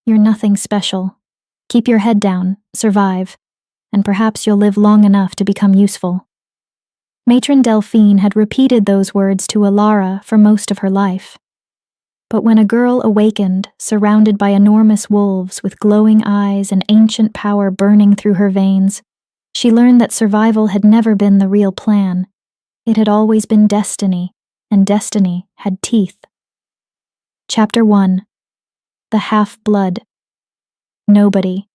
You're nothing special. Keep your head down, survive, and perhaps you'll live long enough to become useful. Matron Delphine had repeated those words to Alara for most of her life. But when a girl awakened, surrounded by enormous wolves with glowing eyes and ancient power burning through her veins, she learned that survival had never been the real plan. It had always been destiny, and destiny had teeth. Chapter 1. The Half-Blood. Nobody.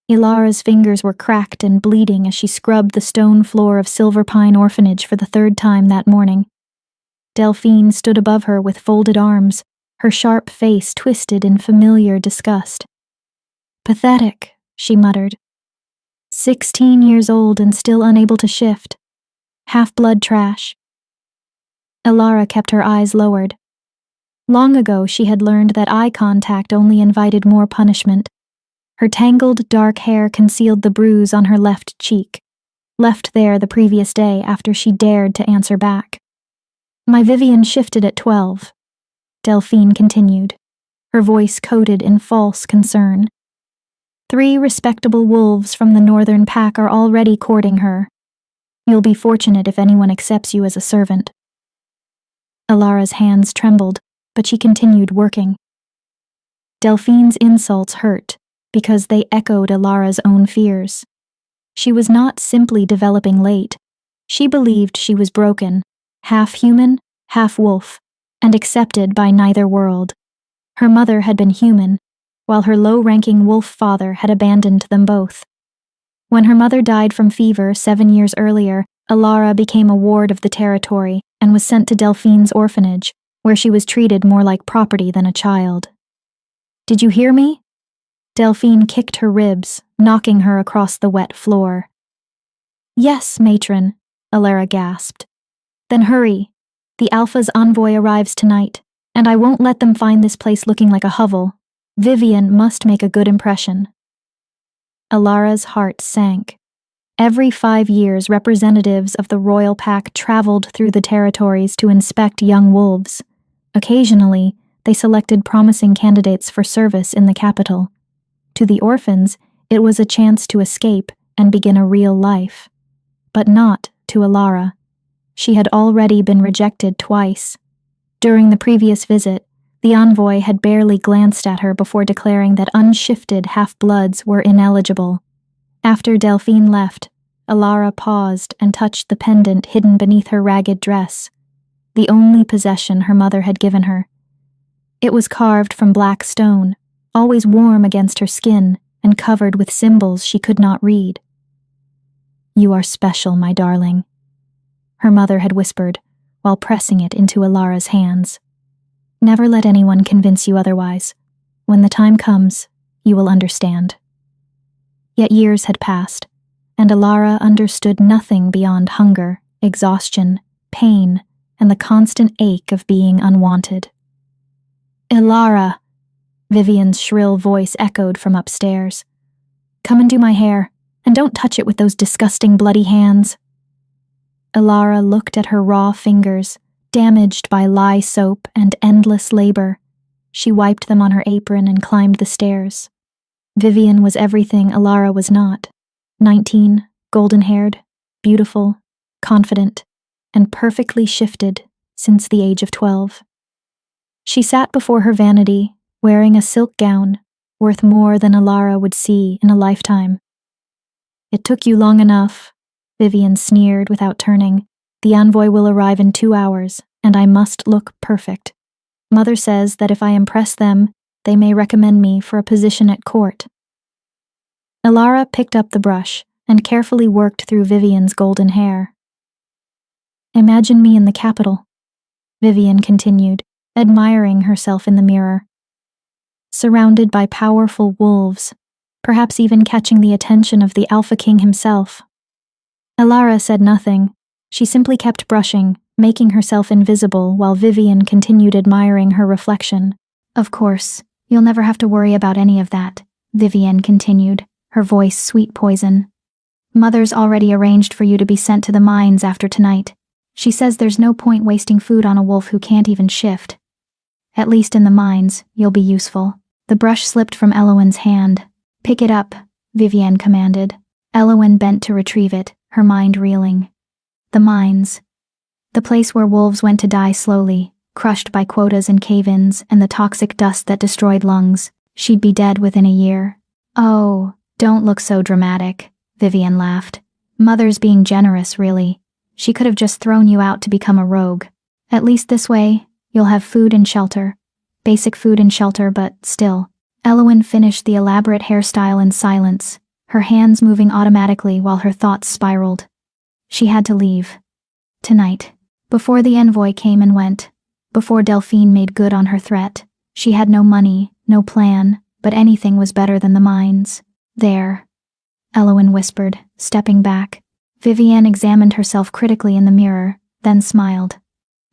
Ilara's fingers were cracked and bleeding as she scrubbed the stone floor of Silver Pine Orphanage for the third time that morning. Delphine stood above her with folded arms, her sharp face twisted in familiar disgust. Pathetic, she muttered. 16 years old and still unable to shift. Half-blood trash. Ilara kept her eyes lowered. Long ago she had learned that eye contact only invited more punishment. Her tangled dark hair concealed the bruise on her left cheek, left there the previous day after she dared to answer back. My Vivian shifted at 12, Delphine continued, her voice coated in false concern. 3 respectable wolves from the northern pack are already courting her. You'll be fortunate if anyone accepts you as a servant. Ilara's hands trembled, but she continued working. Delphine's insults hurt, because they echoed Ilara's own fears. She was not simply developing late. She believed she was broken, half human, half wolf, and accepted by neither world. Her mother had been human, while her low-ranking wolf father had abandoned them both. When her mother died from fever 7 years earlier, Ilara became a ward of the territory and was sent to Delphine's orphanage, where she was treated more like property than a child. Did you hear me? Delphine kicked her ribs, knocking her across the wet floor. Yes, matron, Ilara gasped. Then hurry. The Alpha's envoy arrives tonight, and I won't let them find this place looking like a hovel. Vivian must make a good impression. Ilara's heart sank. Every 5 years, representatives of the royal pack traveled through the territories to inspect young wolves. Occasionally, they selected promising candidates for service in the capital. To the orphans, it was a chance to escape and begin a real life. But not to Ilara. She had already been rejected twice. During the previous visit, the envoy had barely glanced at her before declaring that unshifted half-bloods were ineligible. After Delphine left, Ilara paused and touched the pendant hidden beneath her ragged dress, the only possession her mother had given her. It was carved from black stone, always warm against her skin and covered with symbols she could not read. You are special, my darling, her mother had whispered, while pressing it into Ilara's hands. Never let anyone convince you otherwise. When the time comes, you will understand. Yet years had passed, and Ilara understood nothing beyond hunger, exhaustion, pain, and the constant ache of being unwanted. Ilara! Vivian's shrill voice echoed from upstairs. Come and do my hair, and don't touch it with those disgusting bloody hands. Ilara looked at her raw fingers, damaged by lye soap and endless labor. She wiped them on her apron and climbed the stairs. Vivian was everything Ilara was not. 19, golden-haired, beautiful, confident, and perfectly shifted since the age of 12. She sat before her vanity, wearing a silk gown, worth more than Ilara would see in a lifetime. It took you long enough, Vivian sneered without turning. The envoy will arrive in 2 hours, and I must look perfect. Mother says that if I impress them, they may recommend me for a position at court. Ilara picked up the brush and carefully worked through Vivian's golden hair. Imagine me in the capital, Vivian continued, admiring herself in the mirror. Surrounded by powerful wolves, perhaps even catching the attention of the Alpha King himself. Ilara said nothing. She simply kept brushing, making herself invisible while Vivian continued admiring her reflection. Of course, you'll never have to worry about any of that, Vivian continued, her voice sweet poison. Mother's already arranged for you to be sent to the mines after tonight. She says there's no point wasting food on a wolf who can't even shift. At least in the mines, you'll be useful. The brush slipped from Elowen's hand. "Pick it up," Vivienne commanded. Elowen bent to retrieve it, her mind reeling. The mines. The place where wolves went to die slowly, crushed by quotas and cave-ins and the toxic dust that destroyed lungs. She'd be dead within a year. "Oh, don't look so dramatic," Vivienne laughed. "Mother's being generous, really. She could have just thrown you out to become a rogue. At least this way, you'll have food and shelter. Basic food and shelter, but still." Elowen finished the elaborate hairstyle in silence, her hands moving automatically while her thoughts spiraled. She had to leave. Tonight. Before the envoy came and went. Before Delphine made good on her threat. She had no money, no plan, but anything was better than the mines. "There," Elowen whispered, stepping back. Vivienne examined herself critically in the mirror, then smiled.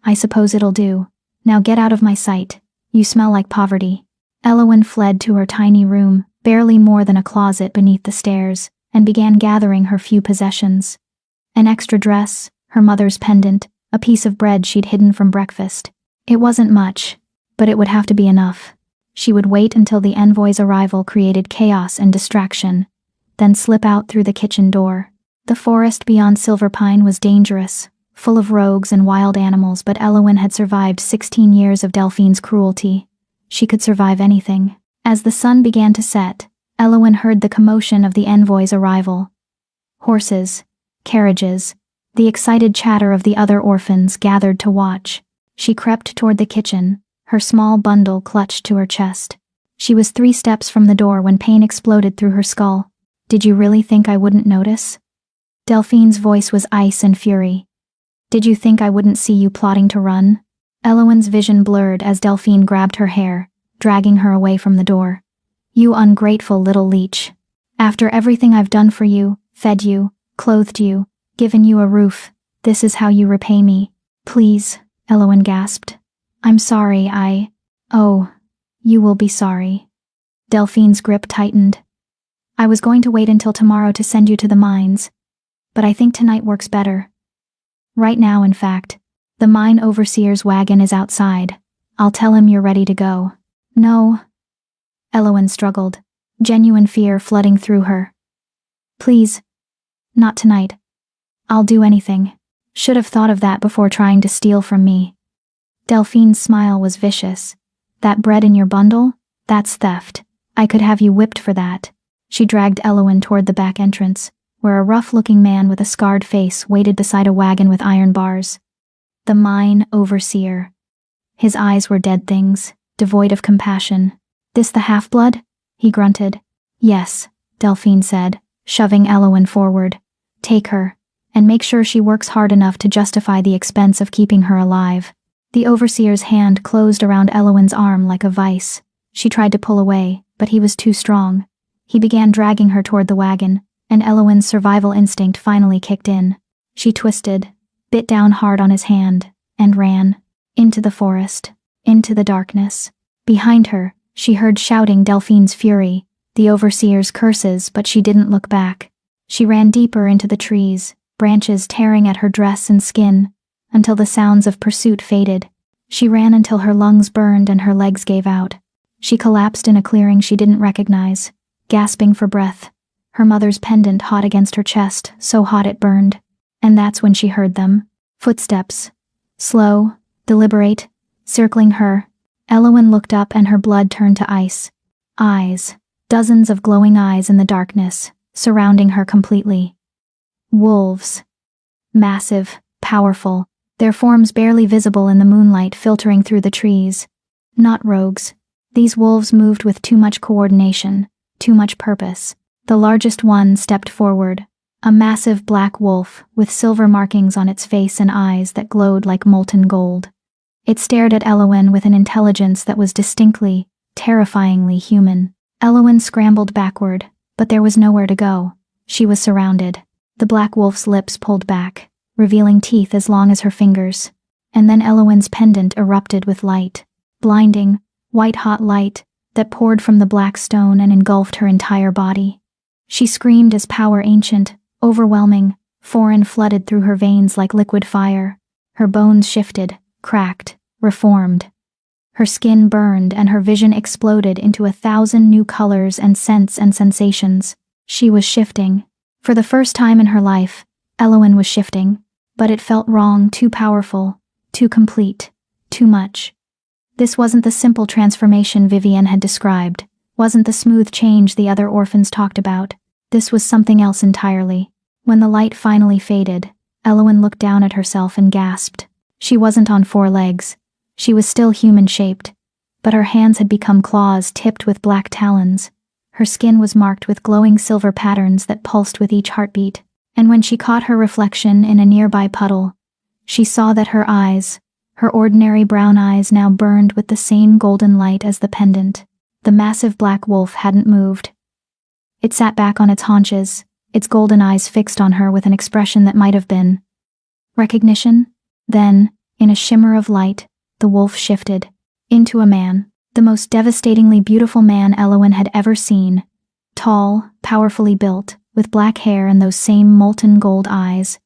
"I suppose it'll do. Now get out of my sight. You smell like poverty." Elowen fled to her tiny room, barely more than a closet beneath the stairs, and began gathering her few possessions. An extra dress, her mother's pendant, a piece of bread she'd hidden from breakfast. It wasn't much, but it would have to be enough. She would wait until the envoy's arrival created chaos and distraction, then slip out through the kitchen door. The forest beyond Silverpine was dangerous, full of rogues and wild animals, but Elowen had survived 16 years of Delphine's cruelty. She could survive anything. As the sun began to set, Elowen heard the commotion of the envoy's arrival. Horses, carriages, the excited chatter of the other orphans gathered to watch. She crept toward the kitchen, her small bundle clutched to her chest. She was 3 steps from the door when pain exploded through her skull. "Did you really think I wouldn't notice?" Delphine's voice was ice and fury. "Did you think I wouldn't see you plotting to run?" Elowen's vision blurred as Delphine grabbed her hair, dragging her away from the door. "You ungrateful little leech. After everything I've done for you, fed you, clothed you, given you a roof, this is how you repay me." "Please," Elowen gasped. "I'm sorry, Oh, you will be sorry." Delphine's grip tightened. "I was going to wait until tomorrow to send you to the mines, but I think tonight works better. Right now, in fact. The mine overseer's wagon is outside. I'll tell him you're ready to go." "No." Elowen struggled, genuine fear flooding through her. "Please. Not tonight. I'll do anything. Should have thought of that before trying to steal from me." Delphine's smile was vicious. "That bread in your bundle? That's theft. I could have you whipped for that." She dragged Elowen toward the back entrance, where a rough-looking man with a scarred face waited beside a wagon with iron bars. The mine overseer. His eyes were dead things, devoid of compassion. "This the half-blood?" he grunted. "Yes," Delphine said, shoving Elowen forward. "Take her, and make sure she works hard enough to justify the expense of keeping her alive." The overseer's hand closed around Elowen's arm like a vice. She tried to pull away, but he was too strong. He began dragging her toward the wagon, and Elowen's survival instinct finally kicked in. She twisted, bit down hard on his hand, and ran. Into the forest, into the darkness. Behind her, she heard shouting Delphine's fury, the overseer's curses, but she didn't look back. She ran deeper into the trees, branches tearing at her dress and skin, until the sounds of pursuit faded. She ran until her lungs burned and her legs gave out. She collapsed in a clearing she didn't recognize, gasping for breath, her mother's pendant hot against her chest, so hot it burned. And that's when she heard them. Footsteps. Slow, deliberate, circling her. Elowen looked up and her blood turned to ice. Eyes. Dozens of glowing eyes in the darkness, surrounding her completely. Wolves. Massive, powerful, their forms barely visible in the moonlight filtering through the trees. Not rogues. These wolves moved with too much coordination, too much purpose. The largest one stepped forward. A massive black wolf with silver markings on its face and eyes that glowed like molten gold. It stared at Elowen with an intelligence that was distinctly, terrifyingly human. Elowen scrambled backward, but there was nowhere to go. She was surrounded. The black wolf's lips pulled back, revealing teeth as long as her fingers. And then Elowen's pendant erupted with light. Blinding, white-hot light that poured from the black stone and engulfed her entire body. She screamed as power ancient, overwhelming, foreign flooded through her veins like liquid fire. Her bones shifted, cracked, reformed. Her skin burned and her vision exploded into 1,000 new colors and scents and sensations. She was shifting. For the first time in her life, Elowen was shifting. But it felt wrong, too powerful, too complete, too much. This wasn't the simple transformation Vivienne had described, wasn't the smooth change the other orphans talked about. This was something else entirely. When the light finally faded, Elowen looked down at herself and gasped. She wasn't on 4 legs. She was still human-shaped, but her hands had become claws tipped with black talons. Her skin was marked with glowing silver patterns that pulsed with each heartbeat, and when she caught her reflection in a nearby puddle, she saw that her eyes, her ordinary brown eyes, now burned with the same golden light as the pendant. The massive black wolf hadn't moved. It sat back on its haunches, its golden eyes fixed on her with an expression that might have been recognition. Then, in a shimmer of light, the wolf shifted into a man, the most devastatingly beautiful man Elowen had ever seen. Tall, powerfully built, with black hair and those same molten gold eyes.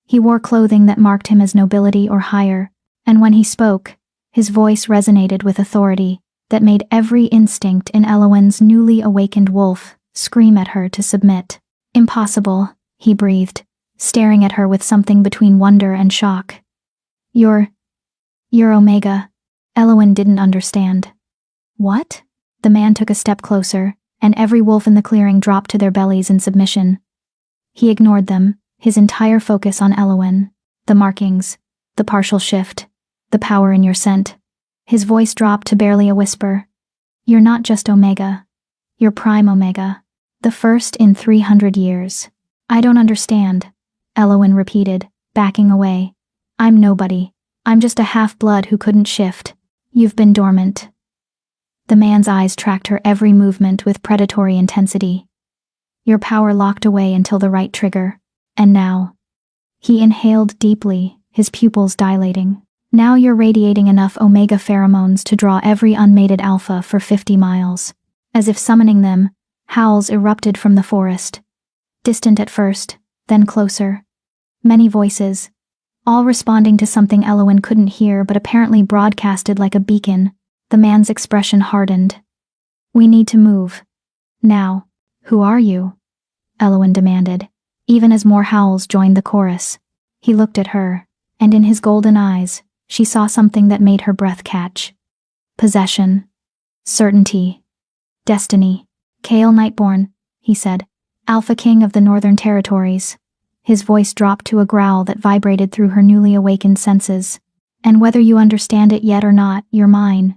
He wore clothing that marked him as nobility or higher, and when he spoke, his voice resonated with authority that made every instinct in Elowen's newly awakened wolf scream at her to submit. "Impossible," he breathed, staring at her with something between wonder and shock. You're Omega." Elowen didn't understand. "What?" The man took a step closer, and every wolf in the clearing dropped to their bellies in submission. He ignored them, his entire focus on Elowen. "The markings, the partial shift, the power in your scent." His voice dropped to barely a whisper. "You're not just Omega. You're Prime Omega. The first in 300 years. "I don't understand," Elowen repeated, backing away. "I'm nobody. I'm just a half-blood who couldn't shift. You've been dormant." The man's eyes tracked her every movement with predatory intensity. "Your power locked away until the right trigger. And now." He inhaled deeply, his pupils dilating. "Now you're radiating enough Omega pheromones to draw every unmated alpha for 50 miles. As if summoning them, howls erupted from the forest. Distant at first, then closer. Many voices, all responding to something Elowen couldn't hear but apparently broadcasted like a beacon. The man's expression hardened. "We need to move. Now." "Who are you?" Elowen demanded, even as more howls joined the chorus. He looked at her, and in his golden eyes, she saw something that made her breath catch. Possession. Certainty. Destiny. "Kale Nightborn," he said, "Alpha King of the Northern Territories." His voice dropped to a growl that vibrated through her newly awakened senses. "And whether you understand it yet or not, you're mine.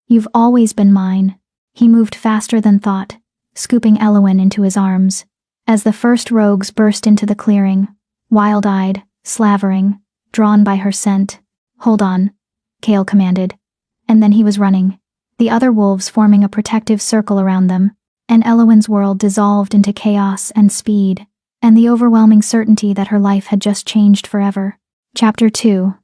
You've always been mine." He moved faster than thought, scooping Elowen into his arms. As the first rogues burst into the clearing, wild-eyed, slavering, drawn by her scent. "Hold on," Kale commanded. And then he was running, the other wolves forming a protective circle around them, and Elowen's world dissolved into chaos and speed, and the overwhelming certainty that her life had just changed forever. Chapter 2.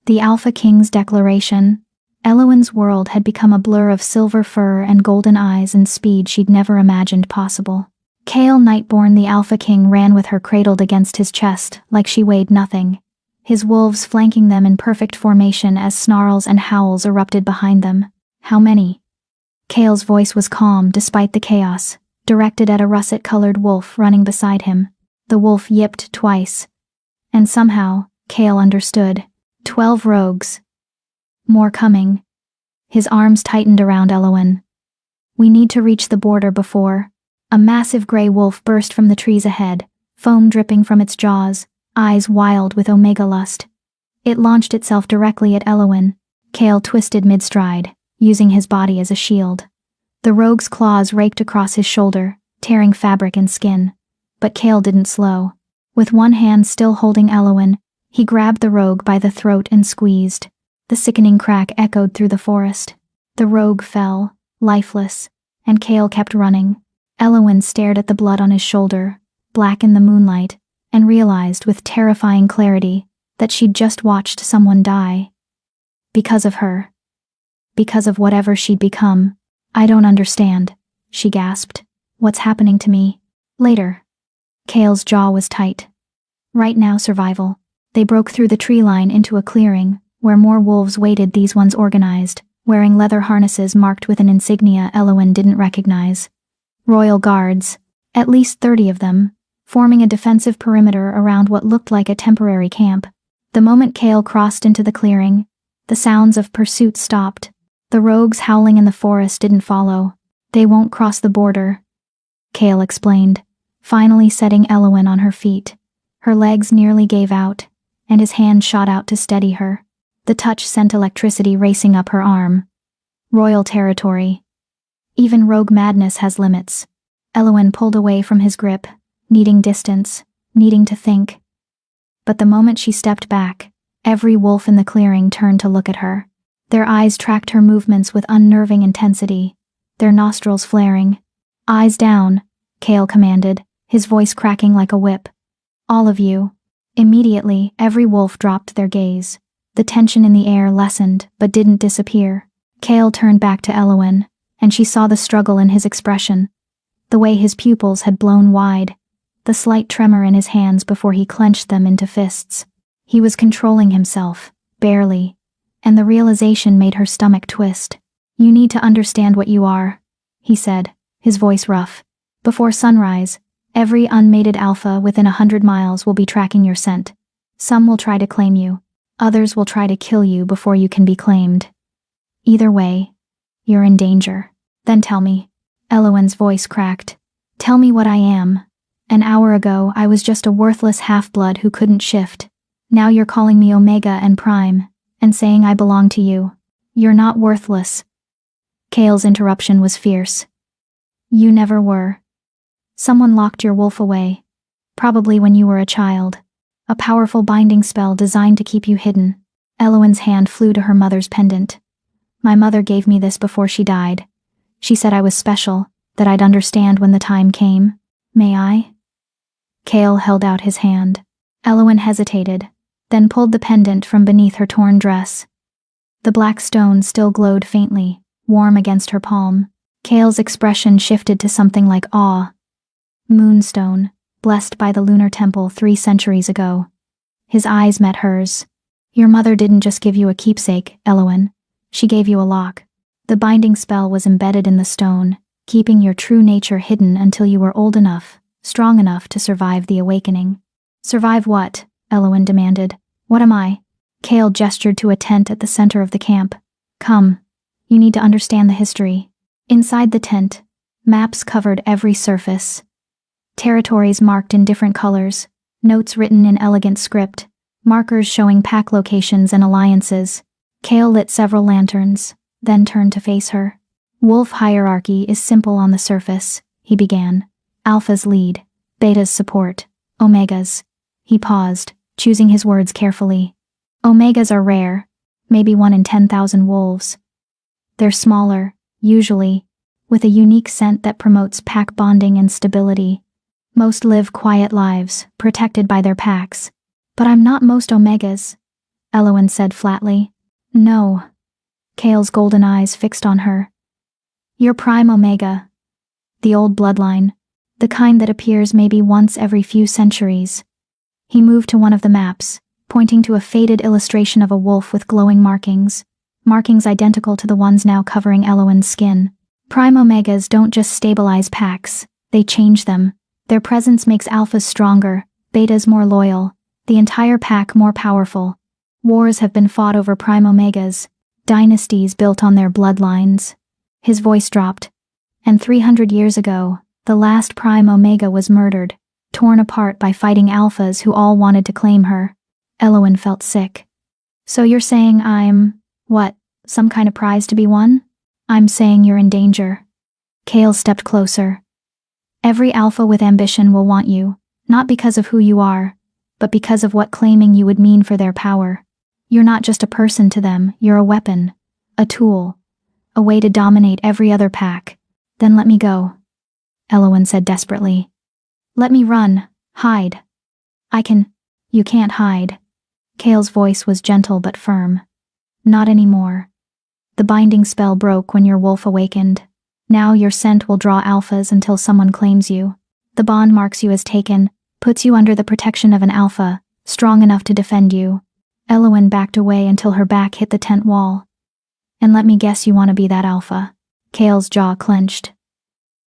The Alpha King's Declaration. Elowen's world had become a blur of silver fur and golden eyes and speed she'd never imagined possible. Kale Nightborn, the Alpha King, ran with her cradled against his chest like she weighed nothing, his wolves flanking them in perfect formation as snarls and howls erupted behind them. "How many?" Kale's voice was calm despite the chaos, directed at a russet-colored wolf running beside him. The wolf yipped twice. And somehow, Kale understood. 12 rogues. More coming. His arms tightened around Elowen. "We need to reach the border before." A massive gray wolf burst from the trees ahead, foam dripping from its jaws, eyes wild with Omega lust. It launched itself directly at Elowen. Kale twisted mid-stride, using his body as a shield. The rogue's claws raked across his shoulder, tearing fabric and skin. But Kale didn't slow. With one hand still holding Elowen, he grabbed the rogue by the throat and squeezed. The sickening crack echoed through the forest. The rogue fell, lifeless, and Kale kept running. Elowen stared at the blood on his shoulder, black in the moonlight, and realized with terrifying clarity that she'd just watched someone die. Because of her. Because of whatever she'd become. "I don't understand," she gasped. "What's happening to me?" "Later." Kale's jaw was tight. "Right now, survival." They broke through the tree line into a clearing, where more wolves waited, these ones organized, wearing leather harnesses marked with an insignia Elowen didn't recognize. Royal guards, at least 30 of them, forming a defensive perimeter around what looked like a temporary camp. The moment Kale crossed into the clearing, the sounds of pursuit stopped. The rogues howling in the forest didn't follow. They won't cross the border, Kale explained, finally setting Elowen on her feet. Her legs nearly gave out, and his hand shot out to steady her. The touch sent electricity racing up her arm. Royal territory. Even rogue madness has limits. Elowen pulled away from his grip, needing distance, needing to think. But the moment she stepped back, every wolf in the clearing turned to look at her. Their eyes tracked her movements with unnerving intensity, their nostrils flaring. "Eyes down," Kale commanded, his voice cracking like a whip. "All of you." Immediately, every wolf dropped their gaze. The tension in the air lessened, but didn't disappear. Kale turned back to Elowen, and she saw the struggle in his expression. The way his pupils had blown wide, the slight tremor in his hands before he clenched them into fists. He was controlling himself, barely, and the realization made her stomach twist. "You need to understand what you are," he said, his voice rough. "Before sunrise, every unmated alpha within 100 miles will be tracking your scent. Some will try to claim you. Others will try to kill you before you can be claimed. Either way, you're in danger. Then tell me." Elowen's voice cracked. "Tell me what I am. An hour ago, I was just a worthless half-blood who couldn't shift. Now you're calling me Omega and Prime, and saying I belong to you. You're not worthless." Kale's interruption was fierce. "You never were. Someone locked your wolf away, probably when you were a child. A powerful binding spell designed to keep you hidden." Elowen's hand flew to her mother's pendant. "My mother gave me this before she died. She said I was special, that I'd understand when the time came. May I?" Kale held out his hand. Elowen hesitated, then pulled the pendant from beneath her torn dress. The black stone still glowed faintly, warm against her palm. Kale's expression shifted to something like awe. "Moonstone, blessed by the lunar temple 3 centuries ago." His eyes met hers. "Your mother didn't just give you a keepsake, Elowen. She gave you a lock. The binding spell was embedded in the stone, keeping your true nature hidden until you were old enough, strong enough to survive the awakening." "Survive what?" Elowen demanded. "What am I?" Kale gestured to a tent at the center of the camp. "Come. You need to understand the history." Inside the tent, maps covered every surface. Territories marked in different colors, notes written in elegant script, markers showing pack locations and alliances. Kale lit several lanterns, then turned to face her. "Wolf hierarchy is simple on the surface," he began. "Alphas lead, betas support, omegas." He paused, choosing his words carefully. "Omegas are rare, maybe 1 in 10,000 wolves. They're smaller, usually, with a unique scent that promotes pack bonding and stability. Most live quiet lives, protected by their packs. But I'm not most omegas," Elowen said flatly. "No." Kale's golden eyes fixed on her. "You're Prime Omega. The old bloodline, the kind that appears maybe once every few centuries." He moved to one of the maps, pointing to a faded illustration of a wolf with glowing markings identical to the ones now covering Elowen's skin. "Prime Omegas don't just stabilize packs, they change them. Their presence makes alphas stronger, betas more loyal, the entire pack more powerful. Wars have been fought over Prime Omegas, dynasties built on their bloodlines." His voice dropped. "And 300 years ago, the last Prime Omega was murdered, torn apart by fighting alphas who all wanted to claim her." Elowen felt sick. "So you're saying I'm, what, some kind of prize to be won?" "I'm saying you're in danger." Kale stepped closer. "Every alpha with ambition will want you, not because of who you are, but because of what claiming you would mean for their power. You're not just a person to them, you're a weapon, a tool, a way to dominate every other pack." "Then let me go," Elowen said desperately. "Let me run, hide. I can." "You can't hide." Kale's voice was gentle but firm. "Not anymore. The binding spell broke when your wolf awakened. Now your scent will draw alphas until someone claims you. The bond marks you as taken, puts you under the protection of an alpha, strong enough to defend you." Elowen backed away until her back hit the tent wall. And let me guess you want to be that alpha. Kale's jaw clenched.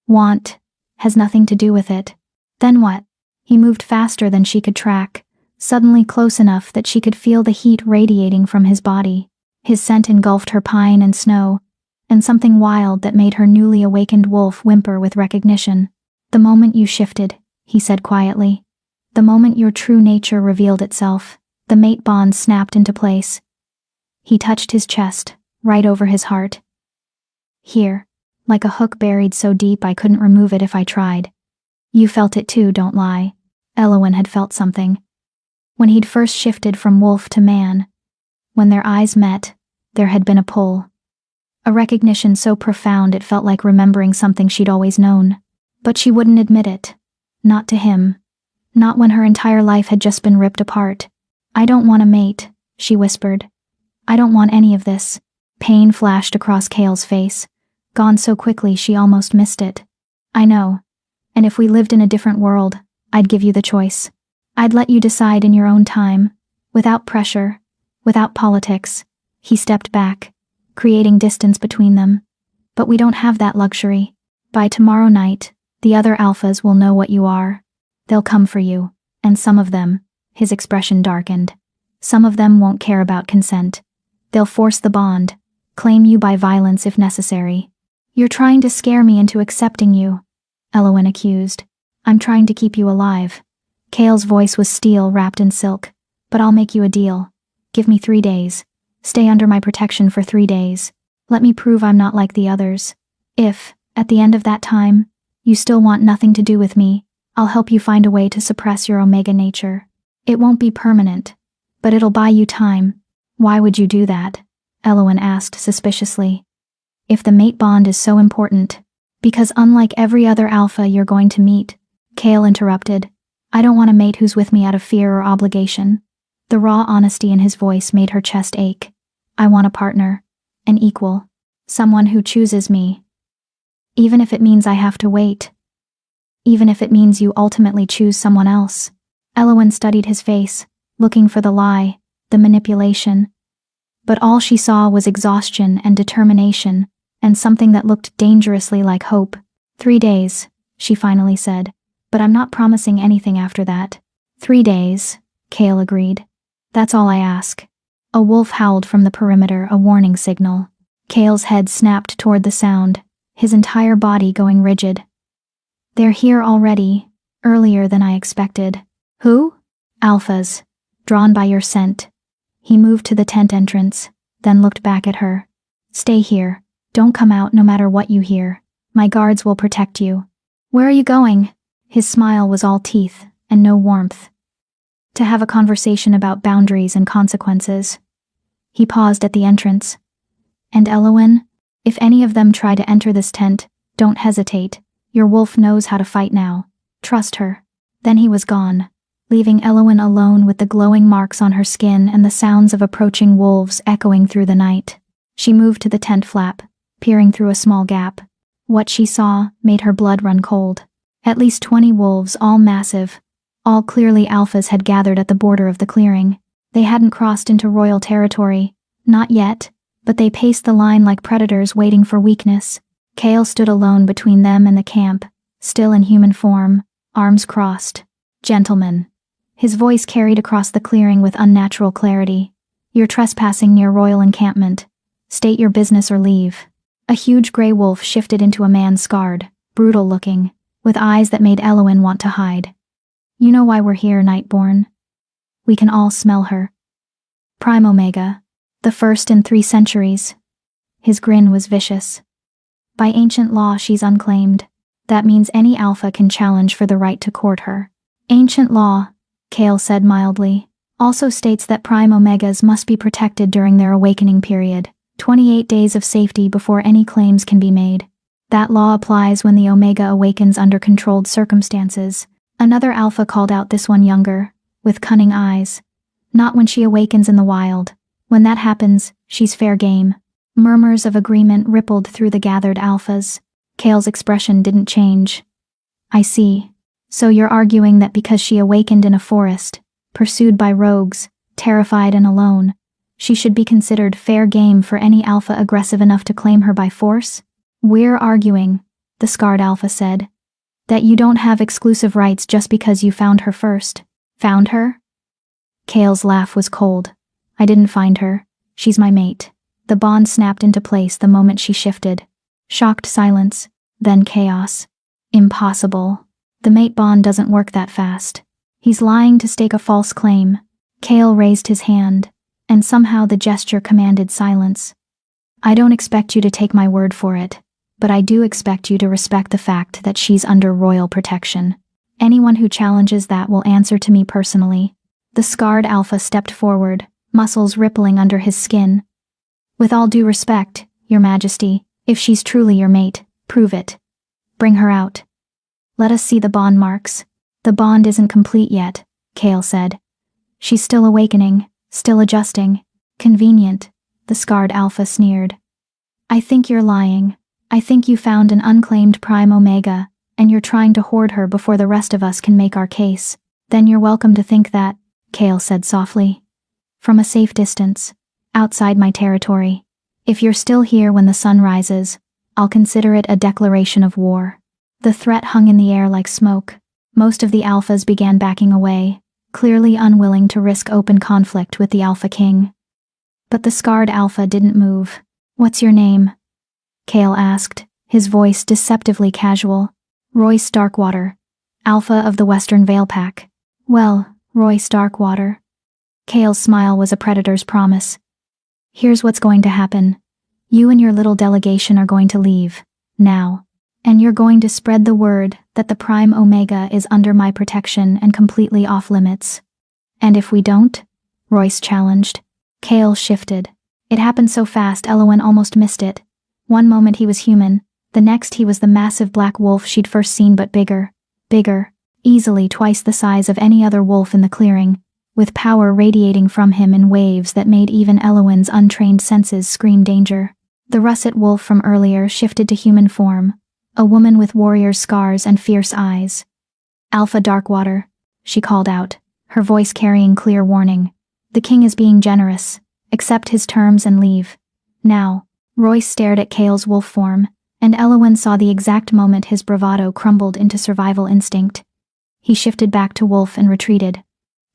Want has nothing to do with it. Then what? He moved faster than she could track, suddenly close enough that she could feel the heat radiating from his body. His scent engulfed her pine and snow, and something wild that made her newly awakened wolf whimper with recognition. The moment you shifted, he said quietly. The moment your true nature revealed itself, the mate bond snapped into place. He touched his chest, right over his heart. Here, like a hook buried so deep I couldn't remove it if I tried. You felt it too, don't lie. Elowen had felt something. When he'd first shifted from wolf to man, when their eyes met, there had been a pull. A recognition so profound it felt like remembering something she'd always known. But she wouldn't admit it. Not to him. Not when her entire life had just been ripped apart. I don't want a mate, she whispered. I don't want any of this. Pain flashed across Kale's face, gone so quickly she almost missed it. I know. And if we lived in a different world, I'd give you the choice. I'd let you decide in your own time, without pressure, without politics. He stepped back, creating distance between them. But we don't have that luxury. By tomorrow night, the other alphas will know what you are. They'll come for you, and some of them, his expression darkened. Some of them won't care about consent. They'll force the bond, claim you by violence if necessary. You're trying to scare me into accepting you, Elowen accused. I'm trying to keep you alive. Kale's voice was steel wrapped in silk. But I'll make you a deal. Give me 3 days. Stay under my protection for 3 days. Let me prove I'm not like the others. If, at the end of that time, you still want nothing to do with me, I'll help you find a way to suppress your Omega nature. It won't be permanent, but it'll buy you time. Why would you do that? Elowen asked suspiciously. If the mate bond is so important, because unlike every other alpha you're going to meet, Kale interrupted. I don't want a mate who's with me out of fear or obligation. The raw honesty in his voice made her chest ache. I want a partner, an equal, someone who chooses me. Even if it means I have to wait. Even if it means you ultimately choose someone else. Elowen studied his face, looking for the lie, the manipulation. But all she saw was exhaustion and determination, and something that looked dangerously like hope. 3 days, she finally said, but I'm not promising anything after that. 3 days, Kale agreed. That's all I ask. A wolf howled from the perimeter, a warning signal. Kale's head snapped toward the sound, his entire body going rigid. They're here already, earlier than I expected. Who? Alphas, drawn by your scent. He moved to the tent entrance, then looked back at her. Stay here. Don't come out no matter what you hear. My guards will protect you. Where are you going? His smile was all teeth and no warmth. To have a conversation about boundaries and consequences. He paused at the entrance. And Elowen, if any of them try to enter this tent, don't hesitate. Your wolf knows how to fight now. Trust her. Then he was gone, leaving Elowen alone with the glowing marks on her skin and the sounds of approaching wolves echoing through the night. She moved to the tent flap, peering through a small gap. What she saw made her blood run cold. At least 20 wolves, all massive, all clearly alphas, had gathered at the border of the clearing. They hadn't crossed into royal territory, not yet, but they paced the line like predators waiting for weakness. Kale stood alone between them and the camp, still in human form, arms crossed. Gentlemen. His voice carried across the clearing with unnatural clarity. You're trespassing near royal encampment. State your business or leave. A huge gray wolf shifted into a man scarred, brutal looking, with eyes that made Elowen want to hide. You know why we're here, Nightborn. We can all smell her. Prime Omega, the first in 3 centuries. His grin was vicious. By ancient law, she's unclaimed. That means any alpha can challenge for the right to court her. Ancient law, Kale said mildly, also states that Prime Omegas must be protected during their awakening period, 28 days of safety before any claims can be made. That law applies when the Omega awakens under controlled circumstances. Another alpha called out this one younger, with cunning eyes. Not when she awakens in the wild. When that happens, she's fair game. Murmurs of agreement rippled through the gathered alphas. Kale's expression didn't change. I see. So you're arguing that because she awakened in a forest, pursued by rogues, terrified and alone, She should be considered fair game for any alpha aggressive enough to claim her by force. We're arguing, the scarred alpha said, that you don't have exclusive rights just because you found her first. Found her? Kale's laugh was cold. I didn't find her. She's my mate. The bond snapped into place the moment she shifted. Shocked silence, then chaos. Impossible. The mate bond doesn't work that fast. He's lying to stake a false claim. Kale raised his hand, and somehow the gesture commanded silence. I don't expect you to take my word for it, but I do expect you to respect the fact that she's under royal protection. Anyone who challenges that will answer to me personally. The scarred alpha stepped forward, muscles rippling under his skin. With all due respect, Your Majesty, if she's truly your mate, prove it. Bring her out. Let us see the bond marks. The bond isn't complete yet, Kale said. She's still awakening, still adjusting. Convenient, the scarred alpha sneered. I think you're lying. I think you found an unclaimed Prime Omega, and you're trying to hoard her before the rest of us can make our case. Then you're welcome to think that, Kale said softly. From a safe distance, outside my territory. If you're still here when the sun rises, I'll consider it a declaration of war. The threat hung in the air like smoke. Most of the alphas began backing away, clearly unwilling to risk open conflict with the Alpha King. But the scarred alpha didn't move. What's your name? Kale asked, his voice deceptively casual. Royce Darkwater, Alpha of the Western Vale Pack. Well, Royce Darkwater. Kale's smile was a predator's promise. Here's what's going to happen. You and your little delegation are going to leave, now. And you're going to spread the word that the Prime Omega is under my protection and completely off limits. And if we don't? Royce challenged. Kale shifted. It happened so fast Elowen almost missed it. One moment he was human, the next he was the massive black wolf she'd first seen, but bigger, easily twice the size of any other wolf in the clearing, with power radiating from him in waves that made even Elowen's untrained senses scream danger. The russet wolf from earlier shifted to human form, a woman with warrior's scars and fierce eyes. Alpha Darkwater, she called out, her voice carrying clear warning. The king is being generous. Accept his terms and leave. Now. Royce stared at Kale's wolf form, and Elowen saw the exact moment his bravado crumbled into survival instinct. He shifted back to wolf and retreated,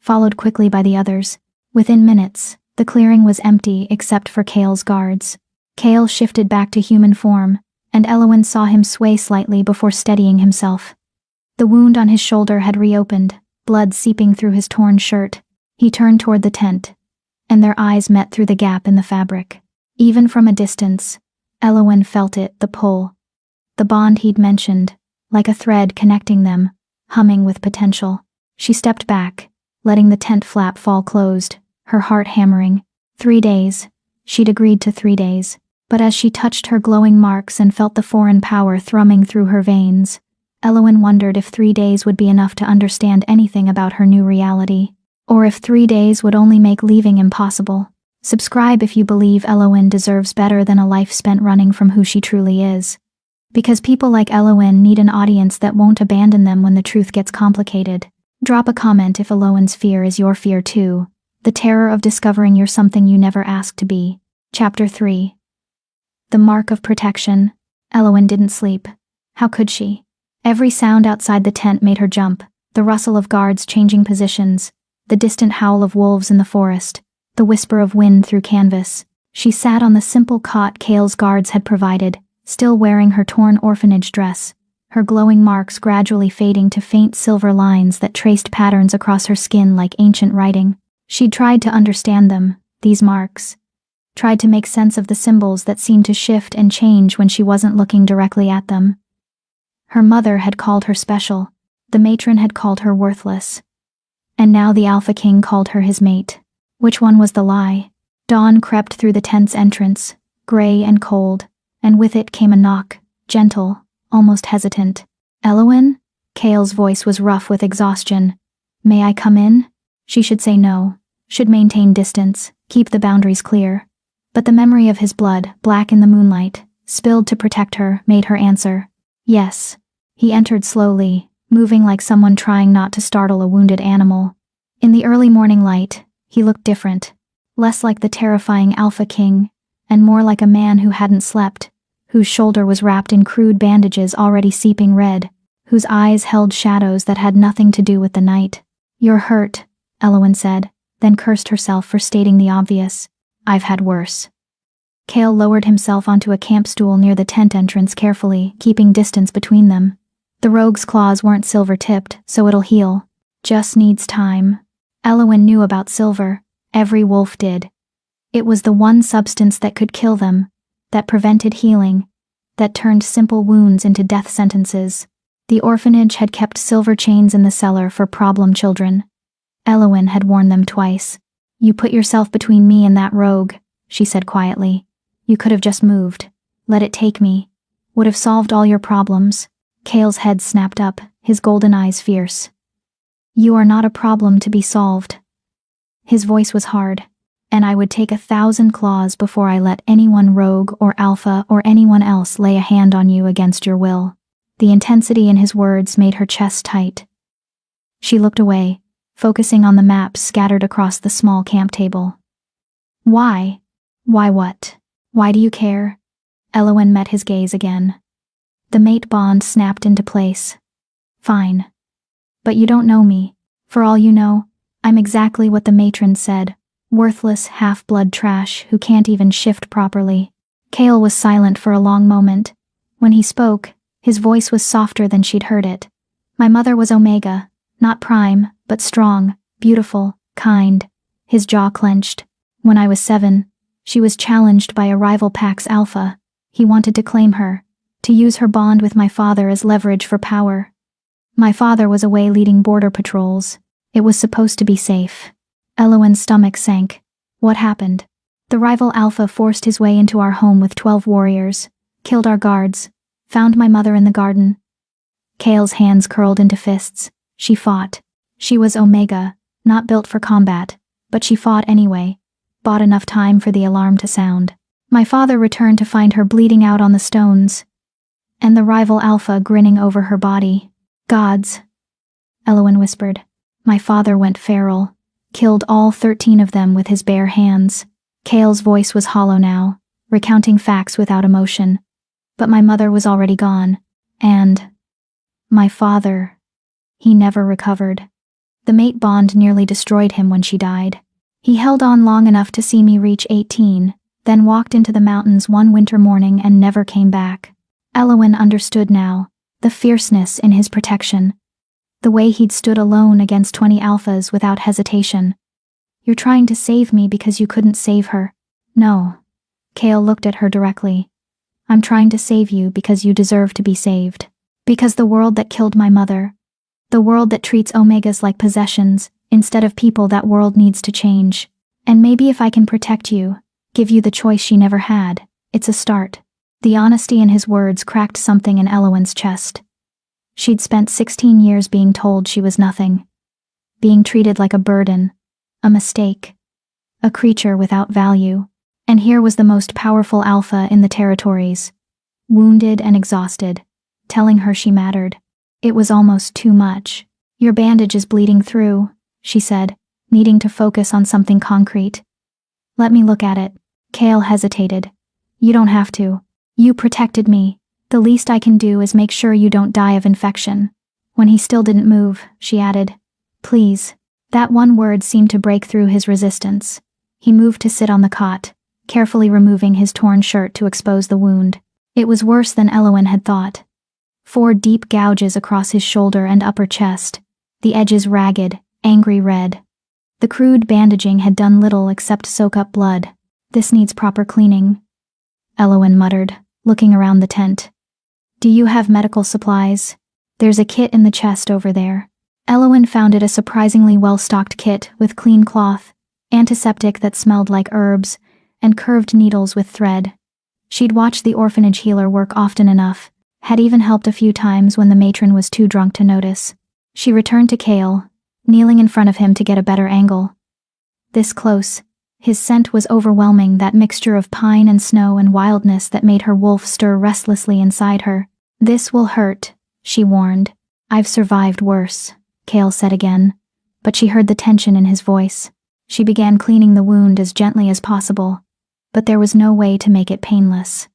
followed quickly by the others. Within minutes, the clearing was empty except for Kale's guards. Kale shifted back to human form, and Elowen saw him sway slightly before steadying himself. The wound on his shoulder had reopened, blood seeping through his torn shirt. He turned toward the tent, and their eyes met through the gap in the fabric. Even from a distance, Elowen felt it, the pull. The bond he'd mentioned, like a thread connecting them, humming with potential. She stepped back, letting the tent flap fall closed, her heart hammering. 3 days. She'd agreed to 3 days. But as she touched her glowing marks and felt the foreign power thrumming through her veins, Elowen wondered if 3 days would be enough to understand anything about her new reality, or if 3 days would only make leaving impossible. Subscribe if you believe Elowen deserves better than a life spent running from who she truly is. Because people like Elowen need an audience that won't abandon them when the truth gets complicated. Drop a comment if Elowen's fear is your fear too. The terror of discovering you're something you never asked to be. Chapter 3. The mark of protection. Elowen didn't sleep. How could she? Every sound outside the tent made her jump. The rustle of guards changing positions. The distant howl of wolves in the forest. The whisper of wind through canvas. She sat on the simple cot Kale's guards had provided, still wearing her torn orphanage dress, her glowing marks gradually fading to faint silver lines that traced patterns across her skin like ancient writing. She'd tried to understand them, these marks. Tried to make sense of the symbols that seemed to shift and change when she wasn't looking directly at them. Her mother had called her special. The matron had called her worthless. And now the Alpha King called her his mate. Which one was the lie? Dawn crept through the tent's entrance, gray and cold, and with it came a knock, gentle, almost hesitant. Elowen? Kale's voice was rough with exhaustion. May I come in? She should say no, should maintain distance, keep the boundaries clear. But the memory of his blood, black in the moonlight, spilled to protect her, made her answer. Yes. He entered slowly, moving like someone trying not to startle a wounded animal. In the early morning light, he looked different. less like the terrifying Alpha King, and more like a man who hadn't slept, whose shoulder was wrapped in crude bandages already seeping red, whose eyes held shadows that had nothing to do with the night. "You're hurt," Elowen said, then cursed herself for stating the obvious. "I've had worse." Cale lowered himself onto a camp stool near the tent entrance carefully, keeping distance between them. The rogue's claws weren't silver-tipped, so it'll heal. Just needs time. Elowen knew about silver. Every wolf did. It was the one substance that could kill them, that prevented healing, that turned simple wounds into death sentences. The orphanage had kept silver chains in the cellar for problem children. Elowen had warned them twice. "You put yourself between me and that rogue," she said quietly. "You could have just moved. Let it take me. Would have solved all your problems." Cale's head snapped up, his golden eyes fierce. "You are not a problem to be solved." His voice was hard. "And I would take 1,000 claws before I let anyone rogue or alpha or anyone else lay a hand on you against your will." The intensity in his words made her chest tight. She looked away, focusing on the maps scattered across the small camp table. "Why? Why what? Why do you care?" Elowen met his gaze again. The mate bond snapped into place. "Fine. But you don't know me. For all you know, I'm exactly what the matron said. Worthless half-blood trash who can't even shift properly." Cale was silent for a long moment. When he spoke, his voice was softer than she'd heard it. "My mother was Omega, not Prime, but strong, beautiful, kind." His jaw clenched. "When I was 7, she was challenged by a rival pack's alpha. He wanted to claim her, to use her bond with my father as leverage for power. My father was away leading border patrols. It was supposed to be safe." Elowen's stomach sank. "What happened?" "The rival alpha forced his way into our home with 12 warriors, killed our guards, found my mother in the garden." Cale's hands curled into fists. She fought. She was Omega, not built for combat, but she fought anyway, bought enough time for the alarm to sound. My father returned to find her bleeding out on the stones, and the rival alpha grinning over her body. "Gods," Elowen whispered. "My father went feral, killed all 13 of them with his bare hands." Cale's voice was hollow now, recounting facts without emotion. "But my mother was already gone, and my father, he never recovered. The mate bond nearly destroyed him when she died. He held on long enough to see me reach 18, then walked into the mountains one winter morning and never came back." Elowen understood now, the fierceness in his protection, the way he'd stood alone against 20 alphas without hesitation. "You're trying to save me because you couldn't save her." "No." Cale looked at her directly. "I'm trying to save you because you deserve to be saved. Because the world that killed my mother, the world that treats Omegas like possessions instead of people, that world needs to change. And maybe if I can protect you, give you the choice she never had, it's a start." The honesty in his words cracked something in Elowen's chest. She'd spent 16 years being told she was nothing, being treated like a burden, a mistake, a creature without value. And here was the most powerful alpha in the territories, wounded and exhausted, telling her she mattered. It was almost too much. "Your bandage is bleeding through," she said, needing to focus on something concrete. "Let me look at it." Cale hesitated. "You don't have to. You protected me. The least I can do is make sure you don't die of infection." When he still didn't move, she added, "Please." That one word seemed to break through his resistance. He moved to sit on the cot, carefully removing his torn shirt to expose the wound. It was worse than Elowen had thought. 4 deep gouges across his shoulder and upper chest, the edges ragged, angry red. The crude bandaging had done little except soak up blood. "This needs proper cleaning," Elowen muttered, looking around the tent. "Do you have medical supplies?" "There's a kit in the chest over there." Elowen found it a surprisingly well-stocked kit with clean cloth, antiseptic that smelled like herbs, and curved needles with thread. She'd watched the orphanage healer work often enough, had even helped a few times when the matron was too drunk to notice. She returned to Cale, kneeling in front of him to get a better angle. This close, his scent was overwhelming, that mixture of pine and snow and wildness that made her wolf stir restlessly inside her. "This will hurt," she warned. "I've survived worse," Cale said again, but she heard the tension in his voice. She began cleaning the wound as gently as possible, but there was no way to make it painless.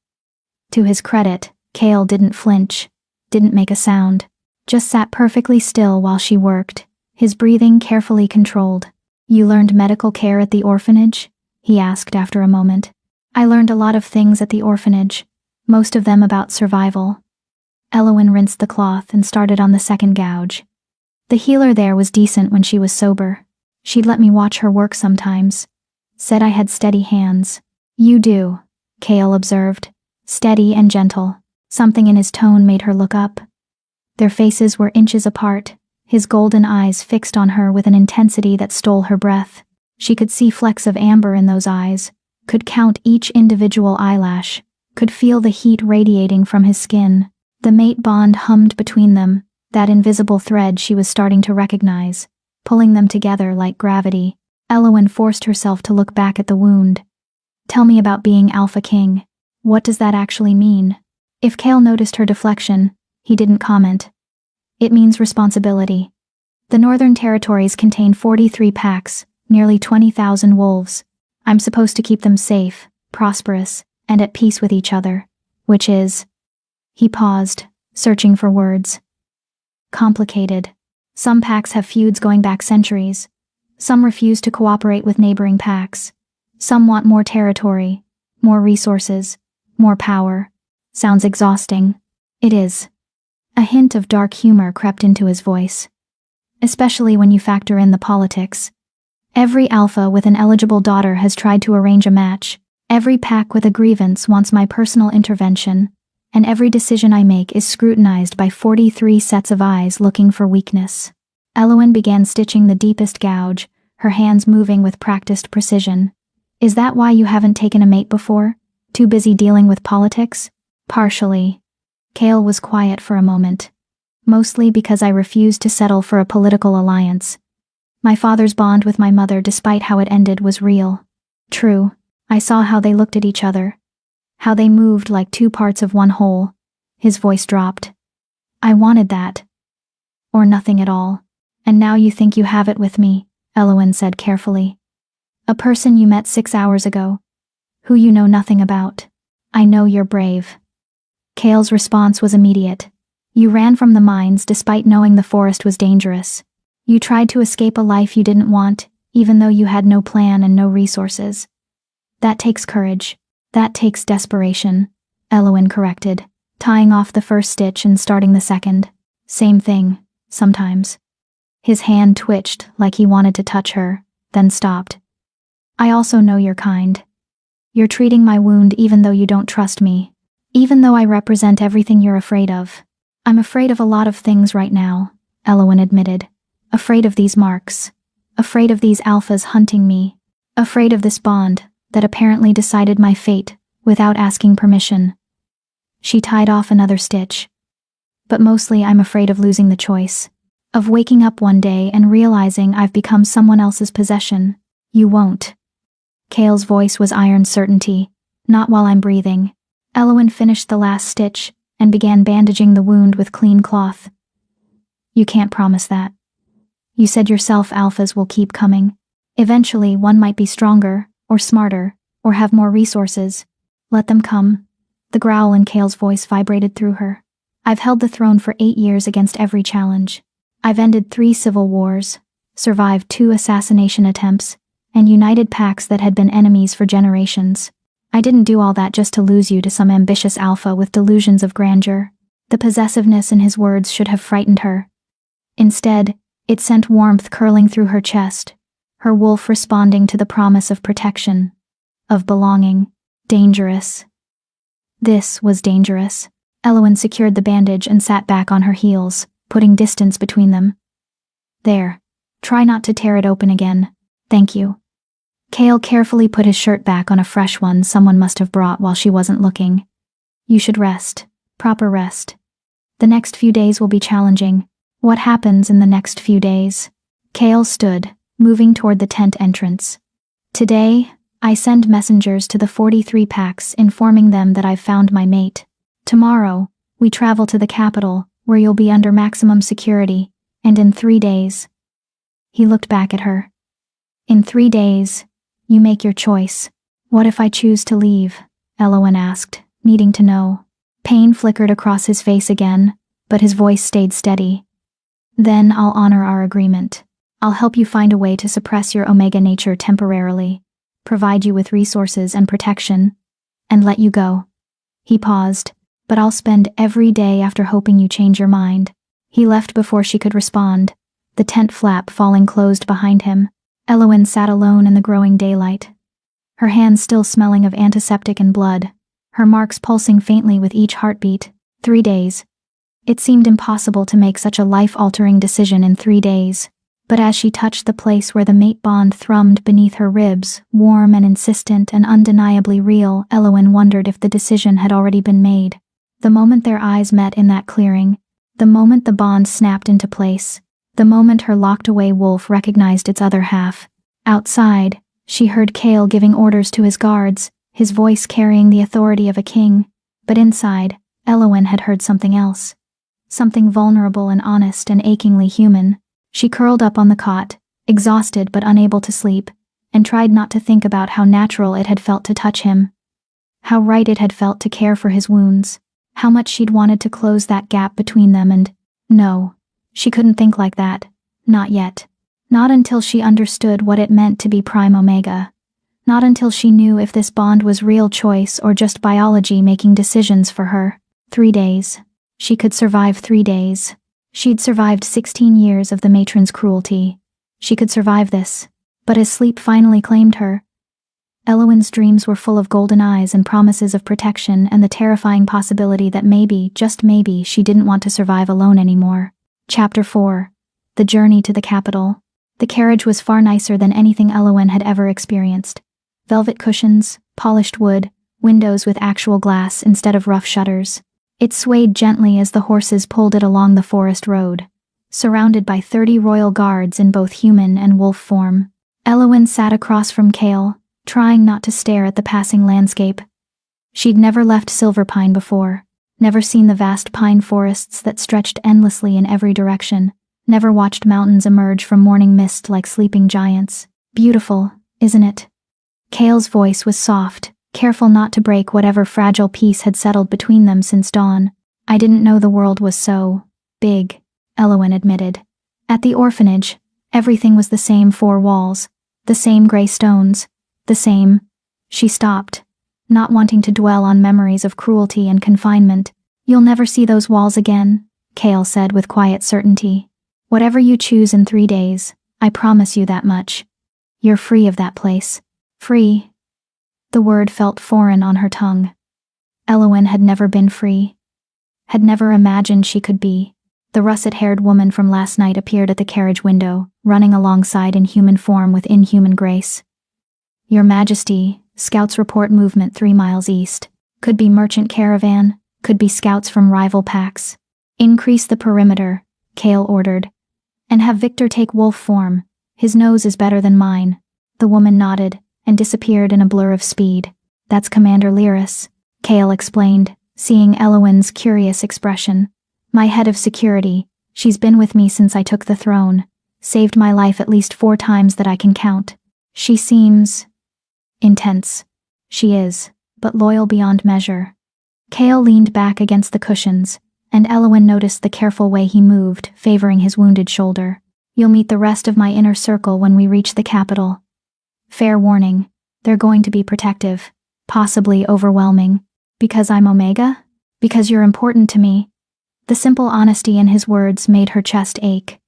To his credit, Kale didn't flinch, didn't make a sound, just sat perfectly still while she worked, his breathing carefully controlled. "You learned medical care at the orphanage?" he asked after a moment. "I learned a lot of things at the orphanage, most of them about survival." Elowen rinsed the cloth and started on the second gouge. "The healer there was decent when she was sober. She'd let me watch her work sometimes. Said I had steady hands." "You do," Kale observed. "Steady and gentle." Something in his tone made her look up. Their faces were inches apart, his golden eyes fixed on her with an intensity that stole her breath. She could see flecks of amber in those eyes, could count each individual eyelash, could feel the heat radiating from his skin. The mate bond hummed between them, that invisible thread she was starting to recognize, pulling them together like gravity. Elowen forced herself to look back at the wound. "Tell me about being Alpha King. What does that actually mean?" If Kale noticed her deflection, he didn't comment. "It means responsibility. The Northern Territories contain 43 packs, nearly 20,000 wolves. I'm supposed to keep them safe, prosperous, and at peace with each other, which is..." He paused, searching for words. "Complicated. Some packs have feuds going back centuries. Some refuse to cooperate with neighboring packs. Some want more territory, more resources, more power. Sounds exhausting." "It is." A hint of dark humor crept into his voice. "Especially when you factor in the politics. Every alpha with an eligible daughter has tried to arrange a match. Every pack with a grievance wants my personal intervention, and every decision I make is scrutinized by 43 sets of eyes looking for weakness." Elowen began stitching the deepest gouge, her hands moving with practiced precision. "Is that why you haven't taken a mate before? Too busy dealing with politics?" "Partially." Kale was quiet for a moment. "Mostly because I refused to settle for a political alliance. My father's bond with my mother, despite how it ended, was real. True, I saw how they looked at each other. How they moved like two parts of one whole." His voice dropped. "I wanted that. Or nothing at all. And now you think you have it with me," Elowen said carefully. "A person you met 6 hours ago, who you know nothing about. I know you're brave." Kale's response was immediate. "You ran from the mines despite knowing the forest was dangerous. You tried to escape a life you didn't want, even though you had no plan and no resources. That takes courage. That takes desperation," Elowen corrected, tying off the first stitch and starting the second. "Same thing, sometimes." His hand twitched like he wanted to touch her, then stopped. "I also know you're kind. You're treating my wound even though you don't trust me. Even though I represent everything you're afraid of." "I'm afraid of a lot of things right now," Elowen admitted. "Afraid of these marks. Afraid of these alphas hunting me. Afraid of this bond that apparently decided my fate without asking permission." She tied off another stitch. "But mostly I'm afraid of losing the choice. Of waking up one day and realizing I've become someone else's possession." "You won't." Kale's voice was iron certainty. "Not while I'm breathing." Elowen finished the last stitch and began bandaging the wound with clean cloth. "You can't promise that. You said yourself alphas will keep coming. Eventually one might be stronger, or smarter, or have more resources. Let them come." The growl in Kale's voice vibrated through her. "I've held the throne for 8 years against every challenge. I've ended 3 civil wars, survived 2 assassination attempts, and united packs that had been enemies for generations. I didn't do all that just to lose you to some ambitious alpha with delusions of grandeur." The possessiveness in his words should have frightened her. Instead, it sent warmth curling through her chest, her wolf responding to the promise of protection, of belonging. Dangerous. This was dangerous. Elowen secured the bandage and sat back on her heels, putting distance between them. "There. Try not to tear it open again. Thank you." Kale carefully put his shirt back on a fresh one someone must have brought while she wasn't looking. "You should rest. Proper rest. The next few days will be challenging." "What happens in the next few days?" Kale stood, moving toward the tent entrance. "Today, I send messengers to the 43 packs informing them that I've found my mate. Tomorrow, we travel to the capital, where you'll be under maximum security, and in 3 days." He looked back at her. In 3 days, you make your choice. What if I choose to leave? Elowen asked, needing to know. Pain flickered across his face again, but his voice stayed steady. Then I'll honor our agreement. I'll help you find a way to suppress your Omega nature temporarily, provide you with resources and protection, and let you go. He paused. But I'll spend every day after hoping you change your mind. He left before she could respond, the tent flap falling closed behind him. Elowen sat alone in the growing daylight, her hands still smelling of antiseptic and blood, her marks pulsing faintly with each heartbeat. 3 days. It seemed impossible to make such a life-altering decision in 3 days, but as she touched the place where the mate bond thrummed beneath her ribs, warm and insistent and undeniably real, Elowen wondered if the decision had already been made. The moment their eyes met in that clearing, the moment the bond snapped into place, the moment her locked-away wolf recognized its other half. Outside, she heard Kale giving orders to his guards, his voice carrying the authority of a king. But inside, Elowen had heard something else. Something vulnerable and honest and achingly human. She curled up on the cot, exhausted but unable to sleep, and tried not to think about how natural it had felt to touch him. How right it had felt to care for his wounds. How much she'd wanted to close that gap between them and, no, she couldn't think like that. Not yet. Not until she understood what it meant to be Prime Omega. Not until she knew if this bond was real choice or just biology making decisions for her. 3 days. She could survive 3 days. She'd survived 16 years of the matron's cruelty. She could survive this. But as sleep finally claimed her, Elowen's dreams were full of golden eyes and promises of protection and the terrifying possibility that maybe, just maybe, she didn't want to survive alone anymore. Chapter 4. The Journey to the Capital. The carriage was far nicer than anything Elowen had ever experienced. Velvet cushions, polished wood, windows with actual glass instead of rough shutters. It swayed gently as the horses pulled it along the forest road, surrounded by 30 royal guards in both human and wolf form. Elowen sat across from Kale, trying not to stare at the passing landscape. She'd never left Silverpine before, never seen the vast pine forests that stretched endlessly in every direction, never watched mountains emerge from morning mist like sleeping giants. Beautiful, isn't it? Kale's voice was soft, careful not to break whatever fragile peace had settled between them since dawn. I didn't know the world was so big, Elowen admitted. At the orphanage, everything was the same 4 walls, the same gray stones, the same. She stopped, not wanting to dwell on memories of cruelty and confinement. You'll never see those walls again, Kale said with quiet certainty. Whatever you choose in 3 days, I promise you that much. You're free of that place. Free. The word felt foreign on her tongue. Elowen had never been free. Had never imagined she could be. The russet-haired woman from last night appeared at the carriage window, running alongside in human form with inhuman grace. Your Majesty, scouts report movement 3 miles east. Could be merchant caravan, could be scouts from rival packs. Increase the perimeter, Kale ordered. And have Victor take wolf form. His nose is better than mine. The woman nodded, and disappeared in a blur of speed. That's Commander Lyris, Kale explained, seeing Elowen's curious expression. My head of security. She's been with me since I took the throne. Saved my life at least 4 times that I can count. She seems intense. She is, but loyal beyond measure. Kale leaned back against the cushions, and Elowen noticed the careful way he moved, favoring his wounded shoulder. You'll meet the rest of my inner circle when we reach the capital. Fair warning, they're going to be protective, possibly overwhelming. Because I'm Omega? Because you're important to me. The simple honesty in his words made her chest ache.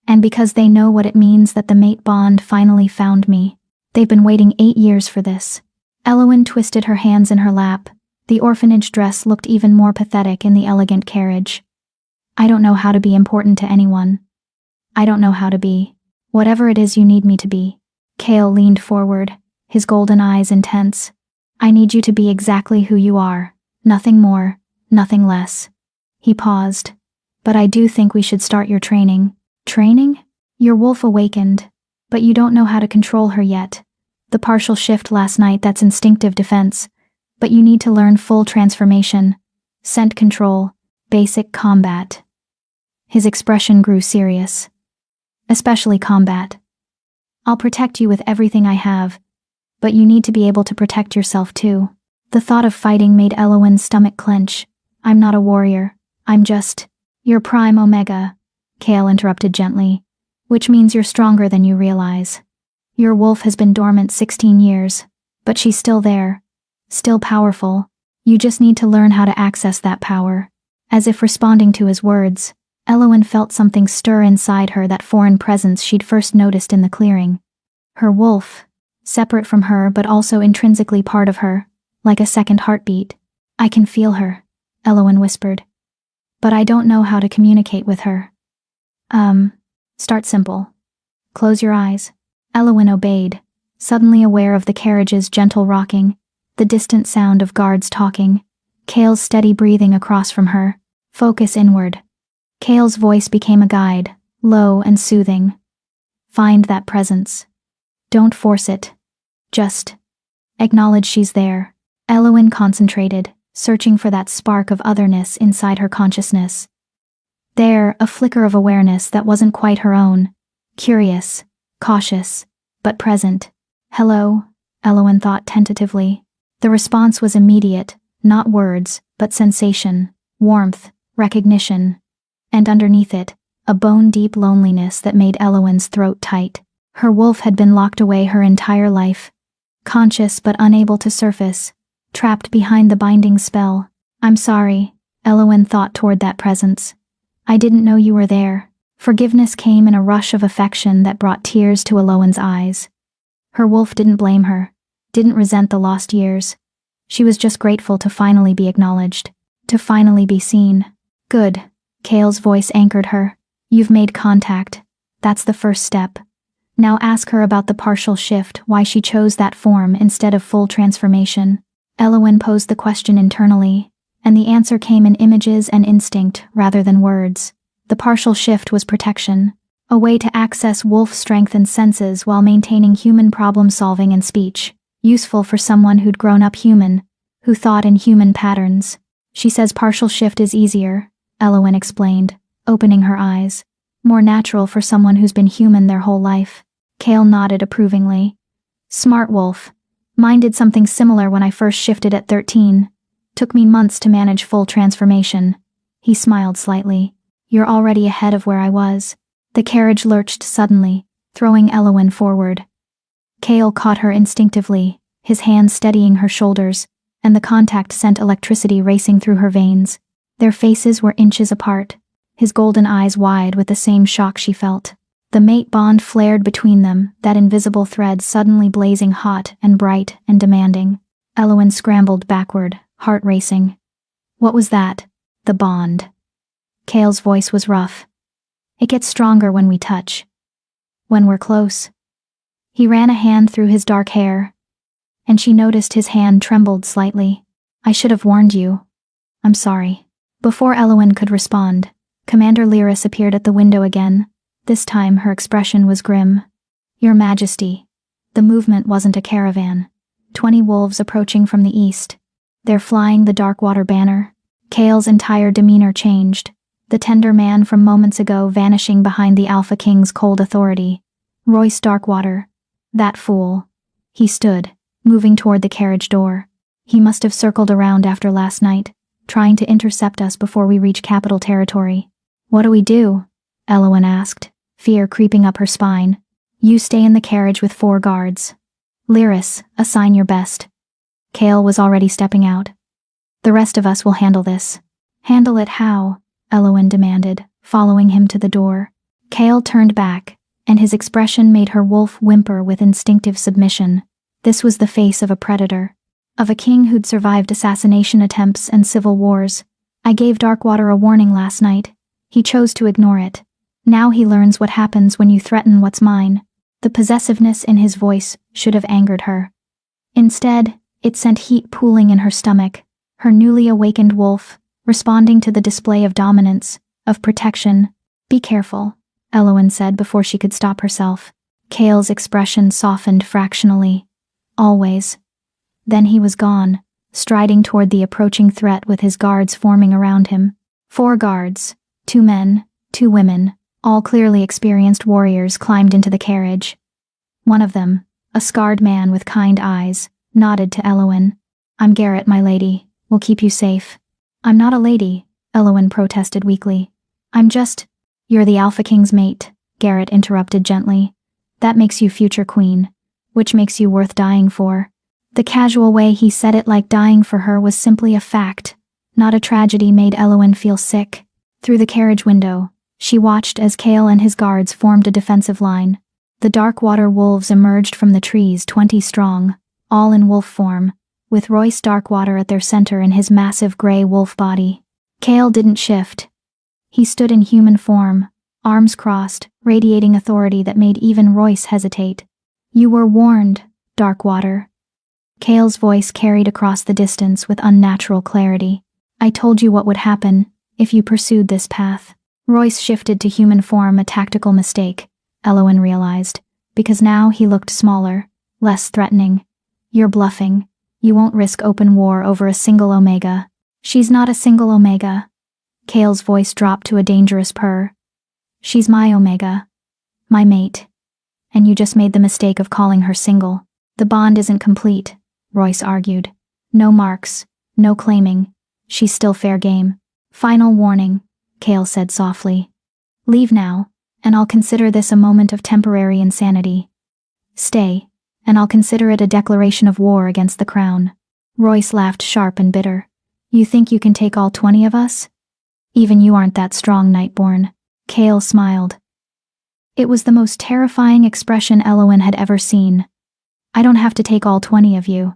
And because they know what it means that the mate bond finally found me. They've been waiting 8 years for this. Elowen twisted her hands in her lap. The orphanage dress looked even more pathetic in the elegant carriage. I don't know how to be important to anyone. I don't know how to be whatever it is you need me to be. Kale leaned forward, his golden eyes intense. I need you to be exactly who you are. Nothing more, nothing less. He paused. But I do think we should start your training. Training? Your wolf awakened, but you don't know how to control her yet. The partial shift last night, that's instinctive defense. But you need to learn full transformation. Scent control, basic combat. His expression grew serious. Especially combat. I'll protect you with everything I have, but you need to be able to protect yourself too. The thought of fighting made Elowen's stomach clench. I'm not a warrior. I'm just... You're Prime Omega, Kale interrupted gently, which means you're stronger than you realize. Your wolf has been dormant 16 years, but she's still there, still powerful. You just need to learn how to access that power. As if responding to his words, Elowen felt something stir inside her, that foreign presence she'd first noticed in the clearing. Her wolf, separate from her but also intrinsically part of her, like a second heartbeat. I can feel her, Elowen whispered. But I don't know how to communicate with her. Start simple. Close your eyes. Elowen obeyed, suddenly aware of the carriage's gentle rocking, the distant sound of guards talking, Kale's steady breathing across from her. Focus inward. Kale's voice became a guide, low and soothing. Find that presence. Don't force it. Just acknowledge she's there. Elowen concentrated, searching for that spark of otherness inside her consciousness. There, a flicker of awareness that wasn't quite her own. Curious, cautious, but present. Hello, Elowen thought tentatively. The response was immediate, not words, but sensation, warmth, recognition. And underneath it, a bone-deep loneliness that made Elowen's throat tight. Her wolf had been locked away her entire life. Conscious but unable to surface, trapped behind the binding spell. I'm sorry, Elowen thought toward that presence. I didn't know you were there. Forgiveness came in a rush of affection that brought tears to Elowen's eyes. Her wolf didn't blame her, didn't resent the lost years. She was just grateful to finally be acknowledged, to finally be seen. Good, Kale's voice anchored her. You've made contact. That's the first step. Now ask her about the partial shift, why she chose that form instead of full transformation. Elowen posed the question internally, and the answer came in images and instinct rather than words. The partial shift was protection, a way to access wolf strength and senses while maintaining human problem-solving and speech, useful for someone who'd grown up human, who thought in human patterns. She says partial shift is easier, Elowen explained, opening her eyes. More natural for someone who's been human their whole life. Kale nodded approvingly. Smart wolf. Mine did something similar when I first shifted at 13. Took me months to manage full transformation. He smiled slightly. You're already ahead of where I was. The carriage lurched suddenly, throwing Elowen forward. Kale caught her instinctively, his hand steadying her shoulders, and the contact sent electricity racing through her veins. Their faces were inches apart, his golden eyes wide with the same shock she felt. The mate bond flared between them, that invisible thread suddenly blazing hot and bright and demanding. Elowen scrambled backward, heart racing. What was that? The bond. Kale's voice was rough. It gets stronger when we touch. When we're close. He ran a hand through his dark hair, and she noticed his hand trembled slightly. I should have warned you. I'm sorry. Before Elowen could respond, Commander Lyris appeared at the window again. This time her expression was grim. Your Majesty. The movement wasn't a caravan. 20 wolves approaching from the east. They're flying the Darkwater banner. Kale's entire demeanor changed, the tender man from moments ago vanishing behind the Alpha King's cold authority. Royce Darkwater. That fool. He stood, moving toward the carriage door. He must have circled around after last night, trying to intercept us before we reach capital territory. What do we do? Elowen asked, fear creeping up her spine. You stay in the carriage with 4 guards. Lyris, assign your best. Kale was already stepping out. The rest of us will handle this. Handle it how? Elowen demanded, following him to the door. Kale turned back, and his expression made her wolf whimper with instinctive submission. This was the face of a predator, of a king who'd survived assassination attempts and civil wars. I gave Darkwater a warning last night. He chose to ignore it. Now he learns what happens when you threaten what's mine. The possessiveness in his voice should have angered her. Instead, it sent heat pooling in her stomach, her newly awakened wolf, responding to the display of dominance, of protection. Be careful, Elowen said before she could stop herself. Kale's expression softened fractionally. Always. Then he was gone, striding toward the approaching threat with his guards forming around him. 4 guards, 2 men, 2 women, all clearly experienced warriors climbed into the carriage. One of them, a scarred man with kind eyes, nodded to Elowen. "I'm Garrett, my lady. We'll keep you safe." "I'm not a lady," Elowen protested weakly. "I'm just—" "You're the Alpha King's mate," Garrett interrupted gently. "That makes you future queen, which makes you worth dying for." The casual way he said it, like dying for her, was simply a fact, not a tragedy, made Elowen feel sick. Through the carriage window, she watched as Cale and his guards formed a defensive line. The Darkwater wolves emerged from the trees, 20 strong, all in wolf form, with Royce Darkwater at their center in his massive gray wolf body. Cale didn't shift. He stood in human form, arms crossed, radiating authority that made even Royce hesitate. "You were warned, Darkwater." Cale's voice carried across the distance with unnatural clarity. "I told you what would happen if you pursued this path." Royce shifted to human form, a tactical mistake, Elowen realized, because now he looked smaller, less threatening. "You're bluffing. You won't risk open war over a single Omega." "She's not a single Omega." Cale's voice dropped to a dangerous purr. "She's my Omega. My mate. And you just made the mistake of calling her single." "The bond isn't complete," Royce argued. "No marks, no claiming. She's still fair game." "Final warning," Cale said softly. "Leave now, and I'll consider this a moment of temporary insanity. Stay, and I'll consider it a declaration of war against the crown." Royce laughed sharp and bitter. "You think you can take all 20 of us? Even you aren't that strong, Nightborn." Cale smiled. It was the most terrifying expression Elowen had ever seen. "I don't have to take all 20 of you.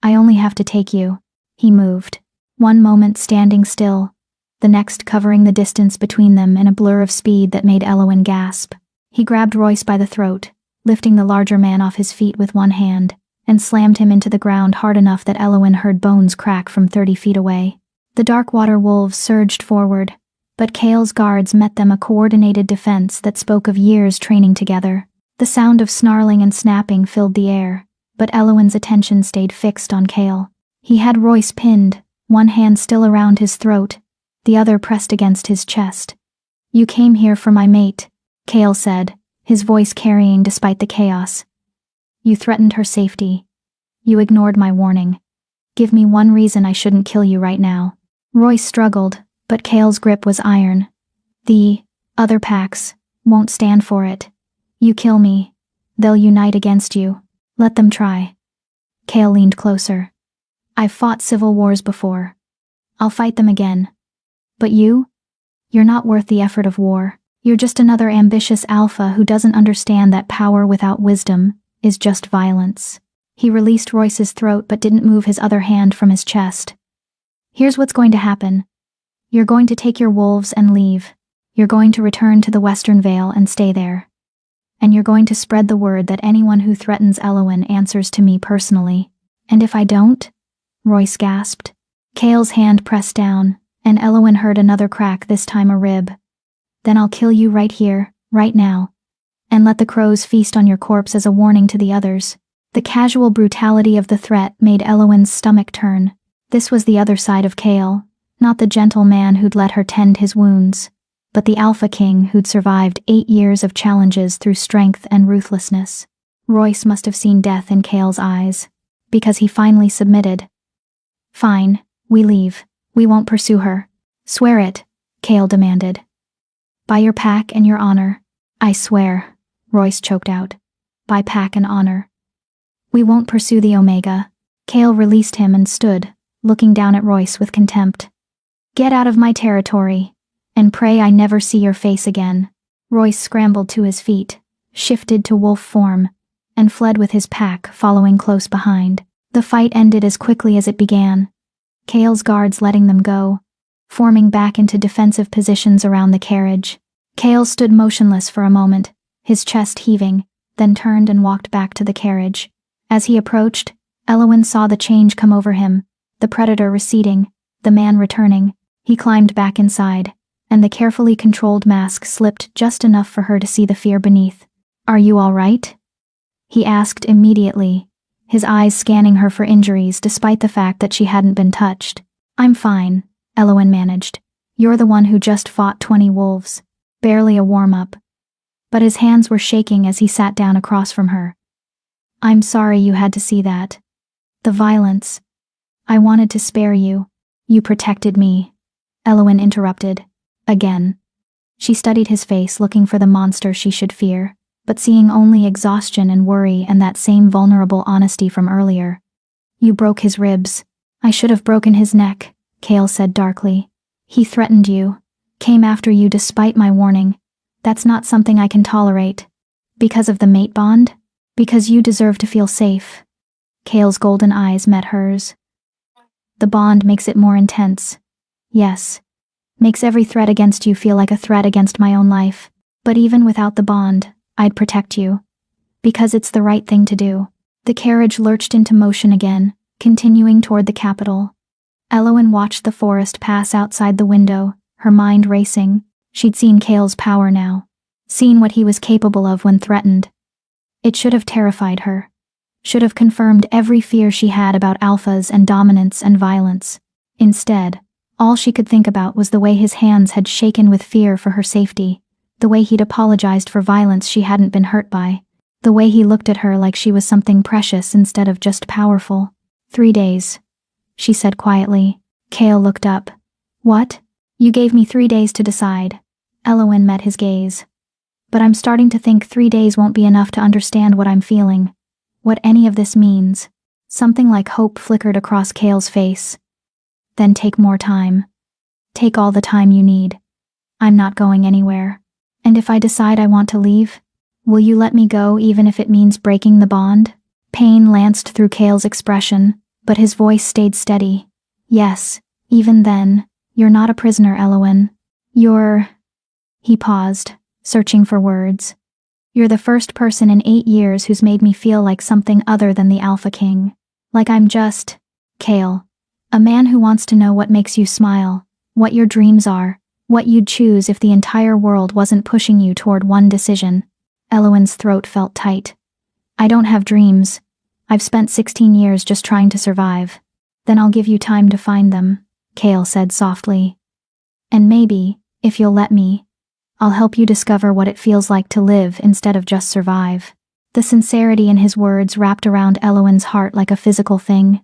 I only have to take you." He moved, one moment standing still, the next covering the distance between them in a blur of speed that made Elowen gasp. He grabbed Royce by the throat, lifting the larger man off his feet with one hand, and slammed him into the ground hard enough that Elowen heard bones crack from 30 feet away. The Darkwater wolves surged forward, but Cale's guards met them, a coordinated defense that spoke of years training together. The sound of snarling and snapping filled the air, but Elowen's attention stayed fixed on Cale. He had Royce pinned, one hand still around his throat, the other pressed against his chest. "You came here for my mate," Cale said, his voice carrying despite the chaos. "You threatened her safety. You ignored my warning. Give me one reason I shouldn't kill you right now." Royce struggled, but Cale's grip was iron. "The other packs won't stand for it. You kill me, they'll unite against you. Let them try." Cale leaned closer. "I've fought civil wars before. I'll fight them again. But you're not worth the effort of war. You're just another ambitious alpha who doesn't understand that power without wisdom is just violence." He released Royce's throat but didn't move his other hand from his chest. "Here's what's going to happen. You're going to take your wolves and leave. You're going to return to the Western Vale and stay there. And you're going to spread the word that anyone who threatens Elowen answers to me personally." "And if I don't?" Royce gasped. Cale's hand pressed down, and Elowen heard another crack, this time a rib. "Then I'll kill you right here, right now. And let the crows feast on your corpse as a warning to the others." The casual brutality of the threat made Elowen's stomach turn. This was the other side of Cale, not the gentle man who'd let her tend his wounds, but the Alpha King who'd survived 8 years of challenges through strength and ruthlessness. Royce must have seen death in Cale's eyes, because he finally submitted. "Fine, we leave. We won't pursue her." "Swear it," Cale demanded. "By your pack and your honor." "I swear," Royce choked out. "By pack and honor. We won't pursue the Omega." Cale released him and stood, looking down at Royce with contempt. "Get out of my territory, and pray I never see your face again." Royce scrambled to his feet, shifted to wolf form, and fled with his pack following close behind. The fight ended as quickly as it began, Cale's guards letting them go, forming back into defensive positions around the carriage. Cale stood motionless for a moment, his chest heaving, then turned and walked back to the carriage. As he approached, Elowen saw the change come over him, the predator receding, the man returning. He climbed back inside, and the carefully controlled mask slipped just enough for her to see the fear beneath. "Are you all right?" he asked immediately, his eyes scanning her for injuries despite the fact that she hadn't been touched. "I'm fine," Elowen managed. "You're the one who just fought 20 wolves. Barely a warm-up." but his hands were shaking as he sat down across from her. "I'm sorry you had to see that. The violence. I wanted to spare you. You protected me," Elowen interrupted. Again. She studied his face, looking for the monster she should fear, but seeing only exhaustion and worry and that same vulnerable honesty from earlier. "You broke his ribs. I should have broken his neck," Kale said darkly. "He threatened you, came after you despite my warning. That's not something I can tolerate." "Because of the mate bond? Because you deserve to feel safe." Kale's golden eyes met hers. "The bond makes it more intense. Yes. Makes every threat against you feel like a threat against my own life. But even without the bond, I'd protect you. Because it's the right thing to do." The carriage lurched into motion again, continuing toward the capital. Elowen watched the forest pass outside the window, her mind racing. She'd seen Kale's power now. Seen what he was capable of when threatened. It should have terrified her. Should have confirmed every fear she had about alphas and dominance and violence. Instead, all she could think about was the way his hands had shaken with fear for her safety, the way he'd apologized for violence she hadn't been hurt by, the way he looked at her like she was something precious instead of just powerful. 3 days, she said quietly. Kale looked up. "What? You gave me 3 days to decide." Elowen met his gaze. "But I'm starting to think 3 days won't be enough to understand what I'm feeling. What any of this means." Something like hope flickered across Kale's face. "Then take more time. Take all the time you need. I'm not going anywhere. And if I decide I want to leave, will you let me go even if it means breaking the bond?" Pain lanced through Kale's expression, but his voice stayed steady. "Yes, even then, you're not a prisoner, Elowen. You're..." He paused, searching for words. "You're the first person in 8 years who's made me feel like something other than the Alpha King. Like I'm just... Kale. A man who wants to know what makes you smile, what your dreams are, what you'd choose if the entire world wasn't pushing you toward one decision." Elowen's throat felt tight. "I don't have dreams. I've spent 16 years just trying to survive." "Then I'll give you time to find them," Kale said softly. "And maybe, if you'll let me, I'll help you discover what it feels like to live instead of just survive." The sincerity in his words wrapped around Elowen's heart like a physical thing.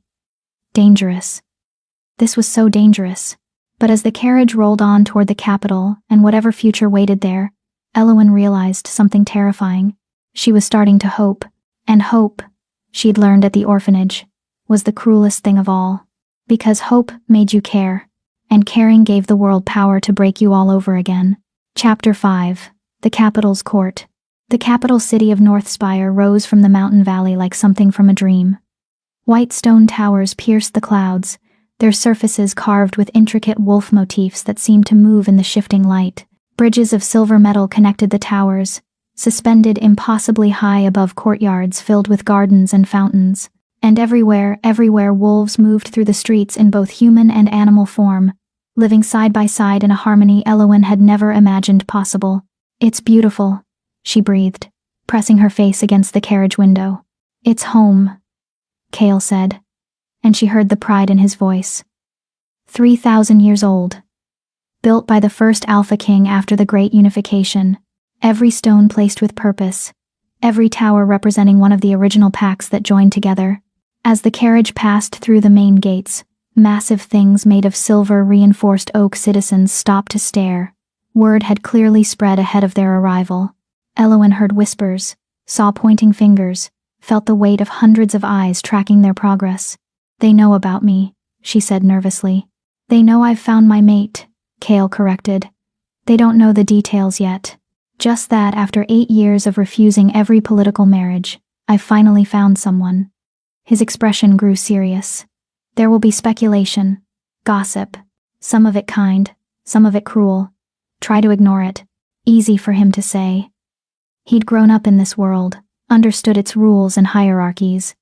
Dangerous. This was so dangerous. But as the carriage rolled on toward the capital and whatever future waited there, Elowen realized something terrifying. She was starting to hope, and hope, she'd learned at the orphanage, was the cruelest thing of all. Because hope made you care, and caring gave the world power to break you all over again. Chapter 5. The Capital's Court. The capital city of Northspire rose from the mountain valley like something from a dream. White stone towers pierced the clouds, their surfaces carved with intricate wolf motifs that seemed to move in the shifting light. Bridges of silver metal connected the towers, suspended impossibly high above courtyards filled with gardens and fountains. And everywhere wolves moved through the streets in both human and animal form, living side by side in a harmony Elowen had never imagined possible. "It's beautiful," she breathed, pressing her face against the carriage window. "It's home," Kale said, and she heard the pride in his voice. 3,000 years old. Built by the first Alpha King after the Great Unification, every stone placed with purpose, every tower representing one of the original packs that joined together. As the carriage passed through the main gates, massive things made of silver reinforced oak citizens stopped to stare. Word had clearly spread ahead of their arrival. Elowen heard whispers, saw pointing fingers, felt the weight of hundreds of eyes tracking their progress. "They know about me," she said nervously. "They know I've found my mate," Kale corrected. "They don't know the details yet. Just that after 8 years of refusing every political marriage, I've finally found someone." His expression grew serious. "There will be speculation, gossip, some of it kind, some of it cruel. Try to ignore it." Easy for him to say. He'd grown up in this world, understood its rules and hierarchies.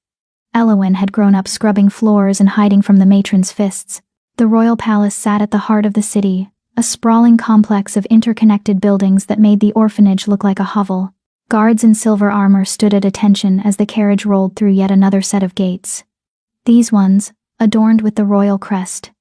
Elowen had grown up scrubbing floors and hiding from the matron's fists. The royal palace sat at the heart of the city, a sprawling complex of interconnected buildings that made the orphanage look like a hovel. Guards in silver armor stood at attention as the carriage rolled through yet another set of gates. These ones, adorned with the royal crest.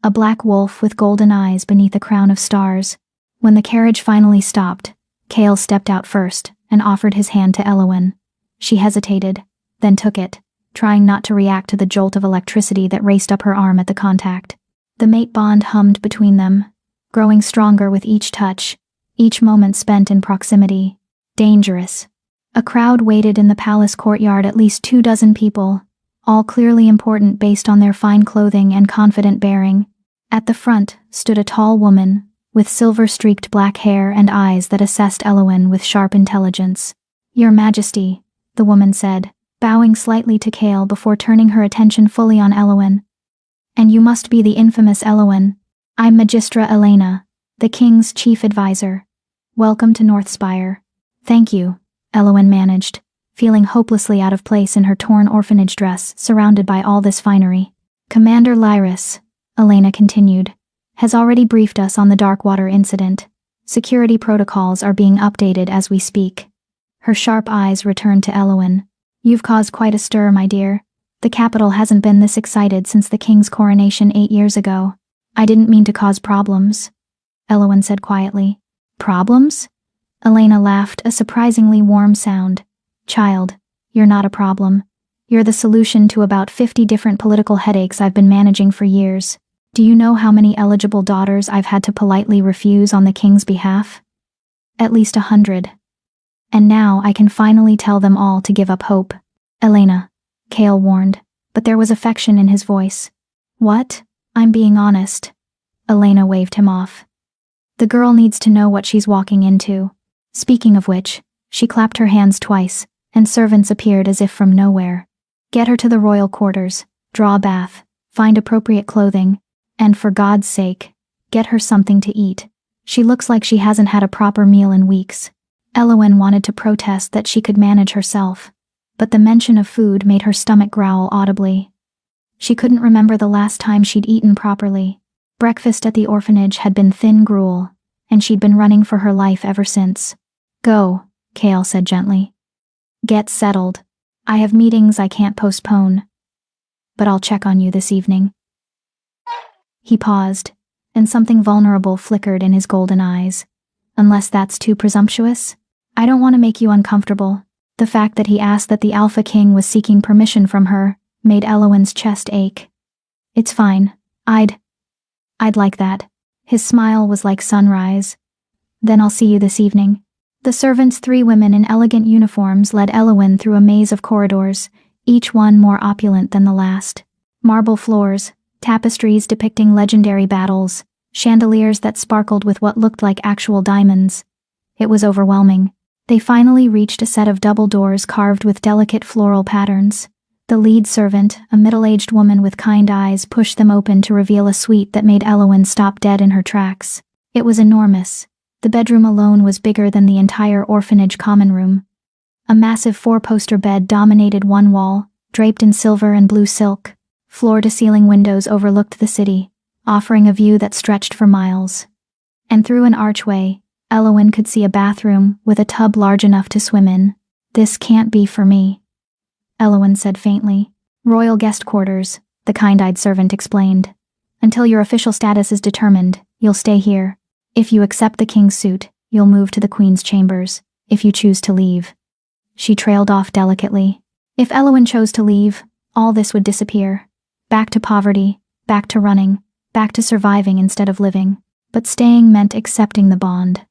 A black wolf with golden eyes beneath a crown of stars. When the carriage finally stopped, Kale stepped out first and offered his hand to Elowen. She hesitated, then took it, trying not to react to the jolt of electricity that raced up her arm at the contact. The mate bond hummed between them, growing stronger with each touch, each moment spent in proximity. Dangerous. A crowd waited in the palace courtyard, at least 24 people, all clearly important based on their fine clothing and confident bearing. At the front stood a tall woman, with silver-streaked black hair and eyes that assessed Elowen with sharp intelligence. "Your Majesty," the woman said, bowing slightly to Kale before turning her attention fully on Elowen. "And you must be the infamous Elowen. I'm Magistra Elena, the king's chief advisor. Welcome to Northspire." "Thank you," Elowen managed, feeling hopelessly out of place in her torn orphanage dress surrounded by all this finery. "Commander Lyris," Elena continued, "has already briefed us on the Darkwater incident. Security protocols are being updated as we speak." Her sharp eyes returned to Elowen. "You've caused quite a stir, my dear. The capital hasn't been this excited since the king's coronation 8 years ago." "I didn't mean to cause problems," Elowen said quietly. "Problems?" Elena laughed, a surprisingly warm sound. "Child, you're not a problem. You're the solution to about 50 different political headaches I've been managing for years. Do you know how many eligible daughters I've had to politely refuse on the king's behalf? At least 100. And now I can finally tell them all to give up hope." "Elena," Kale warned, but there was affection in his voice. "What? I'm being honest." Elena waved him off. "The girl needs to know what she's walking into." Speaking of which, she clapped her hands twice, and servants appeared as if from nowhere. "Get her to the royal quarters, draw a bath, find appropriate clothing, and for God's sake, get her something to eat. She looks like she hasn't had a proper meal in weeks." Elowen wanted to protest that she could manage herself, but the mention of food made her stomach growl audibly. She couldn't remember the last time she'd eaten properly. Breakfast at the orphanage had been thin gruel, and she'd been running for her life ever since. "Go," Kale said gently. "Get settled. I have meetings I can't postpone. But I'll check on you this evening." He paused, and something vulnerable flickered in his golden eyes. "Unless that's too presumptuous? I don't want to make you uncomfortable." The fact that he asked that the Alpha King was seeking permission from her made Elowen's chest ache. "It's fine. I'd like that." His smile was like sunrise. "Then I'll see you this evening." The servants, 3 women in elegant uniforms, led Elowen through a maze of corridors, each one more opulent than the last. Marble floors, tapestries depicting legendary battles, chandeliers that sparkled with what looked like actual diamonds. It was overwhelming. They finally reached a set of double doors carved with delicate floral patterns. The lead servant, a middle-aged woman with kind eyes, pushed them open to reveal a suite that made Elowen stop dead in her tracks. It was enormous. The bedroom alone was bigger than the entire orphanage common room. A massive 4-poster bed dominated one wall, draped in silver and blue silk. Floor-to-ceiling windows overlooked the city, offering a view that stretched for miles. And through an archway, Elowen could see a bathroom with a tub large enough to swim in. "This can't be for me," Elowen said faintly. "Royal guest quarters," the kind-eyed servant explained. "Until your official status is determined, you'll stay here. If you accept the king's suit, you'll move to the queen's chambers. If you choose to leave." She trailed off delicately. If Elowen chose to leave, all this would disappear. Back to poverty, back to running, back to surviving instead of living. But staying meant accepting the bond.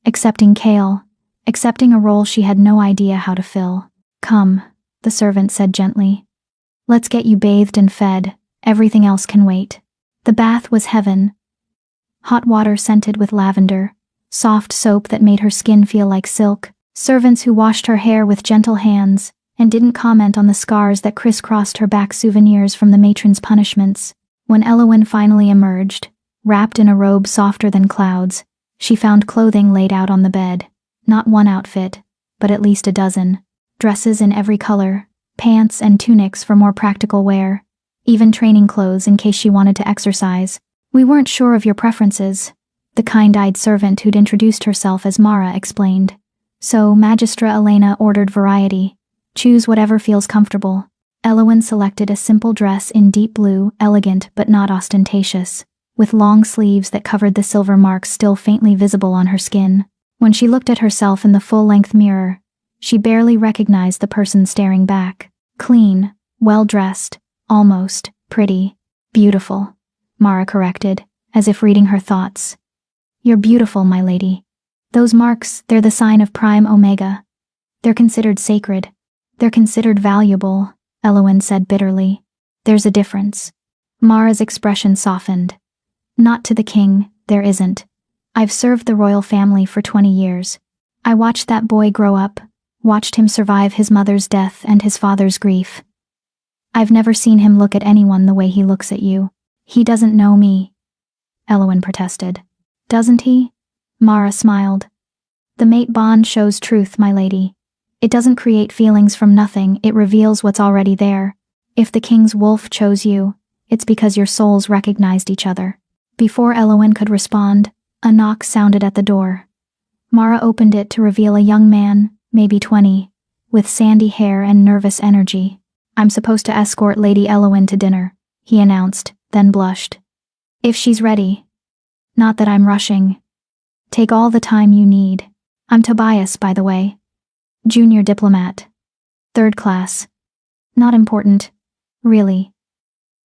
Accepting Kale. Accepting a role she had no idea how to fill. "Come," the servant said gently. "Let's get you bathed and fed. Everything else can wait." The bath was heaven. Hot water scented with lavender, soft soap that made her skin feel like silk, servants who washed her hair with gentle hands and didn't comment on the scars that crisscrossed her back, souvenirs from the matron's punishments. When Elowen finally emerged, wrapped in a robe softer than clouds, she found clothing laid out on the bed. Not one outfit, but at least a dozen. Dresses in every color, pants and tunics for more practical wear, even training clothes in case she wanted to exercise. "We weren't sure of your preferences," the kind-eyed servant who'd introduced herself as Mara explained. "So Magistra Elena ordered variety. Choose whatever feels comfortable." Elowen selected a simple dress in deep blue, elegant but not ostentatious, with long sleeves that covered the silver marks still faintly visible on her skin. When she looked at herself in the full-length mirror, she barely recognized the person staring back. Clean, well-dressed, almost, pretty, beautiful, Mara corrected, as if reading her thoughts. You're beautiful, my lady. Those marks, they're the sign of Prime Omega. They're considered sacred. They're considered valuable, Elowen said bitterly. There's a difference. Mara's expression softened. Not to the king, there isn't. I've served the royal family for 20 years. I watched that boy grow up, watched him survive his mother's death and his father's grief. I've never seen him look at anyone the way he looks at you. He doesn't know me, Elowen protested. Doesn't he? Mara smiled. The mate bond shows truth, my lady. It doesn't create feelings from nothing, it reveals what's already there. If the king's wolf chose you, it's because your souls recognized each other. Before Elowen could respond, a knock sounded at the door. Mara opened it to reveal a young man, maybe 20, with sandy hair and nervous energy. I'm supposed to escort Lady Elowen to dinner, he announced, then blushed. If she's ready. Not that I'm rushing. Take all the time you need. I'm Tobias, by the way. Junior diplomat. 3rd class. Not important. Really.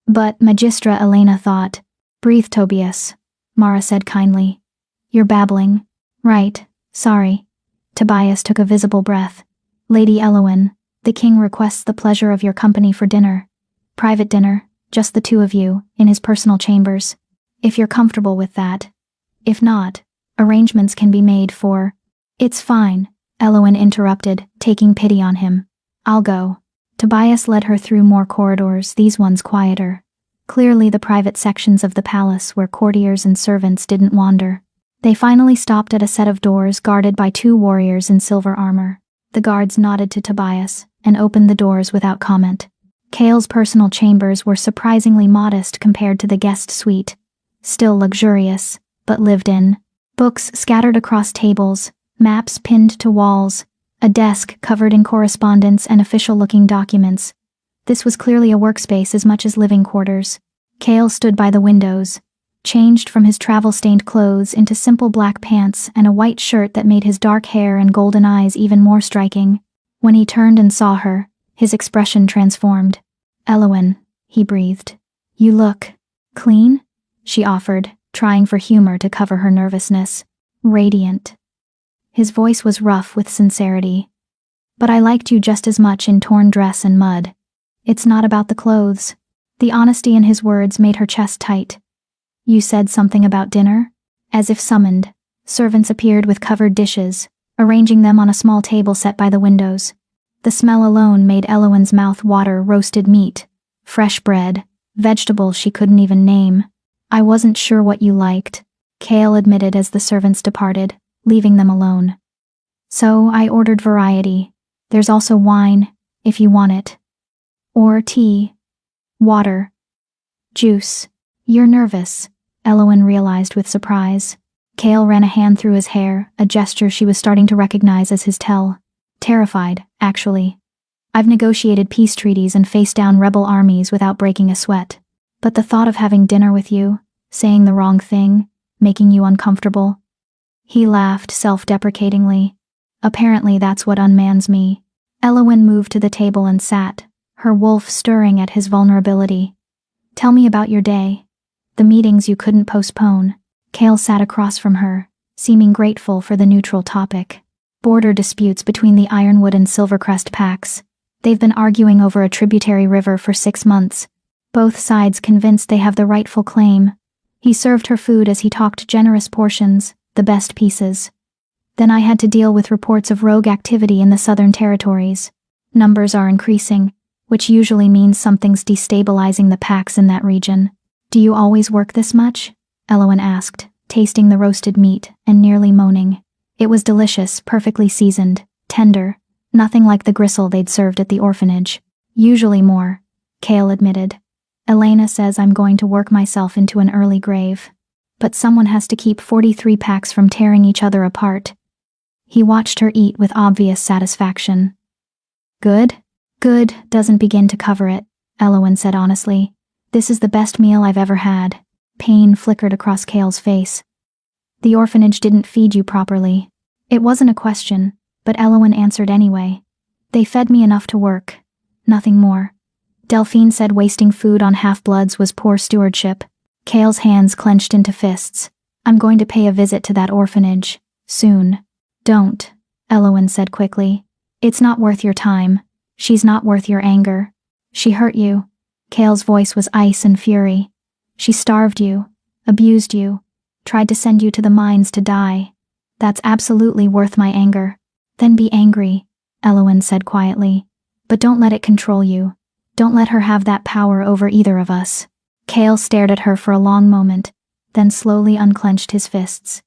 But Magistra Elena thought. Breathe, Tobias, Mara said kindly. You're babbling. Right, sorry. Tobias took a visible breath. Lady Elowen, the king requests the pleasure of your company for dinner. Private dinner, just the two of you, in his personal chambers. If you're comfortable with that. If not, arrangements can be made for... It's fine, Elowen interrupted, taking pity on him. I'll go. Tobias led her through more corridors, these ones quieter. Clearly the private sections of the palace where courtiers and servants didn't wander. They finally stopped at a set of doors guarded by 2 warriors in silver armor. The guards nodded to Tobias and opened the doors without comment. Kale's personal chambers were surprisingly modest compared to the guest suite. Still luxurious, but lived in. Books scattered across tables, maps pinned to walls, a desk covered in correspondence and official-looking documents. This was clearly a workspace as much as living quarters. Kale stood by the windows, changed from his travel-stained clothes into simple black pants and a white shirt that made his dark hair and golden eyes even more striking. When he turned and saw her, his expression transformed. Elowen, he breathed. You look... clean? She offered, trying for humor to cover her nervousness. Radiant. His voice was rough with sincerity. But I liked you just as much in torn dress and mud. It's not about the clothes. The honesty in his words made her chest tight. You said something about dinner? As if summoned, servants appeared with covered dishes, arranging them on a small table set by the windows. The smell alone made Elowen's mouth water. Roasted meat, fresh bread, vegetables she couldn't even name. I wasn't sure what you liked, Kale admitted as the servants departed, leaving them alone. So I ordered variety. There's also wine, if you want it. Or tea. Water. Juice. You're nervous, Elowen realized with surprise. Kale ran a hand through his hair, a gesture she was starting to recognize as his tell. Terrified, actually. I've negotiated peace treaties and faced down rebel armies without breaking a sweat. But the thought of having dinner with you, saying the wrong thing, making you uncomfortable. He laughed self-deprecatingly. Apparently that's what unmans me. Elowen moved to the table and sat, her wolf stirring at his vulnerability. Tell me about your day. The meetings you couldn't postpone. Kale sat across from her, seeming grateful for the neutral topic. Border disputes between the Ironwood and Silvercrest packs. They've been arguing over a tributary river for 6 months. Both sides convinced they have the rightful claim. He served her food as he talked generous portions, the best pieces. Then I had to deal with reports of rogue activity in the southern territories. Numbers are increasing, which usually means something's destabilizing the packs in that region. Do you always work this much? Elowen asked, tasting the roasted meat and nearly moaning. It was delicious, perfectly seasoned, tender, nothing like the gristle they'd served at the orphanage. Usually more, Kale admitted. Elena says I'm going to work myself into an early grave. But someone has to keep 43 packs from tearing each other apart. He watched her eat with obvious satisfaction. Good? Good doesn't begin to cover it, Elowen said honestly. This is the best meal I've ever had. Pain flickered across Kale's face. The orphanage didn't feed you properly. It wasn't a question, but Elowen answered anyway. They fed me enough to work. Nothing more. Delphine said wasting food on half-bloods was poor stewardship. Kale's hands clenched into fists. I'm going to pay a visit to that orphanage. Soon. Don't, Elowen said quickly. It's not worth your time. She's not worth your anger. She hurt you. Kale's voice was ice and fury. She starved you, abused you, tried to send you to the mines to die. That's absolutely worth my anger. Then be angry, Elowen said quietly. But don't let it control you. Don't let her have that power over either of us. Kale stared at her for a long moment, then slowly unclenched his fists.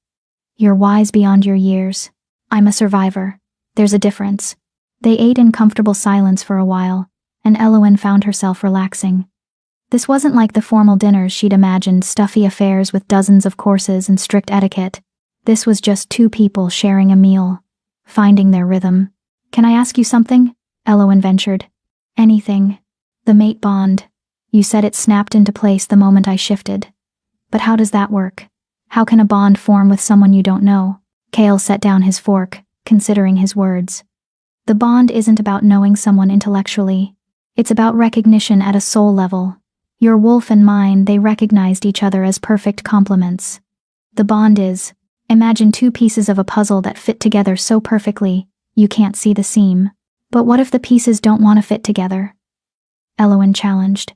You're wise beyond your years. I'm a survivor. There's a difference. They ate in comfortable silence for a while, and Elowen found herself relaxing. This wasn't like the formal dinners she'd imagined, stuffy affairs with dozens of courses and strict etiquette. This was just two people sharing a meal, finding their rhythm. Can I ask you something? Elowen ventured. Anything. The mate bond. You said it snapped into place the moment I shifted. But how does that work? How can a bond form with someone you don't know? Kale set down his fork, considering his words. The bond isn't about knowing someone intellectually. It's about recognition at a soul level. Your wolf and mine, they recognized each other as perfect complements. The bond is, imagine two pieces of a puzzle that fit together so perfectly, you can't see the seam. But what if the pieces don't want to fit together? Elowen challenged.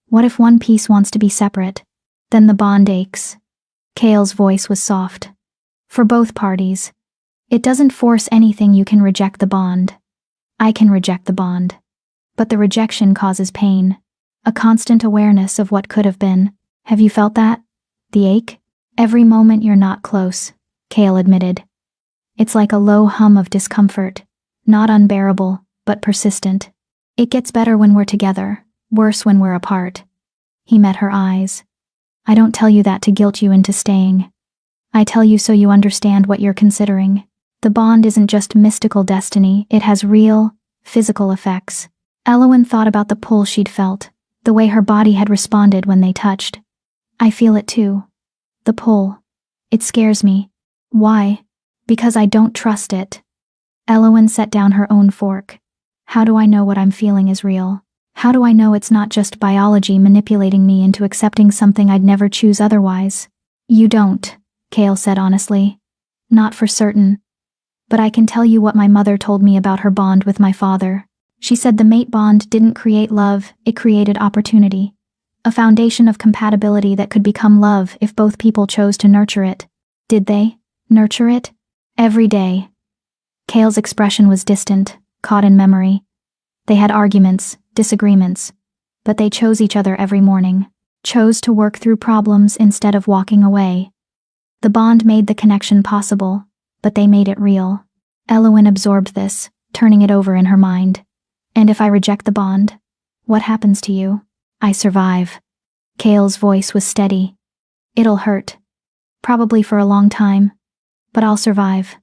What if one piece wants to be separate? Then the bond aches. Kale's voice was soft. For both parties. It doesn't force anything, you can reject the bond. I can reject the bond. But the rejection causes pain. A constant awareness of what could have been. Have you felt that? The ache? Every moment you're not close, Kale admitted. It's like a low hum of discomfort. Not unbearable, but persistent. It gets better when we're together, worse when we're apart. He met her eyes. I don't tell you that to guilt you into staying. I tell you so you understand what you're considering. The bond isn't just mystical destiny, it has real, physical effects. Elowen thought about the pull she'd felt, the way her body had responded when they touched. I feel it too. The pull. It scares me. Why? Because I don't trust it. Elowen set down her own fork. How do I know what I'm feeling is real? How do I know it's not just biology manipulating me into accepting something I'd never choose otherwise? You don't, Kale said honestly. Not for certain. But I can tell you what my mother told me about her bond with my father. She said the mate bond didn't create love, it created opportunity. A foundation of compatibility that could become love if both people chose to nurture it. Did they? Nurture it? Every day. Kale's expression was distant, caught in memory. They had arguments, disagreements, but they chose each other every morning, chose to work through problems instead of walking away. The bond made the connection possible, but they made it real. Elowen absorbed this, turning it over in her mind. And if I reject the bond, what happens to you? I survive. Kale's voice was steady. It'll hurt. Probably for a long time. But I'll survive.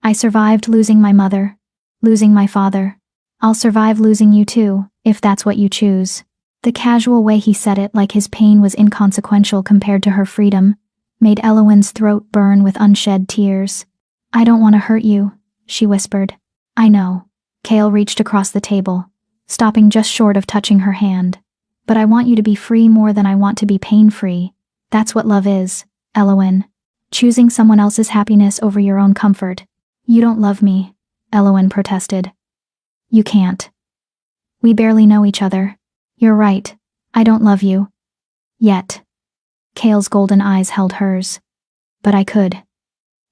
I survived losing my mother, losing my father. I'll survive losing you too, if that's what you choose. The casual way he said it, like his pain was inconsequential compared to her freedom, made Elowen's throat burn with unshed tears. I don't want to hurt you, she whispered. I know. Kale reached across the table, stopping just short of touching her hand. But I want you to be free more than I want to be pain-free. That's what love is, Elowen. Choosing someone else's happiness over your own comfort. You don't love me, Elowen protested. You can't. We barely know each other. You're right. I don't love you. Yet. Kale's golden eyes held hers. But I could.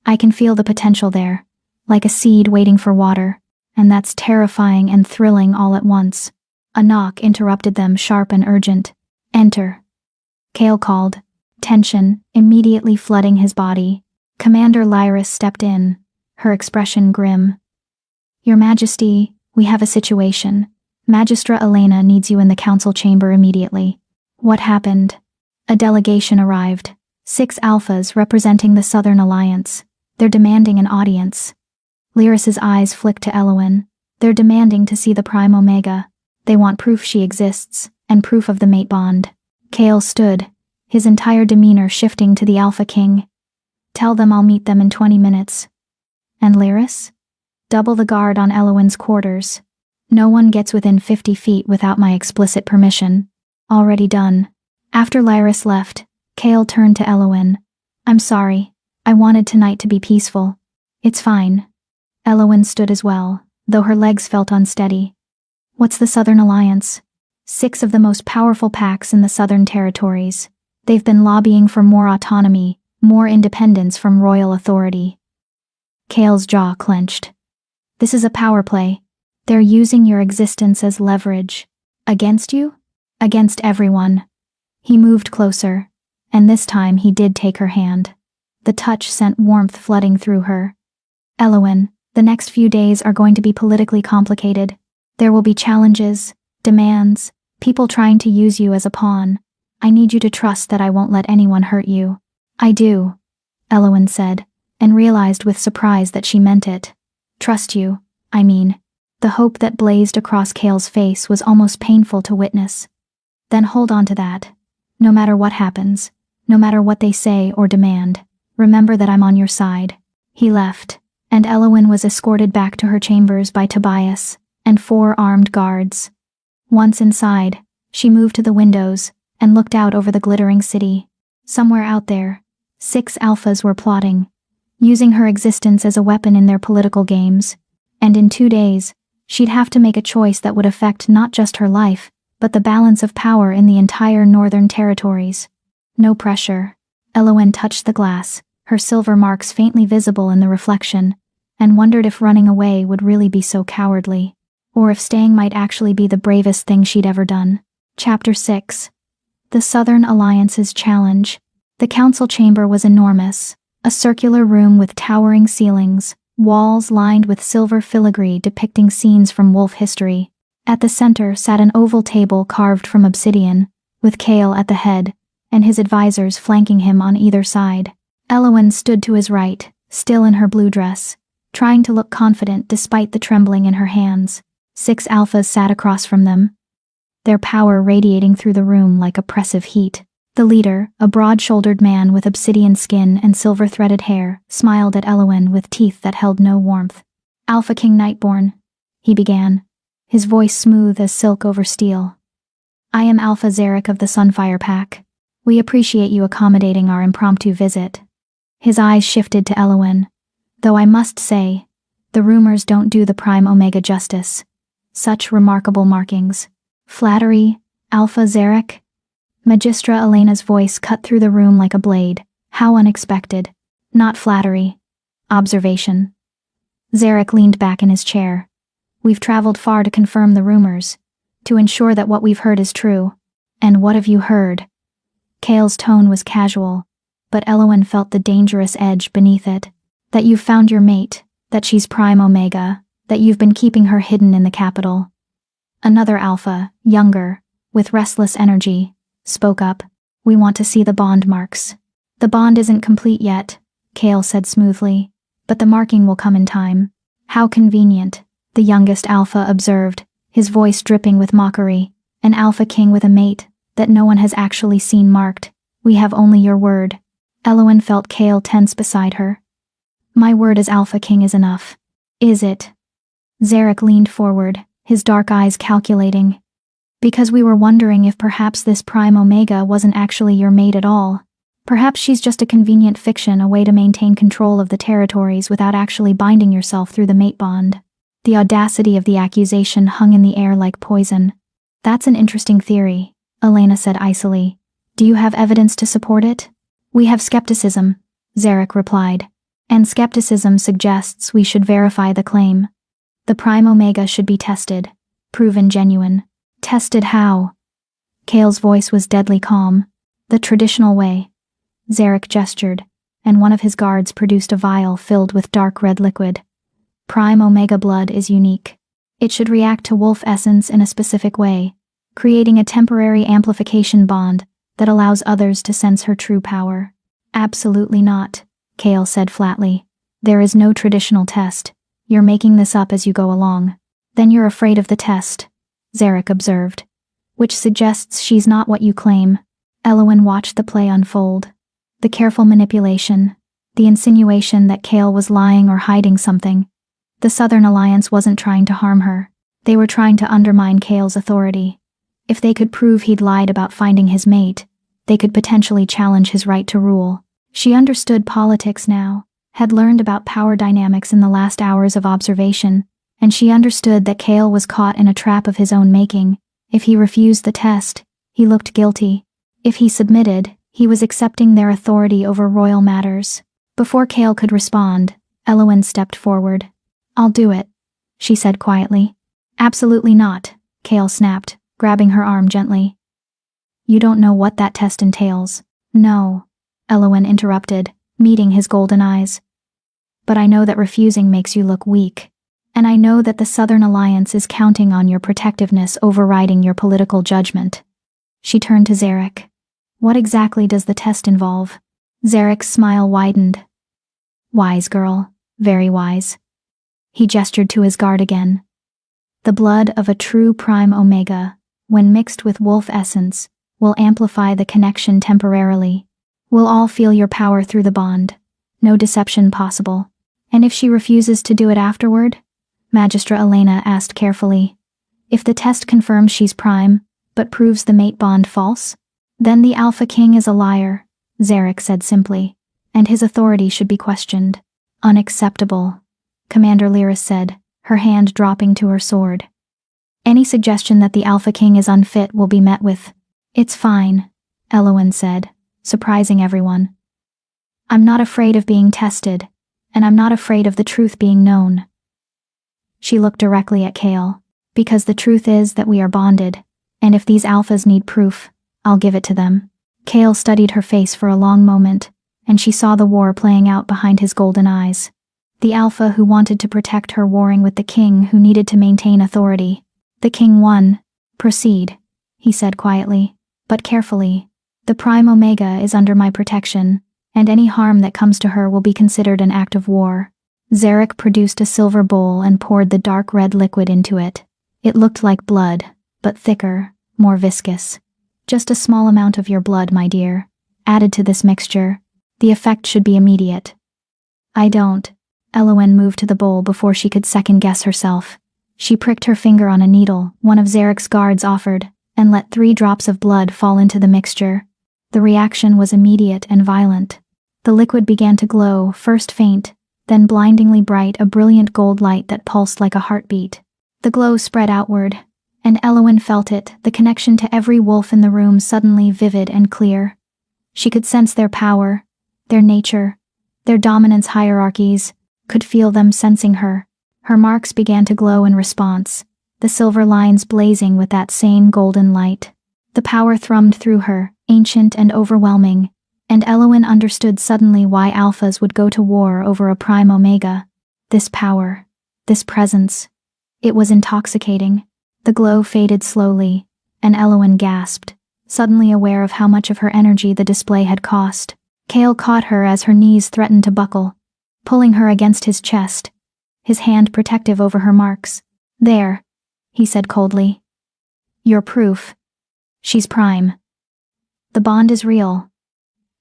I can feel the potential there, like a seed waiting for water, and that's terrifying and thrilling all at once. A knock interrupted them, sharp and urgent. Enter. Kale called, tension immediately flooding his body. Commander Lyris stepped in, her expression grim. Your Majesty, we have a situation. Magistra Elena needs you in the council chamber immediately. What happened? A delegation arrived. 6 alphas representing the Southern Alliance. They're demanding an audience. Lyris's eyes flicked to Elowen. They're demanding to see the Prime Omega. They want proof she exists, and proof of the mate bond. Kale stood, his entire demeanor shifting to the Alpha King. Tell them I'll meet them in 20 minutes. And Lyris? Double the guard on Elowin's quarters. No one gets within 50 feet without my explicit permission. Already done. After Lyris left, Kale turned to Elowin. I'm sorry. I wanted tonight to be peaceful. It's fine. Elowin stood as well, though her legs felt unsteady. What's the Southern Alliance? 6 of the most powerful packs in the Southern Territories. They've been lobbying for more autonomy, more independence from royal authority. Kale's jaw clenched. This is a power play. They're using your existence as leverage. Against you? Against everyone. He moved closer, and this time he did take her hand. The touch sent warmth flooding through her. Elowin, the next few days are going to be politically complicated. There will be challenges, demands, people trying to use you as a pawn. I need you to trust that I won't let anyone hurt you. I do, Elowin said, and realized with surprise that she meant it. Trust you, I mean. The hope that blazed across Kale's face was almost painful to witness. Then hold on to that. No matter what happens, no matter what they say or demand, remember that I'm on your side. He left, and Elowin was escorted back to her chambers by Tobias and 4 armed guards. Once inside, she moved to the windows and looked out over the glittering city. Somewhere out there, 6 alphas were plotting, using her existence as a weapon in their political games, and in 2 days, she'd have to make a choice that would affect not just her life, but the balance of power in the entire Northern Territories. No pressure. Elowin touched the glass, her silver marks faintly visible in the reflection, and wondered if running away would really be so cowardly, or if staying might actually be the bravest thing she'd ever done. Chapter 6. The Southern Alliance's Challenge. The council chamber was enormous, a circular room with towering ceilings, walls lined with silver filigree depicting scenes from wolf history. At the center sat an oval table carved from obsidian, with Kale at the head, and his advisors flanking him on either side. Elowin stood to his right, still in her blue dress, trying to look confident despite the trembling in her hands. 6 alphas sat across from them, their power radiating through the room like oppressive heat. The leader, a broad-shouldered man with obsidian skin and silver-threaded hair, smiled at Elowin with teeth that held no warmth. Alpha King Nightborn, he began, his voice smooth as silk over steel. I am Alpha Zarek of the Sunfire Pack. We appreciate you accommodating our impromptu visit. His eyes shifted to Elowin, though I must say, the rumors don't do the Prime Omega justice. Such remarkable markings. Flattery, Alpha Zarek? Magistra Elena's voice cut through the room like a blade. How unexpected. Not flattery. Observation. Zarek leaned back in his chair. We've traveled far to confirm the rumors, to ensure that what we've heard is true. And what have you heard? Kale's tone was casual, but Elowin felt the dangerous edge beneath it. That you've found your mate, that she's Prime Omega, that you've been keeping her hidden in the capital. Another alpha, younger, with restless energy, spoke up. We want to see the bond marks. The bond isn't complete yet, Kale said smoothly, but the marking will come in time. How convenient, the youngest alpha observed, his voice dripping with mockery. An alpha king with a mate that no one has actually seen marked. We have only your word. Elowin felt Kale tense beside her. My word as alpha king is enough. Is it? Zarek leaned forward, his dark eyes calculating. Because we were wondering if perhaps this Prime Omega wasn't actually your mate at all. Perhaps she's just a convenient fiction, a way to maintain control of the territories without actually binding yourself through the mate bond. The audacity of the accusation hung in the air like poison. That's an interesting theory, Elena said icily. Do you have evidence to support it? We have skepticism, Zarek replied. And skepticism suggests we should verify the claim. The Prime Omega should be tested, proven genuine. Tested how? Kale's voice was deadly calm. The traditional way. Zarek gestured, and one of his guards produced a vial filled with dark red liquid. Prime Omega blood is unique. It should react to wolf essence in a specific way, creating a temporary amplification bond that allows others to sense her true power. Absolutely not, Kale said flatly. There is no traditional test. You're making this up as you go along. Then you're afraid of the test, Zarek observed, which suggests she's not what you claim. Elowin watched the play unfold. The careful manipulation, the insinuation that Kale was lying or hiding something. The Southern Alliance wasn't trying to harm her. They were trying to undermine Kale's authority. If they could prove he'd lied about finding his mate, they could potentially challenge his right to rule. She understood politics now, had learned about power dynamics in the last hours of observation, and she understood that Kale was caught in a trap of his own making. If he refused the test, he looked guilty. If he submitted, he was accepting their authority over royal matters. Before Kale could respond, Elowen stepped forward. "I'll do it," she said quietly. "Absolutely not," Kale snapped, grabbing her arm gently. "You don't know what that test entails." "No," Elowen interrupted, meeting his golden eyes. "But I know that refusing makes you look weak. And I know that the Southern Alliance is counting on your protectiveness overriding your political judgment." She turned to Zarek. "What exactly does the test involve?" Zarek's smile widened. "Wise girl, very wise." He gestured to his guard again. "The blood of a true Prime Omega, when mixed with wolf essence, will amplify the connection temporarily. We'll all feel your power through the bond. No deception possible. And if she refuses to do it afterward?" Magistra Elena asked carefully. "If the test confirms she's Prime, but proves the mate bond false? Then the Alpha King is a liar," Zarek said simply, "and his authority should be questioned." "Unacceptable," Commander Lyris said, her hand dropping to her sword. "Any suggestion that the Alpha King is unfit will be met with, 'It's fine,'" Elowen said, surprising everyone. "I'm not afraid of being tested, and I'm not afraid of the truth being known." She looked directly at Kale. "Because the truth is that we are bonded, and if these alphas need proof, I'll give it to them." Kale studied her face for a long moment, and she saw the war playing out behind his golden eyes. The alpha who wanted to protect her warring with the king who needed to maintain authority. The king won. "Proceed," he said quietly, "but carefully. The Prime Omega is under my protection, and any harm that comes to her will be considered an act of war." Zarek produced a silver bowl and poured the dark red liquid into it. It looked like blood, but thicker, more viscous. "Just a small amount of your blood, my dear, added to this mixture. The effect should be immediate." "I don't." Elowen moved to the bowl before she could second-guess herself. She pricked her finger on a needle one of Zarek's guards offered, and let 3 drops of blood fall into the mixture. The reaction was immediate and violent. The liquid began to glow, first faint, then blindingly bright, a brilliant gold light that pulsed like a heartbeat. The glow spread outward, and Elowen felt it, the connection to every wolf in the room suddenly vivid and clear. She could sense their power, their nature, their dominance hierarchies, could feel them sensing her. Her marks began to glow in response, the silver lines blazing with that same golden light. The power thrummed through her, ancient and overwhelming, and Elowen understood suddenly why alphas would go to war over a Prime Omega. This power, this presence, it was intoxicating. The glow faded slowly, and Elowen gasped, suddenly aware of how much of her energy the display had cost. Kale caught her as her knees threatened to buckle, pulling her against his chest, his hand protective over her marks. "There," he said coldly. "Your proof. She's Prime. The bond is real."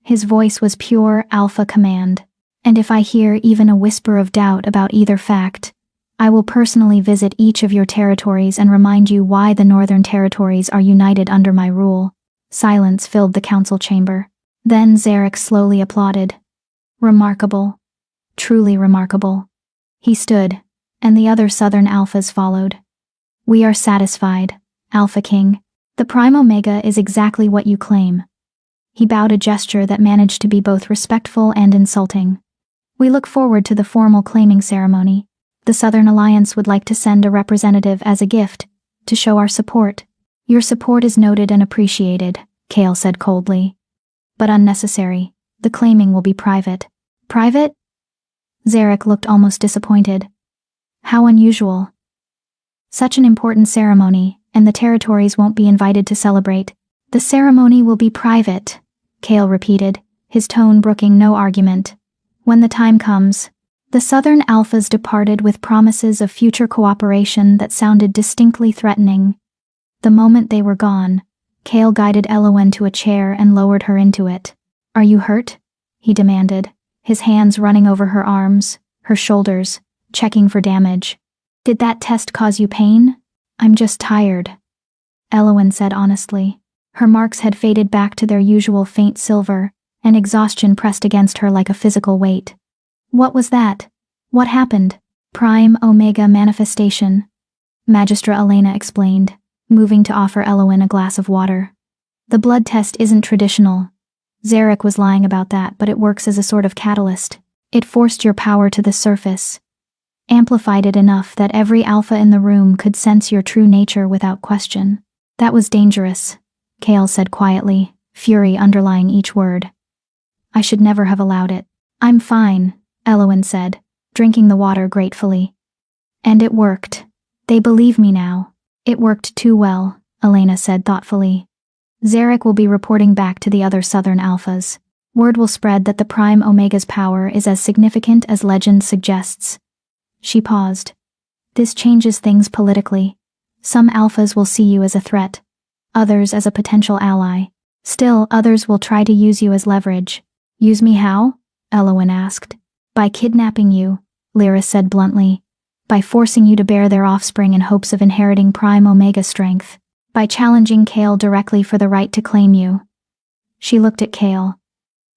His voice was pure alpha command. "And if I hear even a whisper of doubt about either fact, I will personally visit each of your territories and remind you why the Northern Territories are united under my rule." Silence filled the council chamber. Then Zarek slowly applauded. "Remarkable. Truly remarkable." He stood, and the other Southern Alphas followed. "We are satisfied, Alpha King. The Prime Omega is exactly what you claim." He bowed a gesture that managed to be both respectful and insulting. "We look forward to the formal claiming ceremony. The Southern Alliance would like to send a representative as a gift, to show our support." "Your support is noted and appreciated," Kale said coldly. "But unnecessary. The claiming will be private." "Private?" Zarek looked almost disappointed. "How unusual." "Such an important ceremony, and the territories won't be invited to celebrate." "The ceremony will be private," Kale repeated, his tone brooking no argument. "When the time comes." The Southern Alphas departed with promises of future cooperation that sounded distinctly threatening. The moment they were gone, Kale guided Elowen to a chair and lowered her into it. "Are you hurt?" he demanded, his hands running over her arms, her shoulders, checking for damage. "Did that test cause you pain?" "I'm just tired," Elowen said honestly. Her marks had faded back to their usual faint silver, and exhaustion pressed against her like a physical weight. "What was that? What happened?" "Prime Omega manifestation," Magistra Elena explained, moving to offer Elowen a glass of water. "The blood test isn't traditional. Zarek was lying about that, but it works as a sort of catalyst. It forced your power to the surface, amplified it enough that every alpha in the room could sense your true nature without question." "That was dangerous," Kale said quietly, fury underlying each word. "I should never have allowed it." "I'm fine," Elowen said, drinking the water gratefully. "And it worked. They believe me now." "It worked too well," Elena said thoughtfully. "Zarek will be reporting back to the other Southern Alphas. Word will spread that the Prime Omega's power is as significant as legend suggests." She paused. "This changes things politically. Some Alphas will see you as a threat, others as a potential ally. Still, others will try to use you as leverage." "Use me how?" Elowen asked. "By kidnapping you," Lyris said bluntly. "By forcing you to bear their offspring in hopes of inheriting Prime Omega strength. By challenging Kale directly for the right to claim you." She looked at Kale.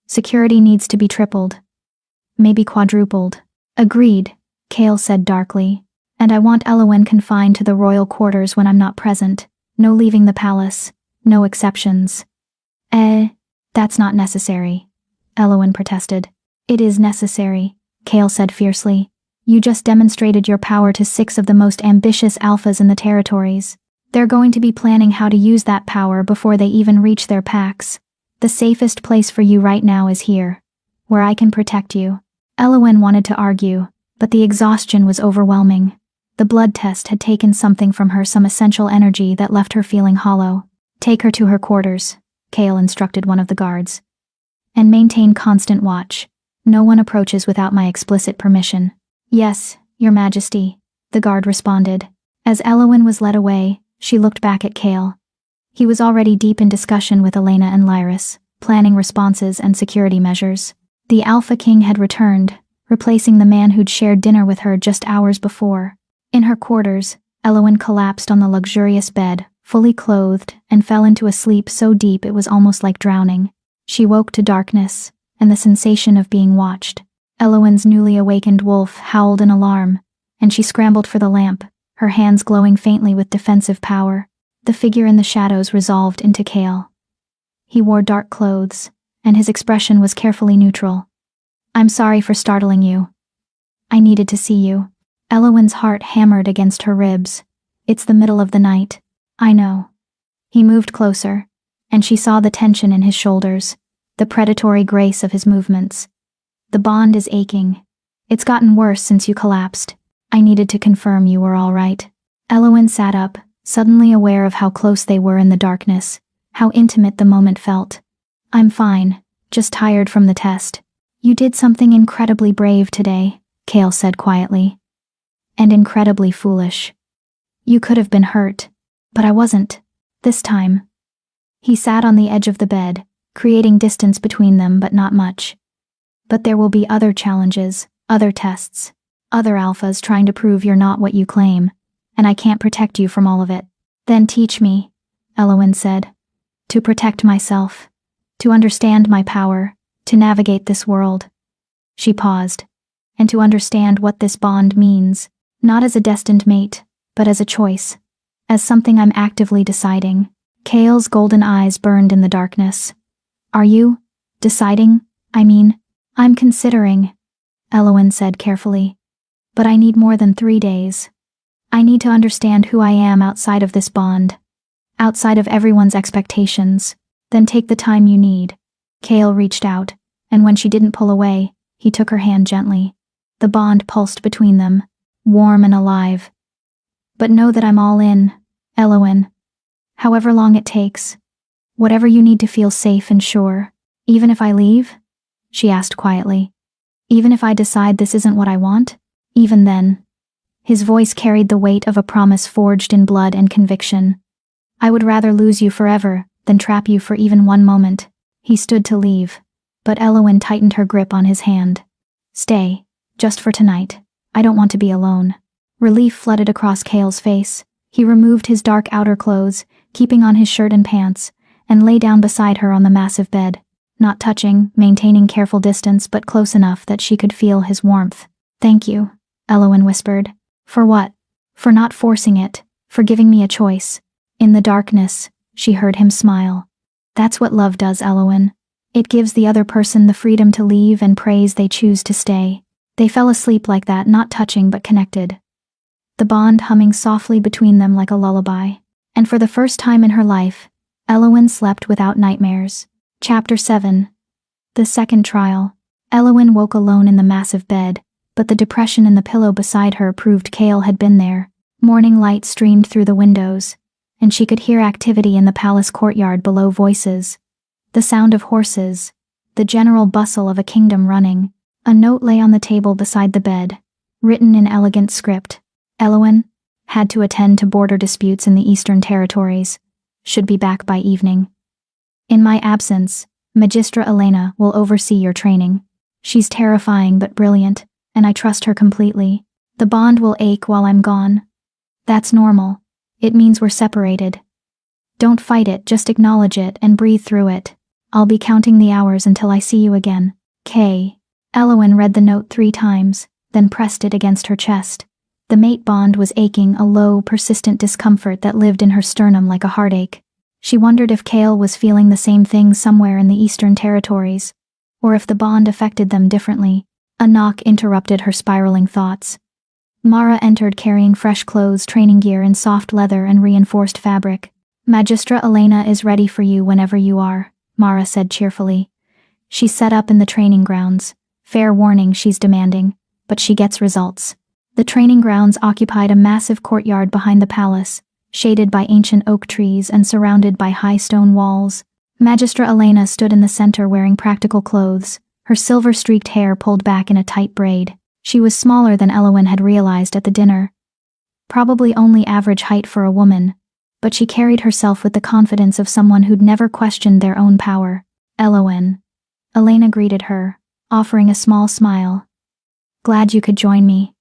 "Security needs to be tripled. Maybe quadrupled." "Agreed," Kale said darkly. "And I want Elowen confined to the royal quarters when I'm not present. No leaving the palace. No exceptions." That's not necessary," Elowen protested. "It is necessary," Kale said fiercely. "You just demonstrated your power to 6 of the most ambitious alphas in the territories. They're going to be planning how to use that power before they even reach their packs. The safest place for you right now is here, where I can protect you." Elowen wanted to argue, but the exhaustion was overwhelming. The blood test had taken something from her, some essential energy that left her feeling hollow. "Take her to her quarters," Kale instructed one of the guards. "And maintain constant watch. No one approaches without my explicit permission." "Yes, Your Majesty," the guard responded. As Elowen was led away, she looked back at Kale. He was already deep in discussion with Elena and Lyris, planning responses and security measures. The Alpha King had returned, replacing the man who'd shared dinner with her just hours before. In her quarters, Elowen collapsed on the luxurious bed, fully clothed, and fell into a sleep so deep it was almost like drowning. She woke to darkness, and the sensation of being watched. Elowen's newly awakened wolf howled in alarm, and she scrambled for the lamp, her hands glowing faintly with defensive power. The figure in the shadows resolved into Kale. He wore dark clothes, and his expression was carefully neutral. "I'm sorry for startling you. I needed to see you." Elowen's heart hammered against her ribs. "It's the middle of the night." "I know." He moved closer, and she saw the tension in his shoulders, the predatory grace of his movements. "The bond is aching. It's gotten worse since you collapsed. I needed to confirm you were all right." Elowen sat up, suddenly aware of how close they were in the darkness, how intimate the moment felt. "I'm fine, just tired from the test." "You did something incredibly brave today," Kale said quietly. "And incredibly foolish. You could have been hurt, but I wasn't. This time." He sat on the edge of the bed, creating distance between them, but not much. "But there will be other challenges, other tests, other alphas trying to prove you're not what you claim, and I can't protect you from all of it." "Then teach me," Elowen said. "To protect myself, to understand my power, to navigate this world." She paused, "and to understand what this bond means, not as a destined mate, but as a choice, as something I'm actively deciding." Kale's golden eyes burned in the darkness. "Are you deciding? I'm considering," Elowen said carefully. "But I need more than 3 days. I need to understand who I am outside of this bond, outside of everyone's expectations. Then take the time you need." Kale reached out, and when she didn't pull away, he took her hand gently. The bond pulsed between them, warm and alive. "But know that I'm all in, Elowen. However long it takes. Whatever you need to feel safe and sure. Even if I leave?" she asked quietly. "Even if I decide this isn't what I want? Even then." His voice carried the weight of a promise forged in blood and conviction. "I would rather lose you forever than trap you for even one moment." He stood to leave, but Elowen tightened her grip on his hand. Stay, just for tonight. I don't want to be alone. Relief flooded across Kale's face. He removed his dark outer clothes, keeping on his shirt and pants, and lay down beside her on the massive bed, not touching, maintaining careful distance but close enough that she could feel his warmth. Thank you, Elowen whispered. For what? For not forcing it, for giving me a choice. In the darkness, she heard him smile. That's what love does, Elowen. It gives the other person the freedom to leave and prays they choose to stay. They fell asleep like that, not touching but connected. The bond humming softly between them like a lullaby. And for the first time in her life, Elowen slept without nightmares. Chapter 7. The Second Trial. Elowen woke alone in the massive bed, but the depression in the pillow beside her proved Kale had been there. Morning light streamed through the windows, and she could hear activity in the palace courtyard below. Voices. The sound of horses. The general bustle of a kingdom running. A note lay on the table beside the bed, written in elegant script. Elowen had to attend to border disputes in the Eastern Territories. Should be back by evening. In my absence, Magistra Elena will oversee your training. She's terrifying but brilliant, and I trust her completely. The bond will ache while I'm gone. That's normal. It means we're separated. Don't fight it, just acknowledge it and breathe through it. I'll be counting the hours until I see you again. K. Elowen read the note 3 times, then pressed it against her chest. The mate bond was aching, a low, persistent discomfort that lived in her sternum like a heartache. She wondered if Kale was feeling the same thing somewhere in the Eastern Territories, or if the bond affected them differently. A knock interrupted her spiraling thoughts. Mara entered carrying fresh clothes, training gear in soft leather and reinforced fabric. Magistra Elena is ready for you whenever you are, Mara said cheerfully. She's set up in the training grounds. Fair warning, she's demanding, but she gets results. The training grounds occupied a massive courtyard behind the palace, shaded by ancient oak trees and surrounded by high stone walls. Magistra Elena stood in the center wearing practical clothes, her silver-streaked hair pulled back in a tight braid. She was smaller than Elowen had realized at the dinner. Probably only average height for a woman, but she carried herself with the confidence of someone who'd never questioned their own power. Elowen. Elena greeted her, offering a small smile. Glad you could join me.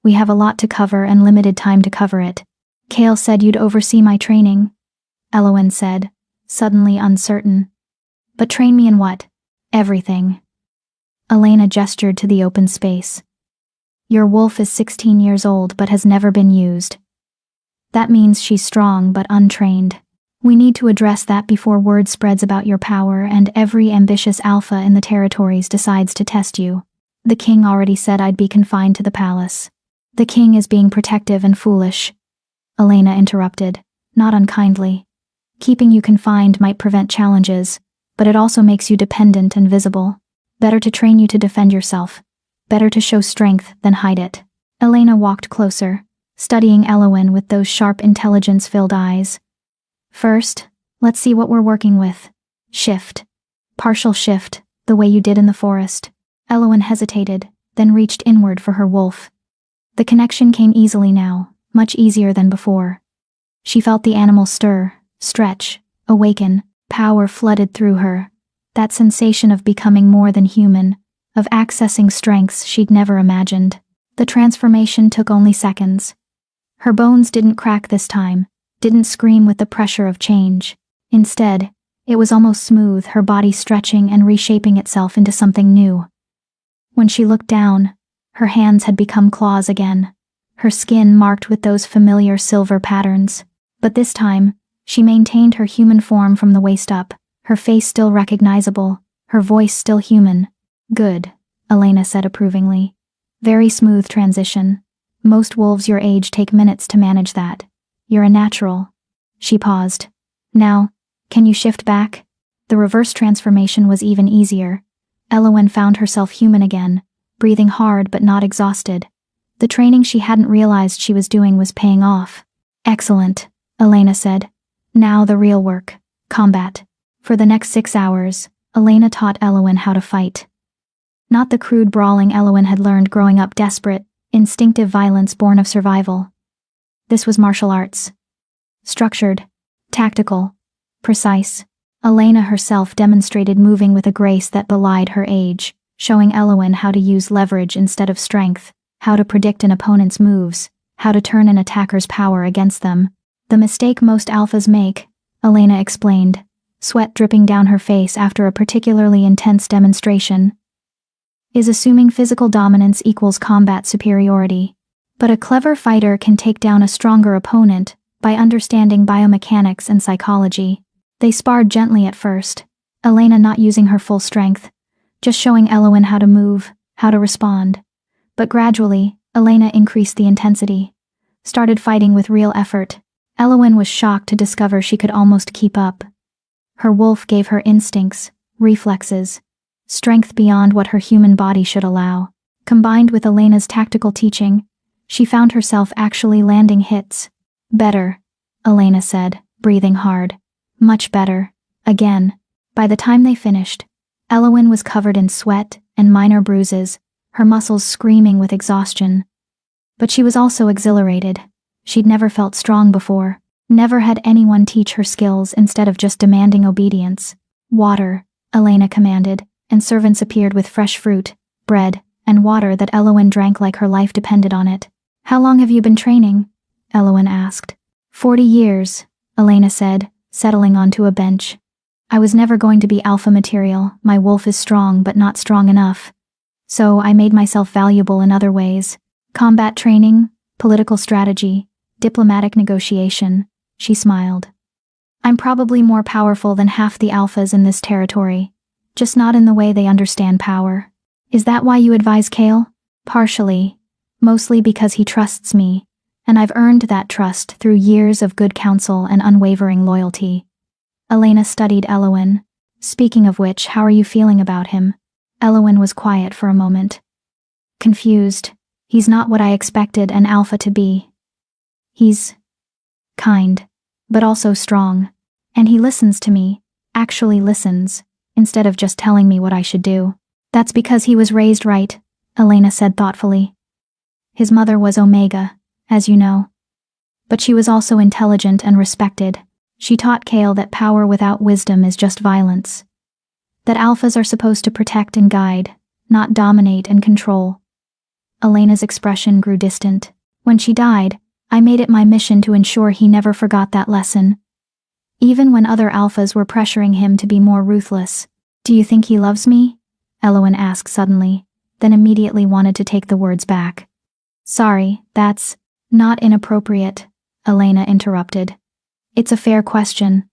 We have a lot to cover and limited time to cover it. Kale said you'd oversee my training, Elowen said, suddenly uncertain. But train me in what? Everything. Elena gestured to the open space. Your wolf is 16 years old but has never been used. That means she's strong but untrained. We need to address that before word spreads about your power and every ambitious alpha in the territories decides to test you. The king already said I'd be confined to the palace. The king is being protective and foolish, Elena interrupted, not unkindly. Keeping you confined might prevent challenges, but it also makes you dependent and visible. Better to train you to defend yourself. Better to show strength than hide it. Elena walked closer, studying Elowen with those sharp, intelligence-filled eyes. First, let's see what we're working with. Shift. Partial shift, the way you did in the forest. Elowen hesitated, then reached inward for her wolf. The connection came easily now, much easier than before. She felt the animal stir, stretch, awaken. Power flooded through her. That sensation of becoming more than human, of accessing strengths she'd never imagined. The transformation took only seconds. Her bones didn't crack this time, didn't scream with the pressure of change. Instead, it was almost smooth, her body stretching and reshaping itself into something new. When she looked down, her hands had become claws again, her skin marked with those familiar silver patterns. But this time, she maintained her human form from the waist up, her face still recognizable, her voice still human. Good, Elena said approvingly. Very smooth transition. Most wolves your age take minutes to manage that. You're a natural. She paused. Now, can you shift back? The reverse transformation was even easier. Elowen found herself human again, breathing hard but not exhausted. The training she hadn't realized she was doing was paying off. Excellent, Elena said. Now the real work. Combat. For the next 6 hours, Elena taught Elowen how to fight. Not the crude brawling Elowen had learned growing up, desperate, instinctive violence born of survival. This was martial arts. Structured, tactical, precise. Elena herself demonstrated moving with a grace that belied her age, showing Eowyn how to use leverage instead of strength, how to predict an opponent's moves, how to turn an attacker's power against them. The mistake most alphas make, Elena explained, sweat dripping down her face after a particularly intense demonstration, is assuming physical dominance equals combat superiority. But a clever fighter can take down a stronger opponent by understanding biomechanics and psychology. They sparred gently at first, Elena not using her full strength, just showing Eowyn how to move, how to respond. But gradually, Elena increased the intensity, started fighting with real effort. Eowyn was shocked to discover she could almost keep up. Her wolf gave her instincts, reflexes, strength beyond what her human body should allow. Combined with Elena's tactical teaching, she found herself actually landing hits. Better, Elena said, breathing hard. Much better. Again. By the time they finished, Eowyn was covered in sweat and minor bruises, her muscles screaming with exhaustion. But she was also exhilarated. She'd never felt strong before, never had anyone teach her skills instead of just demanding obedience. Water, Elena commanded, and servants appeared with fresh fruit, bread, and water that Eowyn drank like her life depended on it. How long have you been training? Eowyn asked. 40 years, Elena said, settling onto a bench. I was never going to be alpha material. My wolf is strong but not strong enough. So I made myself valuable in other ways. Combat training, political strategy, diplomatic negotiation. She smiled. I'm probably more powerful than half the alphas in this territory, just not in the way they understand power. Is that why you advise Kale? Partially. Mostly because he trusts me, and I've earned that trust through years of good counsel and unwavering loyalty. Elena studied Eowyn. Speaking of which, how are you feeling about him? Eowyn was quiet for a moment. Confused. He's not what I expected an alpha to be. He's kind, but also strong. And he listens to me, actually listens, instead of just telling me what I should do. That's because he was raised right, Elena said thoughtfully. His mother was Omega, as you know. But she was also intelligent and respected. She taught Kale that power without wisdom is just violence. That alphas are supposed to protect and guide, not dominate and control. Elena's expression grew distant. When she died, I made it my mission to ensure he never forgot that lesson. Even when other alphas were pressuring him to be more ruthless. Do you think he loves me? Eowyn asked suddenly, then immediately wanted to take the words back. Sorry, that's not inappropriate, Elena interrupted. It's a fair question.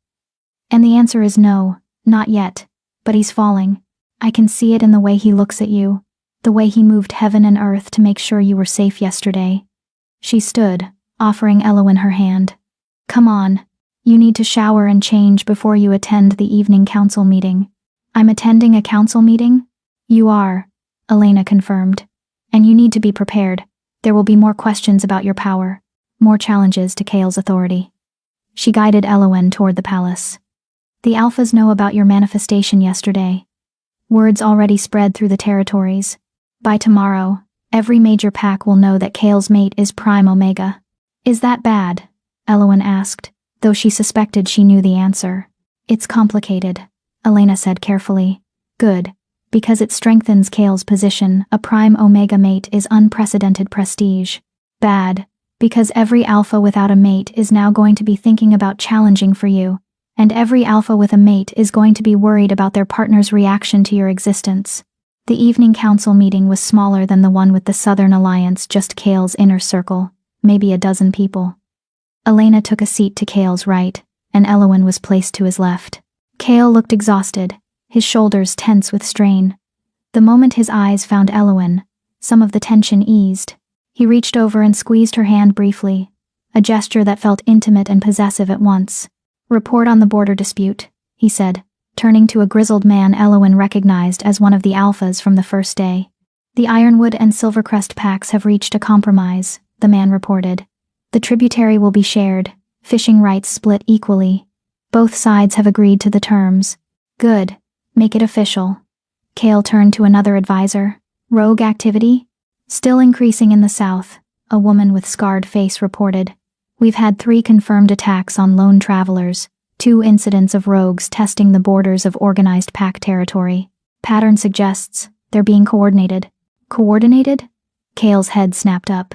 And the answer is no, not yet, but he's falling. I can see it in the way he looks at you, the way he moved heaven and earth to make sure you were safe yesterday. She stood, offering Eowyn her hand. Come on, you need to shower and change before you attend the evening council meeting. I'm attending a council meeting? You are, Elena confirmed. And you need to be prepared. There will be more questions about your power, more challenges to Kale's authority. She guided Eowyn toward the palace. The alphas know about your manifestation yesterday. Words already spread through the territories. By tomorrow, every major pack will know that Kale's mate is Prime Omega. Is that bad? Eowyn asked, though she suspected she knew the answer. It's complicated, Elena said carefully. Good, because it strengthens Kale's position. A Prime Omega mate is unprecedented prestige. Bad, because every alpha without a mate is now going to be thinking about challenging for you, and every alpha with a mate is going to be worried about their partner's reaction to your existence. The evening council meeting was smaller than the one with the Southern Alliance, just Kale's inner circle, maybe a dozen people. Elena took a seat to Kale's right, and Eowyn was placed to his left. Kale looked exhausted, his shoulders tense with strain. The moment his eyes found Eowyn, some of the tension eased. He reached over and squeezed her hand briefly, a gesture that felt intimate and possessive at once. Report on the border dispute, he said, turning to a grizzled man Eowyn recognized as one of the alphas from the first day. The Ironwood and Silvercrest packs have reached a compromise, the man reported. The tributary will be shared, fishing rights split equally. Both sides have agreed to the terms. Good. Make it official. Kale turned to another advisor. Rogue activity? Still increasing in the south, a woman with scarred face reported. We've had 3 confirmed attacks on lone travelers, 2 incidents of rogues testing the borders of organized pack territory. Pattern suggests they're being coordinated. Coordinated? Kale's head snapped up.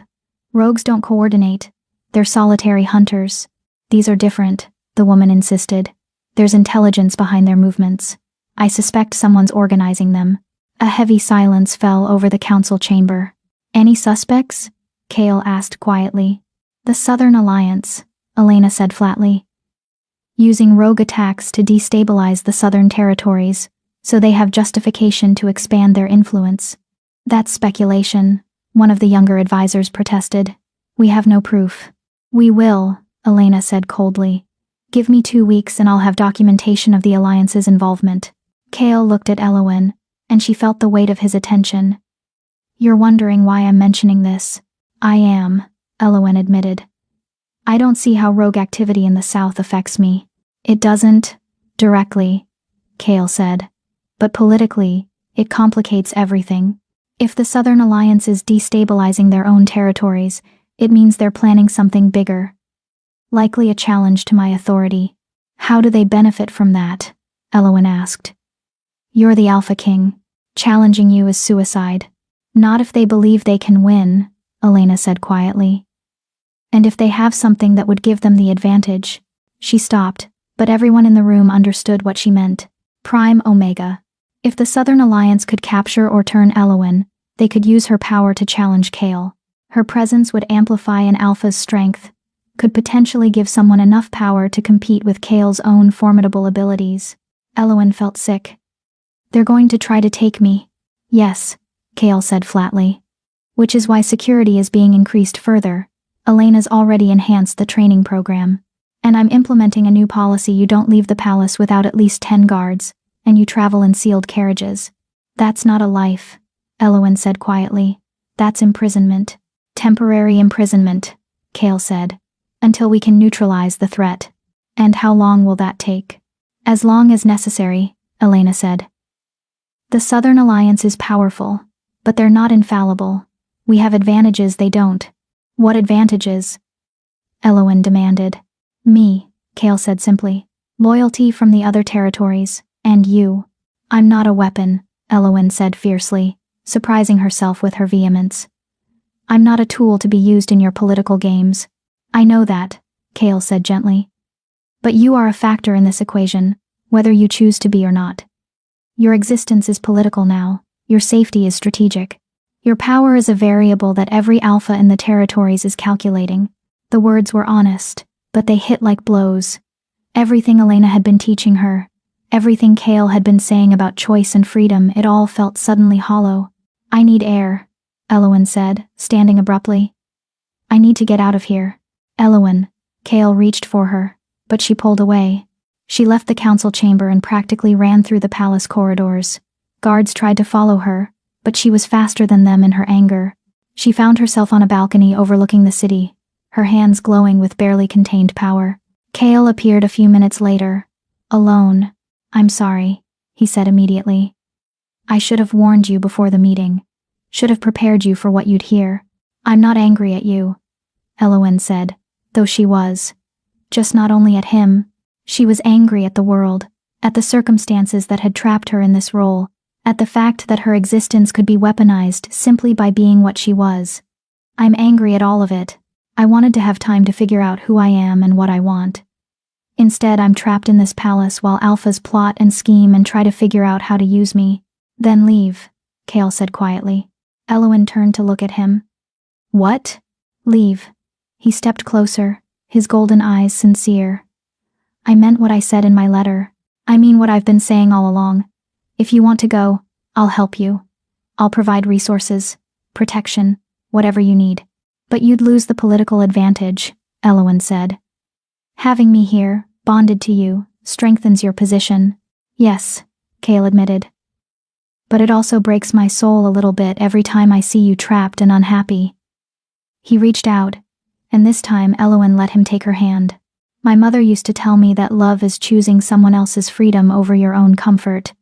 Rogues don't coordinate. They're solitary hunters. These are different, the woman insisted. There's intelligence behind their movements. I suspect someone's organizing them. A heavy silence fell over the council chamber. Any suspects? Kale asked quietly. The Southern Alliance, Elena said flatly. Using rogue attacks to destabilize the southern territories, so they have justification to expand their influence. That's speculation, one of the younger advisors protested. We have no proof. We will, Elena said coldly. Give me 2 weeks and I'll have documentation of the Alliance's involvement. Kale looked at Elowen, and she felt the weight of his attention. You're wondering why I'm mentioning this. I am, Elowen admitted. I don't see how rogue activity in the South affects me. It doesn't, directly, Kale said. But politically, it complicates everything. If the Southern Alliance is destabilizing their own territories, it means they're planning something bigger. Likely a challenge to my authority. How do they benefit from that? Elowen asked. You're the Alpha King. Challenging you is suicide. Not if they believe they can win, Elena said quietly. And if they have something that would give them the advantage. She stopped, but everyone in the room understood what she meant. Prime Omega. If the Southern Alliance could capture or turn Elowen, they could use her power to challenge Kale. Her presence would amplify an Alpha's strength, could potentially give someone enough power to compete with Kale's own formidable abilities. Elowen felt sick. They're going to try to take me. Yes, Kale said flatly. Which is why security is being increased further. Elena's already enhanced the training program. And I'm implementing a new policy: you don't leave the palace without at least 10 guards, and you travel in sealed carriages. That's not a life, Elowen said quietly. That's imprisonment. Temporary imprisonment, Kale said. Until we can neutralize the threat. And how long will that take? As long as necessary, Elena said. The Southern Alliance is powerful, but they're not infallible. We have advantages they don't. What advantages? Elowen demanded. Me, Kale said simply. Loyalty from the other territories, and you. I'm not a weapon, Elowen said fiercely, surprising herself with her vehemence. I'm not a tool to be used in your political games. I know that, Kale said gently. But you are a factor in this equation, whether you choose to be or not. Your existence is political now. Your safety is strategic. Your power is a variable that every Alpha in the territories is calculating. The words were honest, but they hit like blows. Everything Elena had been teaching her, everything Kale had been saying about choice and freedom, it all felt suddenly hollow. I need air, Elowen said, standing abruptly. I need to get out of here. Elowen, Kale reached for her, but she pulled away. She left the council chamber and practically ran through the palace corridors. Guards tried to follow her, but she was faster than them in her anger. She found herself on a balcony overlooking the city, her hands glowing with barely contained power. Kale appeared a few minutes later, alone. I'm sorry, he said immediately. I should have warned you before the meeting. Should have prepared you for what you'd hear. I'm not angry at you, Elowen said, though she was. Just not only at him. She was angry at the world, at the circumstances that had trapped her in this role, at the fact that her existence could be weaponized simply by being what she was. I'm angry at all of it. I wanted to have time to figure out who I am and what I want. Instead, I'm trapped in this palace while Alphas plot and scheme and try to figure out how to use me. Then leave, Kale said quietly. Elowen turned to look at him. What? Leave. He stepped closer, his golden eyes sincere. I meant what I said in my letter. I mean what I've been saying all along. If you want to go, I'll help you. I'll provide resources, protection, whatever you need. But you'd lose the political advantage, Elowen said. Having me here, bonded to you, strengthens your position. Yes, Kale admitted. But it also breaks my soul a little bit every time I see you trapped and unhappy. He reached out, and this time Elowen let him take her hand. My mother used to tell me that love is choosing someone else's freedom over your own comfort.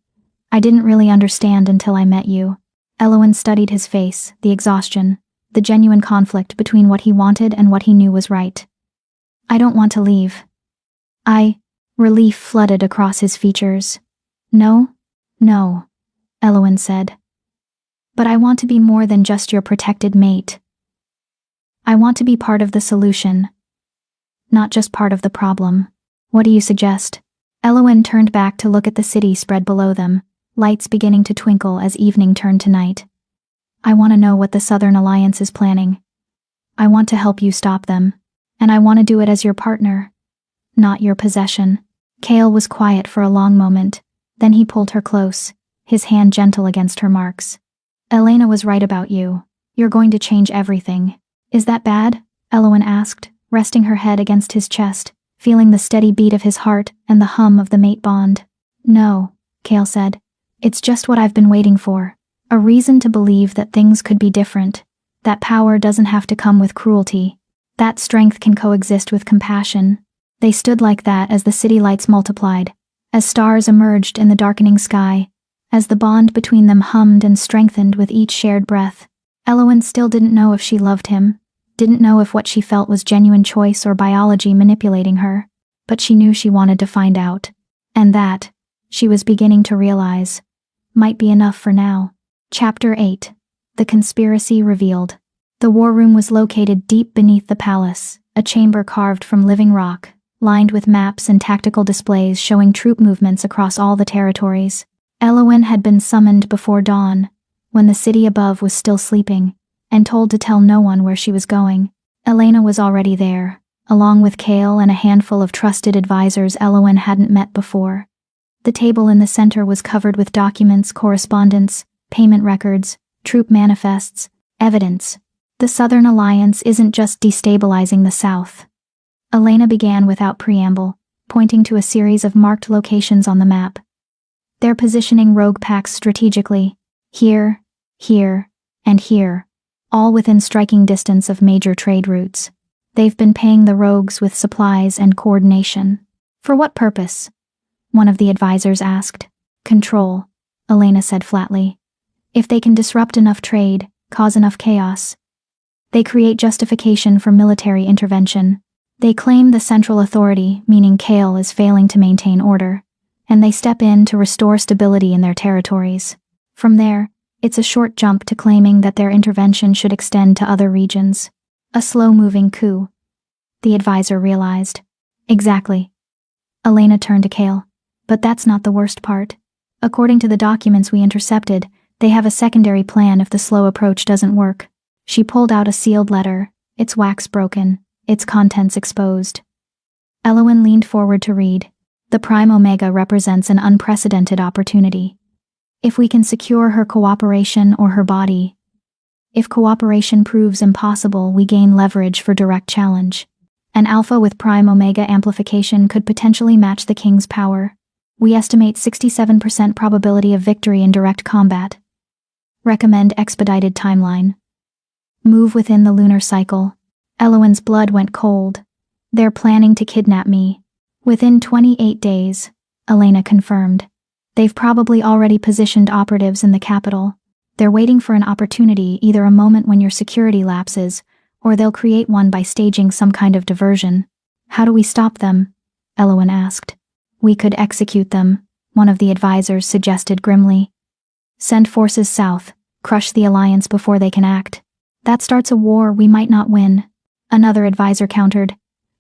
I didn't really understand until I met you. Elowen studied his face, the exhaustion, the genuine conflict between what he wanted and what he knew was right. I don't want to leave. Relief flooded across his features. No, Elowen said. But I want to be more than just your protected mate. I want to be part of the solution, not just part of the problem. What do you suggest? Elowen turned back to look at the city spread below them, lights beginning to twinkle as evening turned to night. I want to know what the Southern Alliance is planning. I want to help you stop them, and I want to do it as your partner, not your possession. Kale was quiet for a long moment, then he pulled her close, his hand gentle against her marks. Elena was right about you. You're going to change everything. Is that bad? Elowen asked, resting her head against his chest, feeling the steady beat of his heart and the hum of the mate bond. No, Kale said. It's just what I've been waiting for. A reason to believe that things could be different. That power doesn't have to come with cruelty. That strength can coexist with compassion. They stood like that as the city lights multiplied, as stars emerged in the darkening sky, as the bond between them hummed and strengthened with each shared breath. Elowen still didn't know if she loved him, didn't know if what she felt was genuine choice or biology manipulating her, but she knew she wanted to find out. And that, she was beginning to realize, might be enough for now. Chapter 8. The Conspiracy Revealed. The war room was located deep beneath the palace, a chamber carved from living rock, lined with maps and tactical displays showing troop movements across all the territories. Elowen had been summoned before dawn, when the city above was still sleeping, and told to tell no one where she was going. Elena was already there, along with Kale and a handful of trusted advisors Elowen hadn't met before. The table in the center was covered with documents, correspondence, payment records, troop manifests, evidence. The Southern Alliance isn't just destabilizing the South. Elena began without preamble, pointing to a series of marked locations on the map. They're positioning rogue packs strategically, here, and here, all within striking distance of major trade routes. They've been paying the rogues with supplies and coordination. For what purpose? One of the advisors asked. Control, Elena said flatly. If they can disrupt enough trade, cause enough chaos, they create justification for military intervention. They claim the central authority, meaning Kale, is failing to maintain order, and they step in to restore stability in their territories. From there, it's a short jump to claiming that their intervention should extend to other regions. A slow-moving coup, the advisor realized. Exactly. Elena turned to Kale. But that's not the worst part. According to the documents we intercepted, they have a secondary plan if the slow approach doesn't work. She pulled out a sealed letter, its wax broken, its contents exposed. Elowen leaned forward to read. The Prime Omega represents an unprecedented opportunity. If we can secure her cooperation or her body. If cooperation proves impossible, we gain leverage for direct challenge. An Alpha with Prime Omega amplification could potentially match the King's power. We estimate 67% probability of victory in direct combat. Recommend expedited timeline. Move within the lunar cycle. Elowen's blood went cold. They're planning to kidnap me. Within 28 days, Elena confirmed. They've probably already positioned operatives in the capital. They're waiting for an opportunity, either a moment when your security lapses, or they'll create one by staging some kind of diversion. How do we stop them? Elowen asked. We could execute them, one of the advisors suggested grimly. Send forces south, crush the Alliance before they can act. That starts a war we might not win, another advisor countered.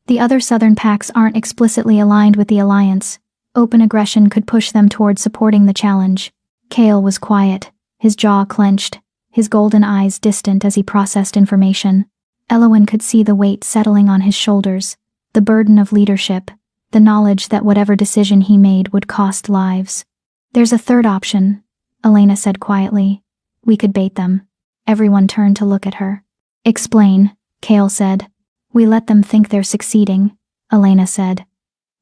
The other Southern packs aren't explicitly aligned with the Alliance. Open aggression could push them toward supporting the challenge. Kale was quiet, his jaw clenched, his golden eyes distant as he processed information. Elowen could see the weight settling on his shoulders, the burden of leadership, the knowledge that whatever decision he made would cost lives. There's a third option, Elena said quietly. We could bait them. Everyone turned to look at her. Explain, Kale said. We let them think they're succeeding, Elena said.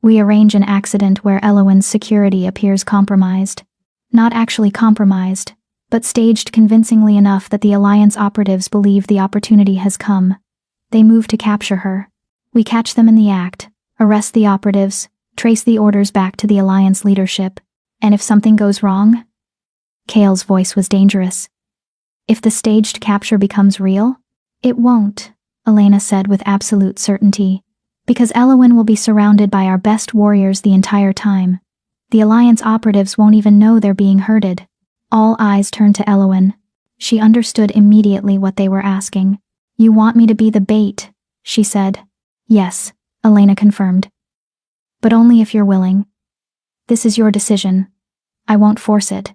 We arrange an accident where Elowen's security appears compromised. Not actually compromised, but staged convincingly enough that the Alliance operatives believe the opportunity has come. They move to capture her. We catch them in the act, arrest the operatives, trace the orders back to the Alliance leadership, and if something goes wrong? Kale's voice was dangerous. If the staged capture becomes real? It won't, Elena said with absolute certainty. Because Elowin will be surrounded by our best warriors the entire time. The Alliance operatives won't even know they're being herded. All eyes turned to Elowin. She understood immediately what they were asking. You want me to be the bait, she said. Yes, Elena confirmed. But only if you're willing. This is your decision. I won't force it.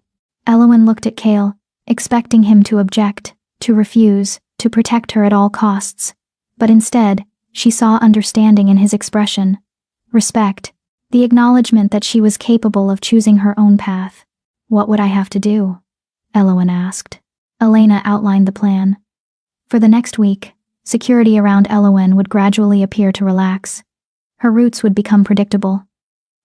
Elowin looked at Cale, expecting him to object, to refuse, to protect her at all costs. But instead, she saw understanding in his expression. Respect. The acknowledgement that she was capable of choosing her own path. What would I have to do? Elowin asked. Elena outlined the plan. For the next week, security around Elowin would gradually appear to relax. Her routes would become predictable.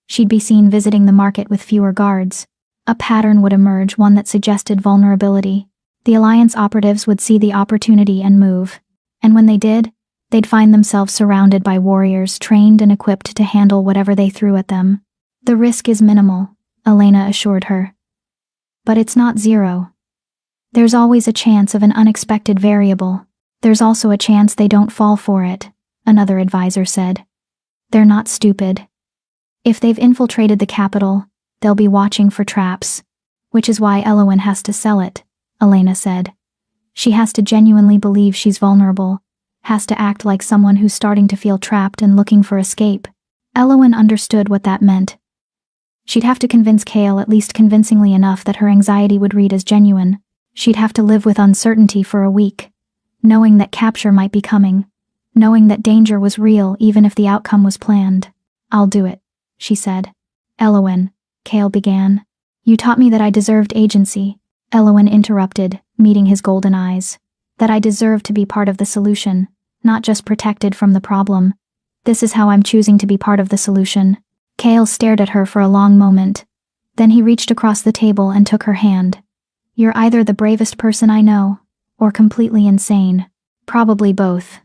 She'd be seen visiting the market with fewer guards. A pattern would emerge, one that suggested vulnerability. The Alliance operatives would see the opportunity and move. And when they did, they'd find themselves surrounded by warriors trained and equipped to handle whatever they threw at them. The risk is minimal, Elena assured her. But it's not zero. There's always a chance of an unexpected variable. There's also a chance they don't fall for it, another advisor said. They're not stupid. If they've infiltrated the capital, they'll be watching for traps. Which is why Elowin has to sell it, Elena said. She has to genuinely believe she's vulnerable. Has to act like someone who's starting to feel trapped and looking for escape. Elowin understood what that meant. She'd have to convince Cale at least convincingly enough that her anxiety would read as genuine. She'd have to live with uncertainty for a week, knowing that capture might be coming, knowing that danger was real even if the outcome was planned. I'll do it, she said. Elowin, Cale began. You taught me that I deserved agency, Elowin interrupted, meeting his golden eyes. That I deserved to be part of the solution, not just protected from the problem. This is how I'm choosing to be part of the solution. Cale stared at her for a long moment. Then he reached across the table and took her hand. You're either the bravest person I know, or completely insane. Probably both,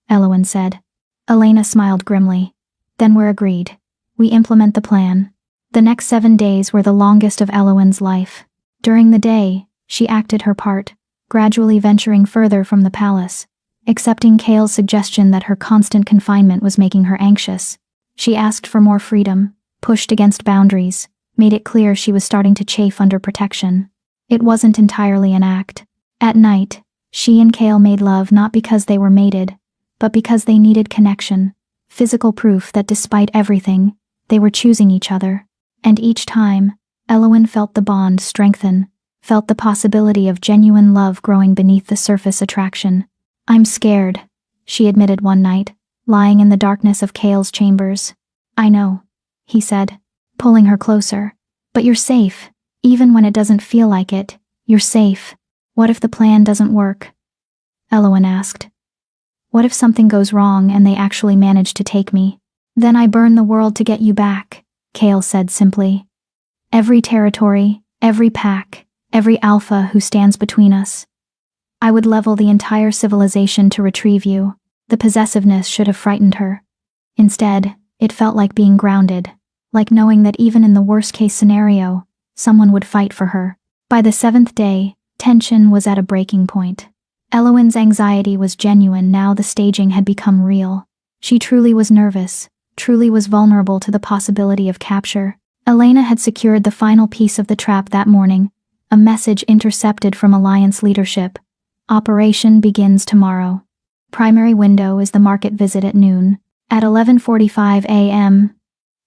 Elowin said. Elena smiled grimly. Then we're agreed. We implement the plan. The next 7 days were the longest of Elowin's life. During the day, she acted her part, gradually venturing further from the palace, accepting Cale's suggestion that her constant confinement was making her anxious. She asked for more freedom, pushed against boundaries, made it clear she was starting to chafe under protection. It wasn't entirely an act. At night, she and Cale made love not because they were mated, but because they needed connection, physical proof that despite everything, they were choosing each other. And each time, Elowin felt the bond strengthen, felt the possibility of genuine love growing beneath the surface attraction. I'm scared, she admitted one night, lying in the darkness of Cale's chambers. I know, he said, pulling her closer. But you're safe. Even when it doesn't feel like it, you're safe. What if the plan doesn't work? Elowin asked. What if something goes wrong and they actually manage to take me? Then I burn the world to get you back, Cale said simply. Every territory, every pack, every alpha who stands between us. I would level the entire civilization to retrieve you. The possessiveness should have frightened her. Instead, it felt like being grounded, like knowing that even in the worst-case scenario, someone would fight for her. By the 7th day, tension was at a breaking point. Elowin's anxiety was genuine now the staging had become real. She truly was nervous, truly was vulnerable to the possibility of capture. Elena had secured the final piece of the trap that morning, a message intercepted from Alliance leadership. Operation begins tomorrow. Primary window is the market visit at noon. At 11:45 a.m.,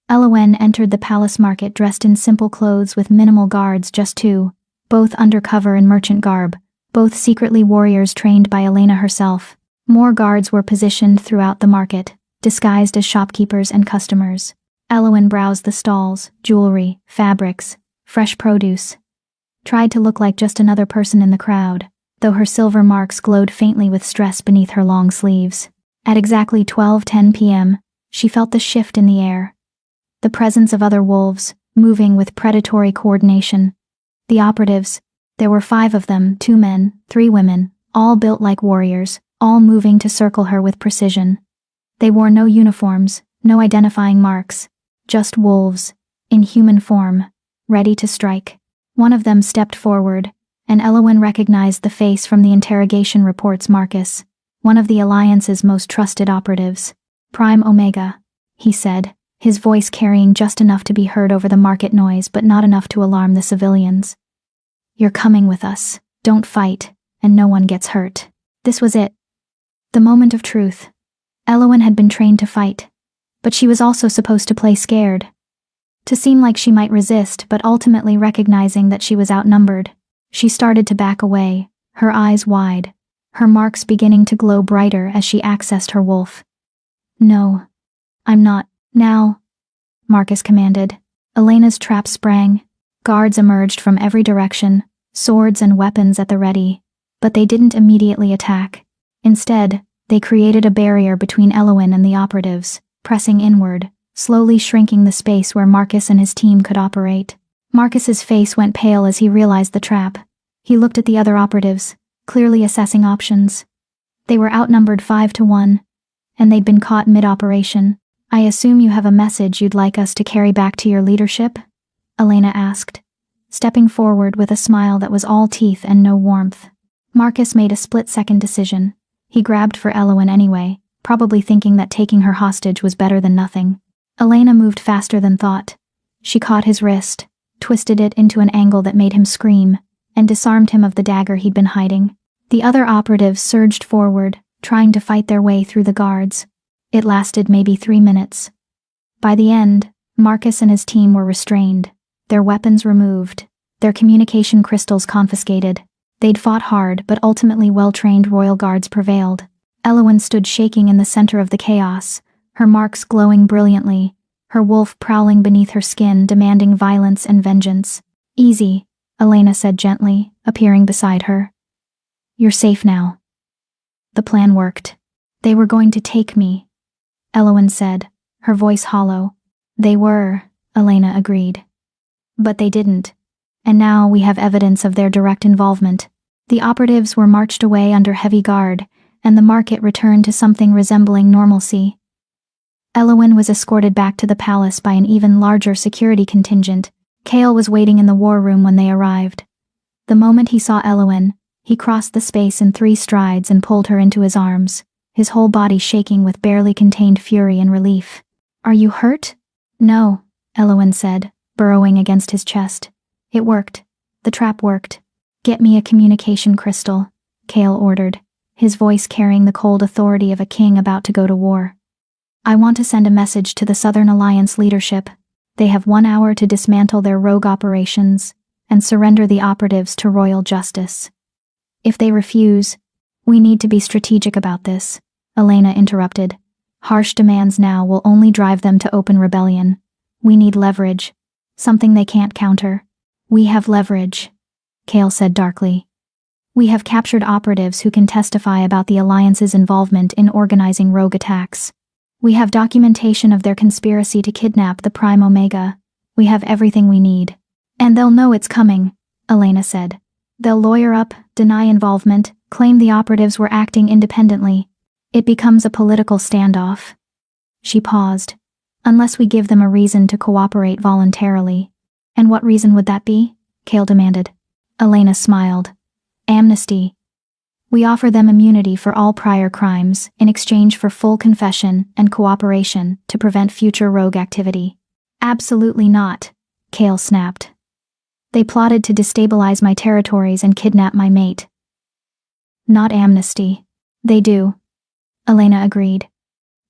Elowin entered the palace market dressed in simple clothes with minimal guards, just two, both undercover in merchant garb, both secretly warriors trained by Elena herself. More guards were positioned throughout the market, disguised as shopkeepers and customers. Elowin browsed the stalls, jewelry, fabrics, fresh produce. Tried to look like just another person in the crowd, though her silver marks glowed faintly with stress beneath her long sleeves. At exactly 12:10 p.m., she felt the shift in the air. The presence of other wolves, moving with predatory coordination. The operatives, there were 5 of them, 2 men, 3 women, all built like warriors, all moving to circle her with precision. They wore no uniforms, no identifying marks, just wolves, in human form, ready to strike. One of them stepped forward, and Elowin recognized the face from the interrogation reports. Marcus, one of the Alliance's most trusted operatives. Prime Omega, he said, his voice carrying just enough to be heard over the market noise but not enough to alarm the civilians. You're coming with us. Don't fight, and no one gets hurt. This was it. The moment of truth. Elowen had been trained to fight, but she was also supposed to play scared. To seem like she might resist, but ultimately recognizing that she was outnumbered, she started to back away, her eyes wide, her marks beginning to glow brighter as she accessed her wolf. No, I'm not. Now, Marcus commanded. Elena's trap sprang. Guards emerged from every direction, swords and weapons at the ready, but they didn't immediately attack. Instead, they created a barrier between Elowen and the operatives, pressing inward, slowly shrinking the space where Marcus and his team could operate. Marcus's face went pale as he realized the trap. He looked at the other operatives, clearly assessing options. They were outnumbered 5-1, and they'd been caught mid-operation. I assume you have a message you'd like us to carry back to your leadership? Elena asked, stepping forward with a smile that was all teeth and no warmth. Marcus made a split-second decision. He grabbed for Elowen anyway, probably thinking that taking her hostage was better than nothing. Elena moved faster than thought. She caught his wrist, twisted it into an angle that made him scream, and disarmed him of the dagger he'd been hiding. The other operatives surged forward, trying to fight their way through the guards. It lasted maybe 3 minutes. By the end, Marcus and his team were restrained, their weapons removed, their communication crystals confiscated. They'd fought hard, but ultimately well-trained royal guards prevailed. Elowen stood shaking in the center of the chaos, her marks glowing brilliantly, her wolf prowling beneath her skin, demanding violence and vengeance. Easy, Elena said gently, appearing beside her. You're safe now. The plan worked. They were going to take me, Elowen said, her voice hollow. They were, Elena agreed. But they didn't. And now we have evidence of their direct involvement. The operatives were marched away under heavy guard, and the market returned to something resembling normalcy. Elowen was escorted back to the palace by an even larger security contingent. Kale was waiting in the war room when they arrived. The moment he saw Elowen, he crossed the space in 3 strides and pulled her into his arms, his whole body shaking with barely contained fury and relief. Are you hurt? No, Elowen said, burrowing against his chest. It worked. The trap worked. Get me a communication crystal, Kale ordered, his voice carrying the cold authority of a king about to go to war. I want to send a message to the Southern Alliance leadership. They have 1 hour to dismantle their rogue operations and surrender the operatives to royal justice. If they refuse, we need to be strategic about this, Elena interrupted. Harsh demands now will only drive them to open rebellion. We need leverage, something they can't counter. We have leverage, Kale said darkly. We have captured operatives who can testify about the Alliance's involvement in organizing rogue attacks. We have documentation of their conspiracy to kidnap the Prime Omega. We have everything we need. And they'll know it's coming, Elena said. They'll lawyer up, deny involvement, claim the operatives were acting independently. It becomes a political standoff. She paused. Unless we give them a reason to cooperate voluntarily. And what reason would that be? Kale demanded. Elena smiled. Amnesty. We offer them immunity for all prior crimes in exchange for full confession and cooperation to prevent future rogue activity. Absolutely not, Kale snapped. They plotted to destabilize my territories and kidnap my mate. Not amnesty. They do, Elena agreed.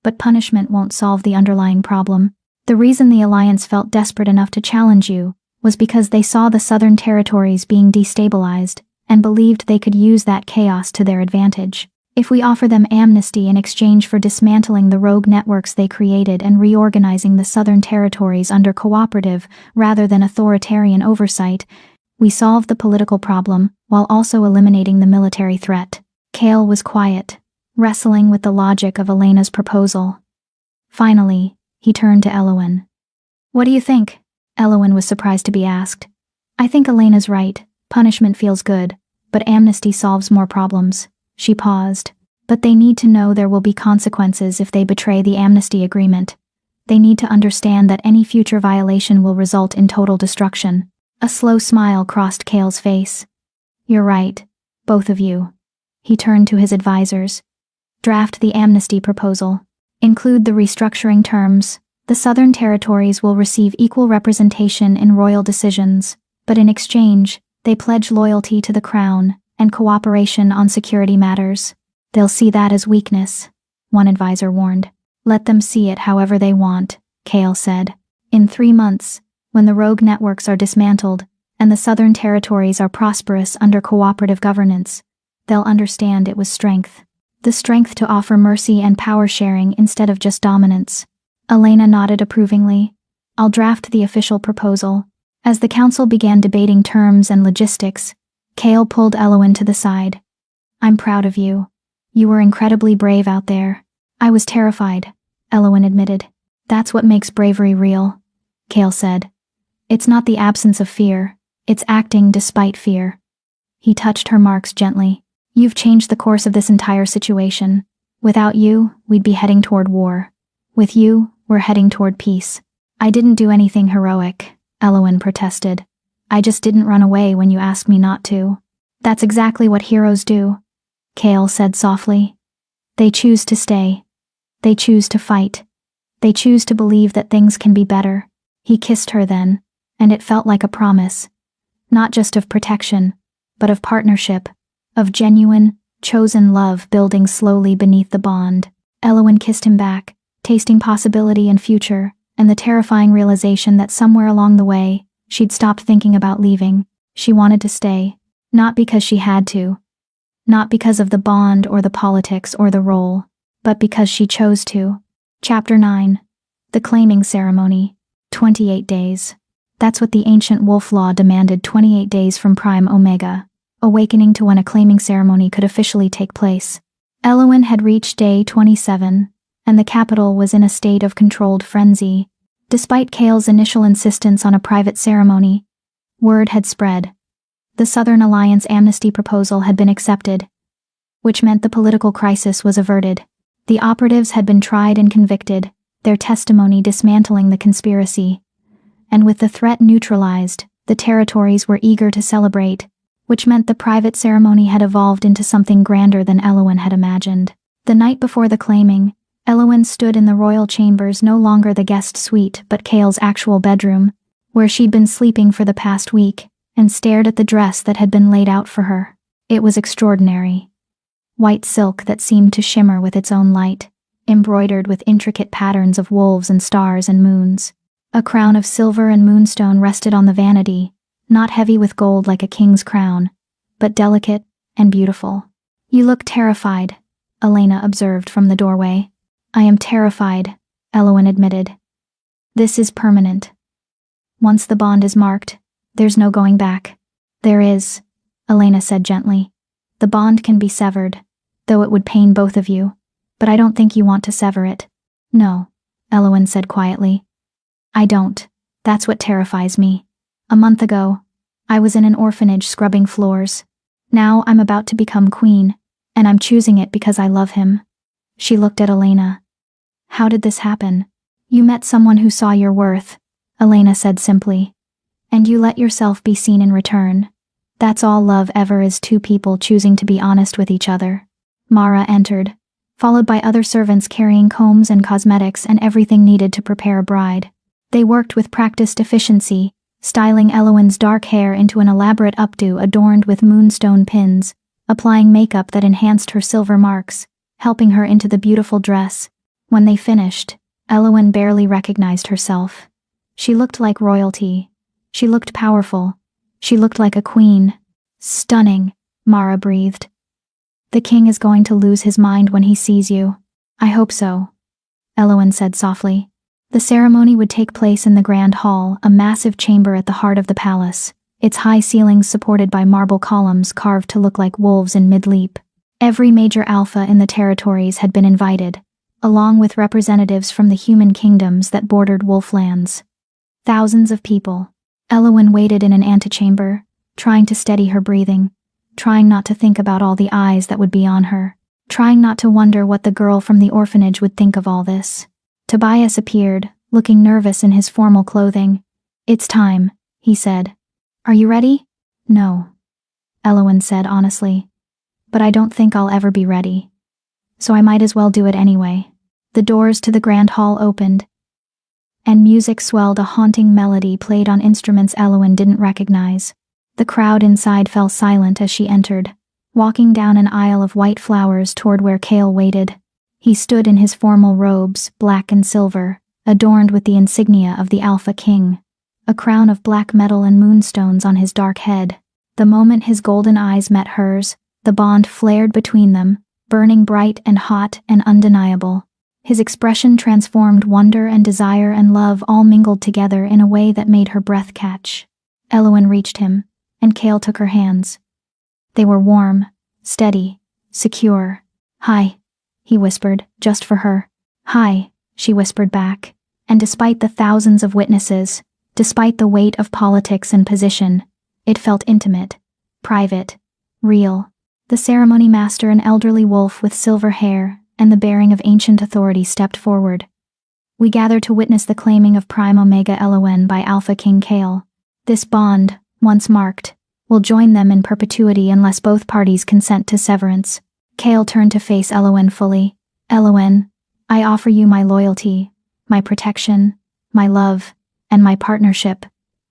But punishment won't solve the underlying problem. The reason the Alliance felt desperate enough to challenge you was because they saw the southern territories being destabilized and believed they could use that chaos to their advantage. If we offer them amnesty in exchange for dismantling the rogue networks they created and reorganizing the southern territories under cooperative rather than authoritarian oversight, we solve the political problem while also eliminating the military threat. Kale was quiet, wrestling with the logic of Elena's proposal. Finally, he turned to Elowen. What do you think? Elowen was surprised to be asked. I think Elena's right. Punishment feels good, but amnesty solves more problems. She paused. But they need to know there will be consequences if they betray the amnesty agreement. They need to understand that any future violation will result in total destruction. A slow smile crossed Kale's face. You're right, both of you. He turned to his advisors. Draft the amnesty proposal. Include the restructuring terms. The Southern Territories will receive equal representation in royal decisions, but in exchange, they pledge loyalty to the Crown and cooperation on security matters. They'll see that as weakness, one advisor warned. Let them see it however they want, Kale said. In 3 months, when the rogue networks are dismantled and the Southern Territories are prosperous under cooperative governance, they'll understand it was strength. The strength to offer mercy and power sharing instead of just dominance. Elena nodded approvingly. I'll draft the official proposal. As the council began debating terms and logistics, Kale pulled Elowen to the side. I'm proud of you. You were incredibly brave out there. I was terrified, Elowen admitted. That's what makes bravery real, Kale said. It's not the absence of fear, it's acting despite fear. He touched her marks gently. You've changed the course of this entire situation. Without you, we'd be heading toward war. With you, we're heading toward peace. I didn't do anything heroic, Elowen protested. I just didn't run away when you asked me not to. That's exactly what heroes do, Kale said softly. They choose to stay. They choose to fight. They choose to believe that things can be better. He kissed her then, and it felt like a promise. Not just of protection, but of partnership. Of genuine, chosen love building slowly beneath the bond. Elowen kissed him back, tasting possibility and future, and the terrifying realization that somewhere along the way, she'd stopped thinking about leaving. She wanted to stay, not because she had to, not because of the bond or the politics or the role, but because she chose to. Chapter 9. The Claiming Ceremony. 28 days. That's what the ancient wolf law demanded. 28 days from Prime Omega. Awakening to when a claiming ceremony could officially take place. Elowen had reached day 27, and the capital was in a state of controlled frenzy. Despite Kale's initial insistence on a private ceremony, word had spread. The Southern Alliance amnesty proposal had been accepted, which meant the political crisis was averted. The operatives had been tried and convicted, their testimony dismantling the conspiracy. And with the threat neutralized, the territories were eager to celebrate, which meant the private ceremony had evolved into something grander than Elowen had imagined. The night before the claiming, Elowen stood in the royal chambers, no longer the guest suite but Kale's actual bedroom, where she'd been sleeping for the past week, and stared at the dress that had been laid out for her. It was extraordinary. White silk that seemed to shimmer with its own light, embroidered with intricate patterns of wolves and stars and moons. A crown of silver and moonstone rested on the vanity, not heavy with gold like a king's crown, but delicate and beautiful. You look terrified, Elena observed from the doorway. I am terrified, Elowen admitted. This is permanent. Once the bond is marked, there's no going back. There is, Elena said gently. The bond can be severed, though it would pain both of you, but I don't think you want to sever it. No, Elowen said quietly. I don't. That's what terrifies me. A month ago, I was in an orphanage scrubbing floors. Now I'm about to become queen, and I'm choosing it because I love him. She looked at Elena. How did this happen? You met someone who saw your worth, Elena said simply. And you let yourself be seen in return. That's all love ever is, two people choosing to be honest with each other. Mara entered, followed by other servants carrying combs and cosmetics and everything needed to prepare a bride. They worked with practiced efficiency, styling Elowen's dark hair into an elaborate updo adorned with moonstone pins, applying makeup that enhanced her silver marks, helping her into the beautiful dress. When they finished, Elowen barely recognized herself. She looked like royalty. She looked powerful. She looked like a queen. Stunning, Mara breathed. The king is going to lose his mind when he sees you. I hope so, Elowen said softly. The ceremony would take place in the Grand Hall, a massive chamber at the heart of the palace, its high ceilings supported by marble columns carved to look like wolves in mid-leap. Every major alpha in the territories had been invited, along with representatives from the human kingdoms that bordered wolflands. Thousands of people. Elowen waited in an antechamber, trying to steady her breathing, trying not to think about all the eyes that would be on her, trying not to wonder what the girl from the orphanage would think of all this. Tobias appeared, looking nervous in his formal clothing. It's time, he said. Are you ready? No, Elowen said honestly. But I don't think I'll ever be ready. So I might as well do it anyway. The doors to the grand hall opened, and music swelled. A haunting melody played on instruments Elowen didn't recognize. The crowd inside fell silent as she entered, walking down an aisle of white flowers toward where Cale waited. He stood in his formal robes, black and silver, adorned with the insignia of the Alpha King, a crown of black metal and moonstones on his dark head. The moment his golden eyes met hers, the bond flared between them, burning bright and hot and undeniable. His expression transformed wonder and desire and love all mingled together in a way that made her breath catch. Elowen reached him, and Cale took her hands. They were warm, steady, secure. "Hi," he whispered, just for her. "Hi," she whispered back, and despite the thousands of witnesses, despite the weight of politics and position, it felt intimate, private, real. The ceremony master, an elderly wolf with silver hair and the bearing of ancient authority, stepped forward. "We gather to witness the claiming of Prime Omega Elowen by Alpha King Cale. This bond, once marked, will join them in perpetuity unless both parties consent to severance." Cale turned to face Elowen fully. "Elowen, I offer you my loyalty, my protection, my love, and my partnership.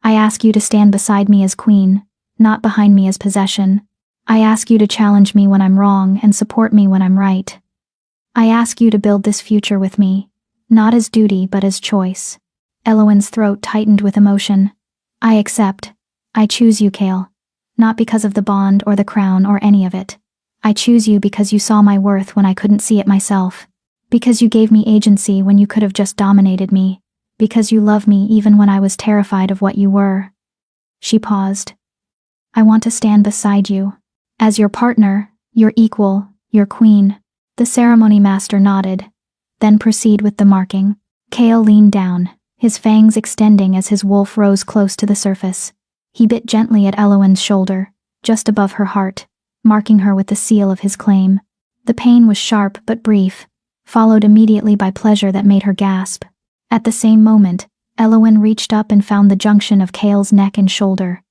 I ask you to stand beside me as queen, not behind me as possession. I ask you to challenge me when I'm wrong and support me when I'm right. I ask you to build this future with me, not as duty but as choice." Elowen's throat tightened with emotion. "I accept. I choose you, Cale. Not because of the bond or the crown or any of it. I choose you because you saw my worth when I couldn't see it myself. Because you gave me agency when you could have just dominated me. Because you love me even when I was terrified of what you were." She paused. "I want to stand beside you. As your partner, your equal, your queen." The ceremony master nodded, then proceed with the marking. Cale leaned down, his fangs extending as his wolf rose close to the surface. He bit gently at Elowen's shoulder, just above her heart, marking her with the seal of his claim. The pain was sharp but brief, followed immediately by pleasure that made her gasp. At the same moment, Elowen reached up and found the junction of Cale's neck and shoulder.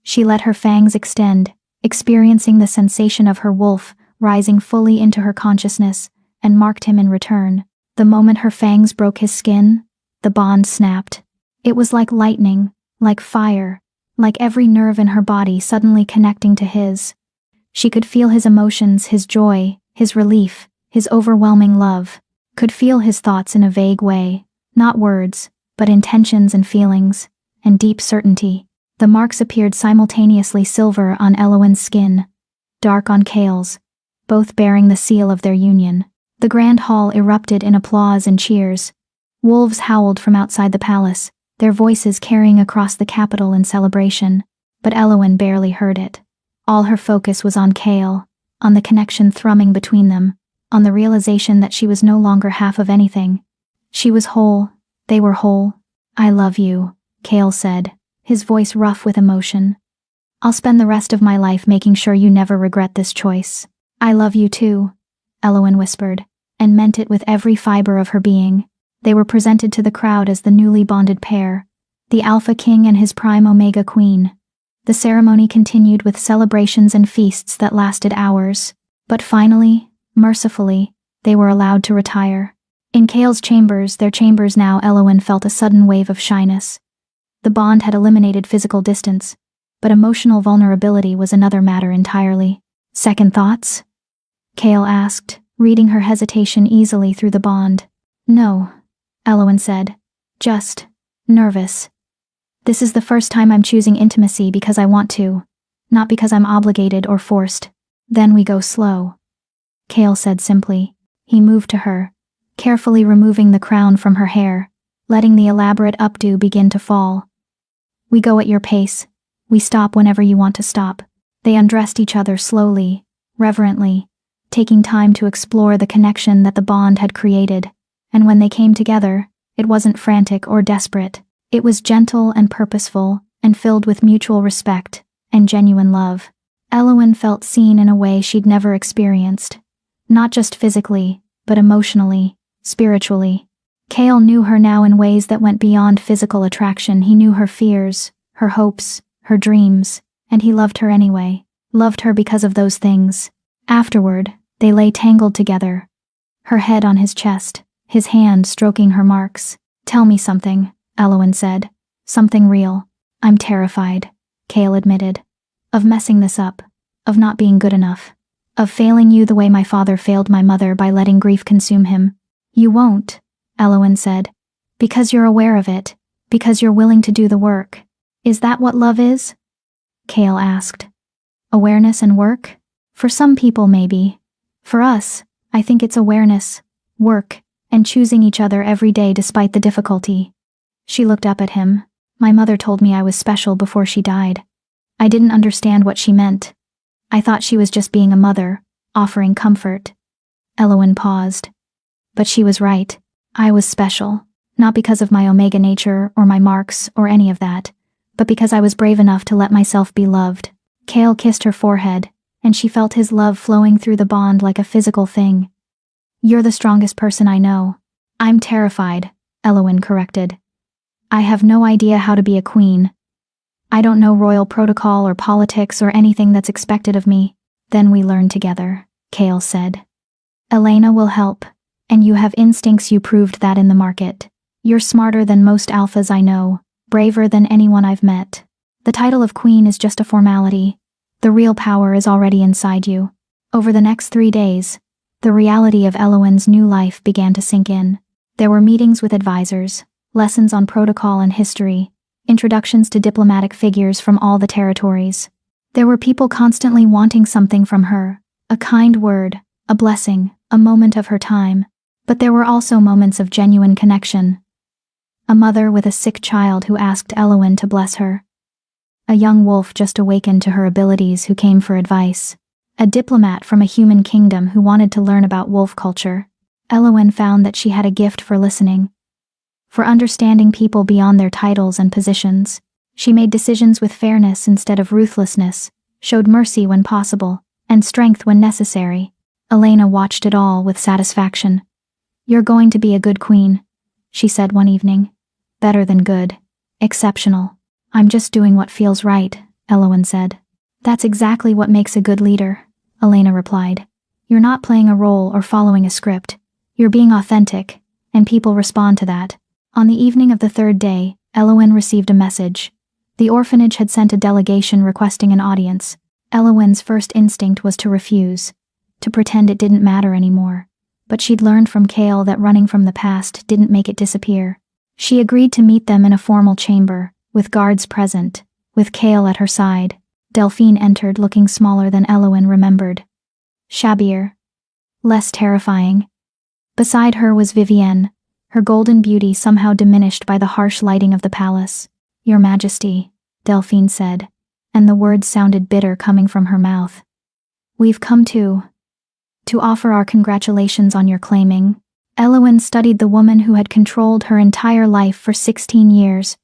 She let her fangs extend, experiencing the sensation of her wolf rising fully into her consciousness, and marked him in return. The moment her fangs broke his skin, the bond snapped. It was like lightning, like fire, like every nerve in her body suddenly connecting to his. She could feel his emotions, his joy, his relief, his overwhelming love, could feel his thoughts in a vague way, not words, but intentions and feelings, and deep certainty. The marks appeared simultaneously, silver on Elowen's skin, dark on Cale's, both bearing the seal of their union. The grand hall erupted in applause and cheers. Wolves howled from outside the palace, their voices carrying across the capital in celebration, but Elowen barely heard it. All her focus was on Cale, on the connection thrumming between them, on the realization that she was no longer half of anything. She was whole, they were whole. "I love you," Cale said, his voice rough with emotion. "I'll spend the rest of my life making sure you never regret this choice." "I love you too," Elowen whispered, and meant it with every fiber of her being. They were presented to the crowd as the newly bonded pair, the Alpha King and his Prime Omega Queen. The ceremony continued with celebrations and feasts that lasted hours, but finally, mercifully, they were allowed to retire. In Cale's chambers, their chambers now, Elowen felt a sudden wave of shyness. The bond had eliminated physical distance, but emotional vulnerability was another matter entirely. "Second thoughts?" Cale asked, reading her hesitation easily through the bond. "No," Elowen said. "Just nervous. This is the first time I'm choosing intimacy because I want to, not because I'm obligated or forced." "Then we go slow," Cale said simply. He moved to her, carefully removing the crown from her hair, letting the elaborate updo begin to fall. "We go at your pace. We stop whenever you want to stop." They undressed each other slowly, reverently, taking time to explore the connection that the bond had created, and when they came together, it wasn't frantic or desperate. It was gentle and purposeful, and filled with mutual respect and genuine love. Elowen felt seen in a way she'd never experienced, not just physically, but emotionally, spiritually. Cale knew her now in ways that went beyond physical attraction. He knew her fears, her hopes, her dreams, and he loved her anyway, loved her because of those things. Afterward, they lay tangled together, her head on his chest, his hand stroking her marks. "Tell me something," Elowen said. "Something real." "I'm terrified," Kale admitted. "Of messing this up. Of not being good enough. Of failing you the way my father failed my mother by letting grief consume him." "You won't," Elowen said. "Because you're aware of it. Because you're willing to do the work." "Is that what love is?" Kale asked. "Awareness and work? For some people, maybe. For us, I think it's awareness, work, and choosing each other every day despite the difficulty." She looked up at him. "My mother told me I was special before she died. I didn't understand what she meant. I thought she was just being a mother, offering comfort." Elowen paused. "But she was right. I was special, not because of my omega nature or my marks or any of that, but because I was brave enough to let myself be loved." Kale kissed her forehead, and she felt his love flowing through the bond like a physical thing. "You're the strongest person I know." "I'm terrified," Elowen corrected. "I have no idea how to be a queen. I don't know royal protocol or politics or anything that's expected of me." "Then we learn together," Kale said. "Elena will help, and you have instincts. You proved that in the market. You're smarter than most alphas I know, braver than anyone I've met. The title of queen is just a formality. The real power is already inside you." Over the next 3 days, the reality of Elowen's new life began to sink in. There were meetings with advisors, lessons on protocol and history, introductions to diplomatic figures from all the territories. There were people constantly wanting something from her, a kind word, a blessing, a moment of her time. But there were also moments of genuine connection. A mother with a sick child who asked Elowen to bless her. A young wolf just awakened to her abilities who came for advice. A diplomat from a human kingdom who wanted to learn about wolf culture. Elowen found that she had a gift for listening, for understanding people beyond their titles and positions. She made decisions with fairness instead of ruthlessness, showed mercy when possible, and strength when necessary. Elena watched it all with satisfaction. "You're going to be a good queen," she said one evening. "Better than good. Exceptional." "I'm just doing what feels right," Elowen said. "That's exactly what makes a good leader," Elena replied. "You're not playing a role or following a script. You're being authentic, and people respond to that." On the evening of the 3rd day, Elowen received a message. The orphanage had sent a delegation requesting an audience. Elowen's first instinct was to refuse, to pretend it didn't matter anymore. But she'd learned from Kale that running from the past didn't make it disappear. She agreed to meet them in a formal chamber, with guards present, with Kale at her side. Delphine entered looking smaller than Elowen remembered. Shabbier. Less terrifying. Beside her was Vivienne, her golden beauty somehow diminished by the harsh lighting of the palace. "Your Majesty," Delphine said, and the words sounded bitter coming from her mouth. "We've come to offer our congratulations on your claiming." Elowen studied the woman who had controlled her entire life for 16 years,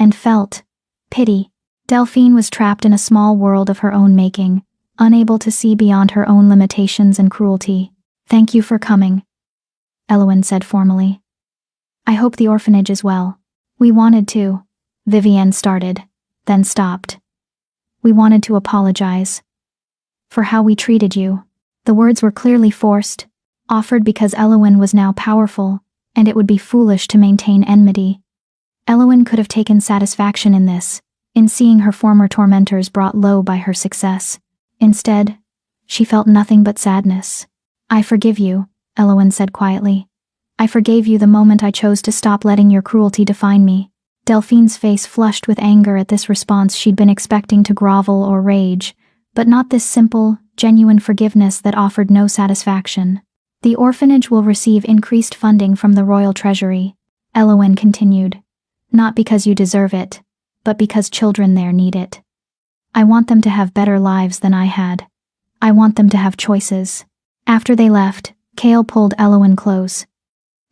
and felt pity. Delphine was trapped in a small world of her own making, unable to see beyond her own limitations and cruelty. "Thank you for coming," Elowen said formally. "I hope the orphanage is well." "We wanted to," Vivienne started, then stopped. "We wanted to apologize for how we treated you." The words were clearly forced, offered because Elowen was now powerful, and it would be foolish to maintain enmity. Elowen could have taken satisfaction in this, in seeing her former tormentors brought low by her success. Instead, she felt nothing but sadness. "I forgive you," Elowen said quietly. "I forgave you the moment I chose to stop letting your cruelty define me." Delphine's face flushed with anger at this response. She'd been expecting to grovel or rage, but not this simple, genuine forgiveness that offered no satisfaction. "The orphanage will receive increased funding from the royal treasury," Elowen continued. "Not because you deserve it, but because children there need it. I want them to have better lives than I had. I want them to have choices." After they left, Kale pulled Elowen close.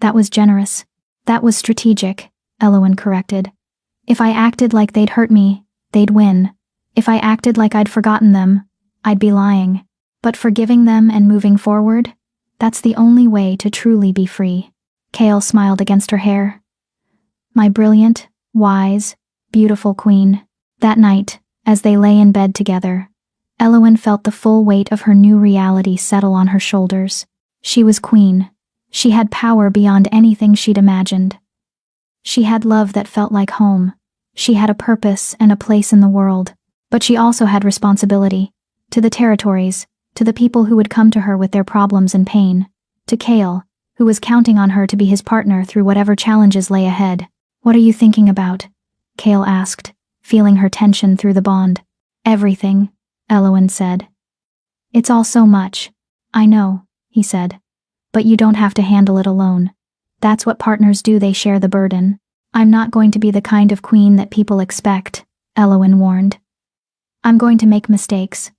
"That was generous. That was strategic," Elowen corrected. "If I acted like they'd hurt me, they'd win. If I acted like I'd forgotten them, I'd be lying. But forgiving them and moving forward, that's the only way to truly be free." Kale smiled against her hair. "My brilliant, wise, beautiful queen." That night, as they lay in bed together, Elowen felt the full weight of her new reality settle on her shoulders. She was queen. She had power beyond anything she'd imagined. She had love that felt like home. She had a purpose and a place in the world. But she also had responsibility. To the territories, to the people who would come to her with their problems and pain. To Kale, who was counting on her to be his partner through whatever challenges lay ahead. "What are you thinking about?" Kale asked, feeling her tension through the bond. "Everything," Elowen said. "It's all so much." "I know," he said. "But you don't have to handle it alone. That's what partners do, they share the burden." "I'm not going to be the kind of queen that people expect," Elowen warned. "I'm going to make mistakes.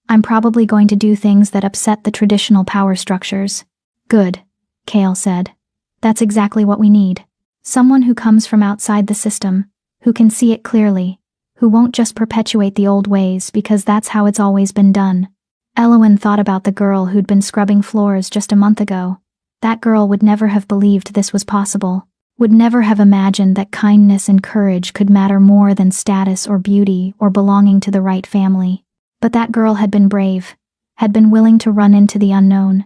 I'm probably going to do things that upset the traditional power structures." "Good," Kale said. "That's exactly what we need. Someone who comes from outside the system, who can see it clearly, who won't just perpetuate the old ways because that's how it's always been done." Elowen thought about the girl who'd been scrubbing floors just a month ago. That girl would never have believed this was possible, would never have imagined that kindness and courage could matter more than status or beauty or belonging to the right family. But that girl had been brave, had been willing to run into the unknown,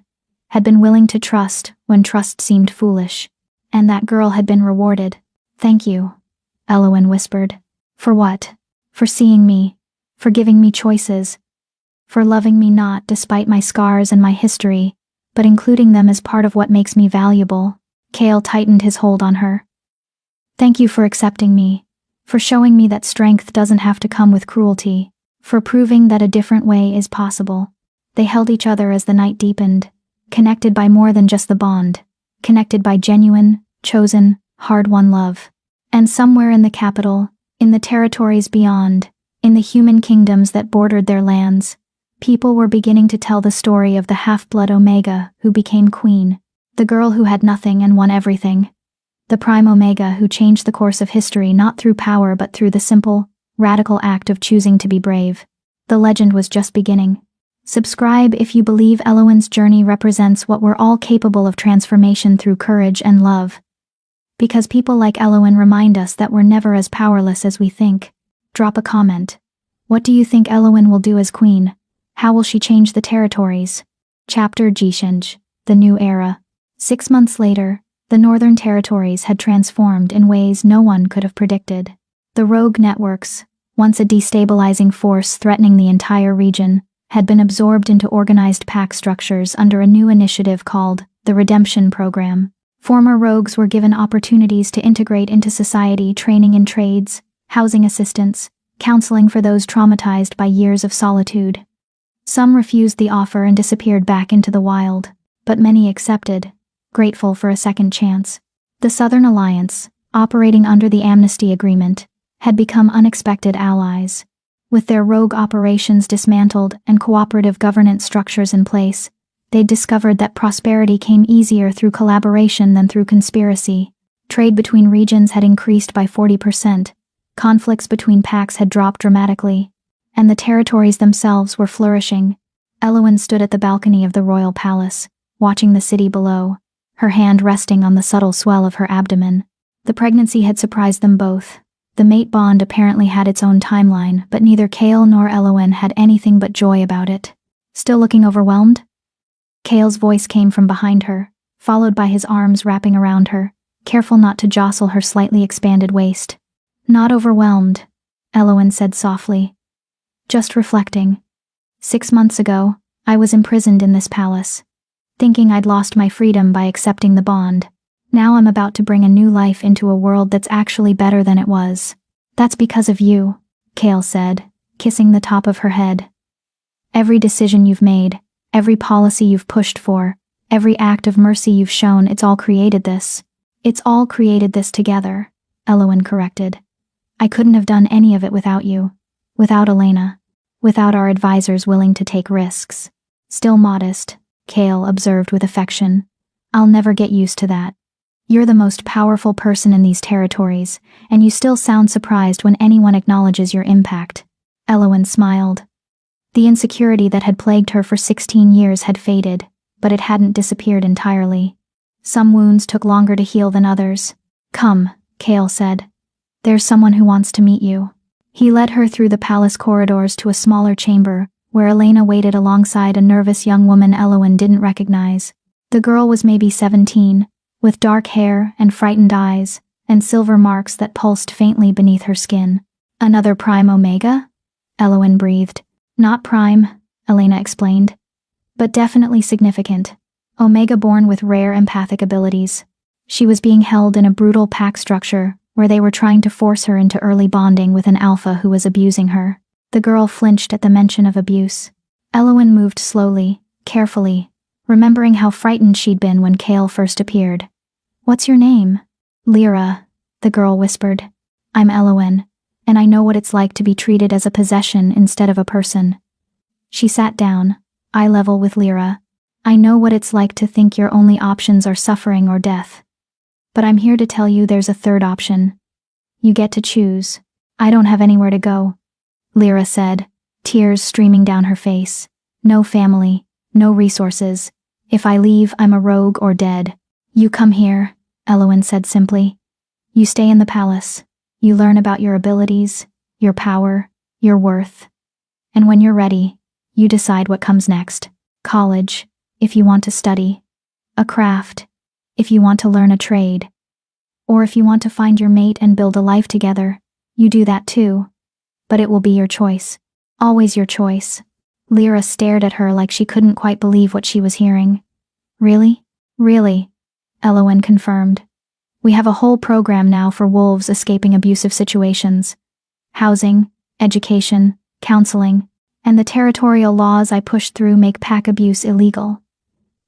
had been willing to trust when trust seemed foolish. And that girl had been rewarded. "Thank you," Elowen whispered. "For what?" "For seeing me, for giving me choices, for loving me not despite my scars and my history, but including them as part of what makes me valuable." Kale tightened his hold on her. "Thank you for accepting me, for showing me that strength doesn't have to come with cruelty, for proving that a different way is possible." They held each other as the night deepened, connected by more than just the bond, connected by genuine, chosen, hard-won love. And somewhere in the capital, in the territories beyond, in the human kingdoms that bordered their lands, people were beginning to tell the story of the half-blood Omega who became queen, the girl who had nothing and won everything, the prime Omega who changed the course of history not through power but through the simple, radical act of choosing to be brave. The legend was just beginning. Subscribe if you believe Elowen's journey represents what we're all capable of, transformation through courage and love. Because people like Elowen remind us that we're never as powerless as we think. Drop a comment. What do you think Elowen will do as queen? How will she change the territories? Chapter Jishinj, the New Era. 6 months later, the Northern Territories had transformed in ways no one could have predicted. The rogue networks, once a destabilizing force threatening the entire region, had been absorbed into organized pack structures under a new initiative called the Redemption Program. Former rogues were given opportunities to integrate into society, training in trades, housing assistance, counseling for those traumatized by years of solitude. Some refused the offer and disappeared back into the wild, but many accepted, grateful for a second chance. The Southern Alliance, operating under the Amnesty Agreement, had become unexpected allies. With their rogue operations dismantled and cooperative governance structures in place, they'd discovered that prosperity came easier through collaboration than through conspiracy. Trade between regions had increased by 40%, conflicts between packs had dropped dramatically, and the territories themselves were flourishing. Elowen stood at the balcony of the royal palace, watching the city below, her hand resting on the subtle swell of her abdomen. The pregnancy had surprised them both. The mate bond apparently had its own timeline, but neither Kale nor Elowen had anything but joy about it. "Still looking overwhelmed?" Kale's voice came from behind her, followed by his arms wrapping around her, careful not to jostle her slightly expanded waist. "Not overwhelmed," Elowen said softly. "Just reflecting. 6 months ago, I was imprisoned in this palace, thinking I'd lost my freedom by accepting the bond. Now I'm about to bring a new life into a world that's actually better than it was. That's because of you," Kale said, kissing the top of her head. "Every decision you've made, every policy you've pushed for, every act of mercy you've shown, it's all created this. It's all created this together," Elowen corrected. "I couldn't have done any of it without you, without Elena, without our advisors willing to take risks." Still modest, Kale observed with affection. "I'll never get used to that. You're the most powerful person in these territories, and you still sound surprised when anyone acknowledges your impact." Elowen smiled. The insecurity that had plagued her for 16 years had faded, but it hadn't disappeared entirely. Some wounds took longer to heal than others. "Come," Kale said. "There's someone who wants to meet you." He led her through the palace corridors to a smaller chamber, where Elena waited alongside a nervous young woman Elowen didn't recognize. The girl was maybe 17, with dark hair and frightened eyes, and silver marks that pulsed faintly beneath her skin. Another Prime Omega? Elowen breathed. Not Prime, Elena explained, but definitely significant. Omega born with rare empathic abilities. She was being held in a brutal pack structure where they were trying to force her into early bonding with an alpha who was abusing her. The girl flinched at the mention of abuse. Elowen moved slowly, carefully, remembering how frightened she'd been when Kale first appeared. "What's your name?" "Lyra," the girl whispered. "I'm Elowen, and I know what it's like to be treated as a possession instead of a person." She sat down, eye level with Lyra. "I know what it's like to think your only options are suffering or death. But I'm here to tell you there's a third option. You get to choose. I don't have anywhere to go," Lyra said, tears streaming down her face. "No family, no resources. If I leave, I'm a rogue or dead. You come here," Elowen said simply. "You stay in the palace. You learn about your abilities, your power, your worth. And when you're ready, you decide what comes next. College, if you want to study. A craft, if you want to learn a trade. Or if you want to find your mate and build a life together, you do that too. But it will be your choice. Always your choice." Lyra stared at her like she couldn't quite believe what she was hearing. "Really? Really?" Elowen confirmed. "We have a whole program now for wolves escaping abusive situations. Housing, education, counseling, and the territorial laws I pushed through make pack abuse illegal.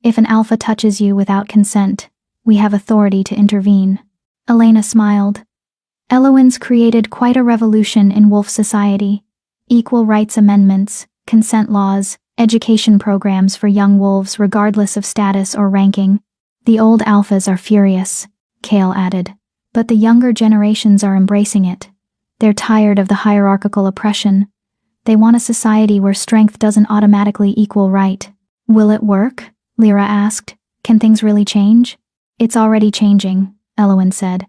If an alpha touches you without consent, we have authority to intervene." Elena smiled. Elowen's created quite a revolution in wolf society. Equal rights amendments, consent laws, education programs for young wolves regardless of status or ranking. "The old alphas are furious," Kale added, "but the younger generations are embracing it. They're tired of the hierarchical oppression. They want a society where strength doesn't automatically equal right." "Will it work?" Lyra asked. "Can things really change?" "It's already changing," Elowen said.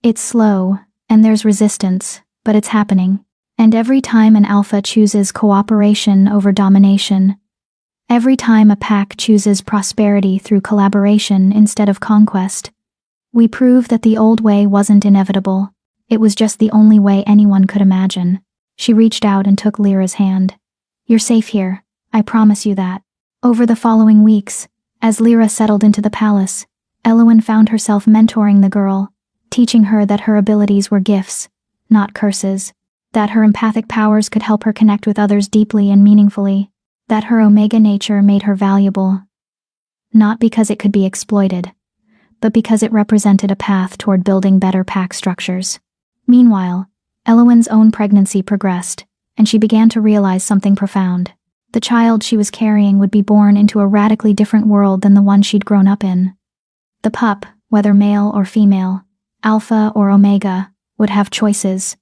"It's slow, and there's resistance, but it's happening. And every time an alpha chooses cooperation over domination, every time a pack chooses prosperity through collaboration instead of conquest, we prove that the old way wasn't inevitable. It was just the only way anyone could imagine." She reached out and took Lyra's hand. "You're safe here, I promise you that." Over the following weeks, as Lyra settled into the palace, Elowen found herself mentoring the girl, teaching her that her abilities were gifts, not curses, that her empathic powers could help her connect with others deeply and meaningfully, that her Omega nature made her valuable, not because it could be exploited, but because it represented a path toward building better pack structures. Meanwhile, Elowen's own pregnancy progressed, and she began to realize something profound. The child she was carrying would be born into a radically different world than the one she'd grown up in. The pup, whether male or female, alpha or omega, would have choices,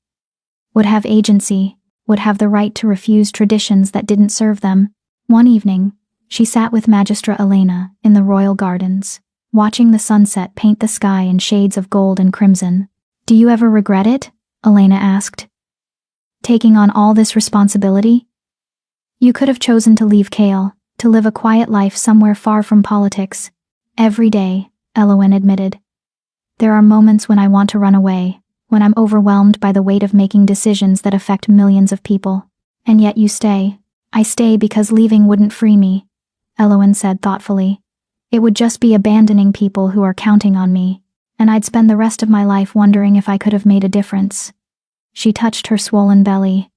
would have agency, would have the right to refuse traditions that didn't serve them. One evening, she sat with Magistra Elena in the royal gardens, watching the sunset paint the sky in shades of gold and crimson. "Do you ever regret it?" Elena asked. "Taking on all this responsibility? You could have chosen to leave Kale, to live a quiet life somewhere far from politics." "Every day," Elowen admitted. "There are moments when I want to run away, when I'm overwhelmed by the weight of making decisions that affect millions of people. And yet you stay." "I stay because leaving wouldn't free me," Elowen said thoughtfully. "It would just be abandoning people who are counting on me, and I'd spend the rest of my life wondering if I could have made a difference." She touched her swollen belly.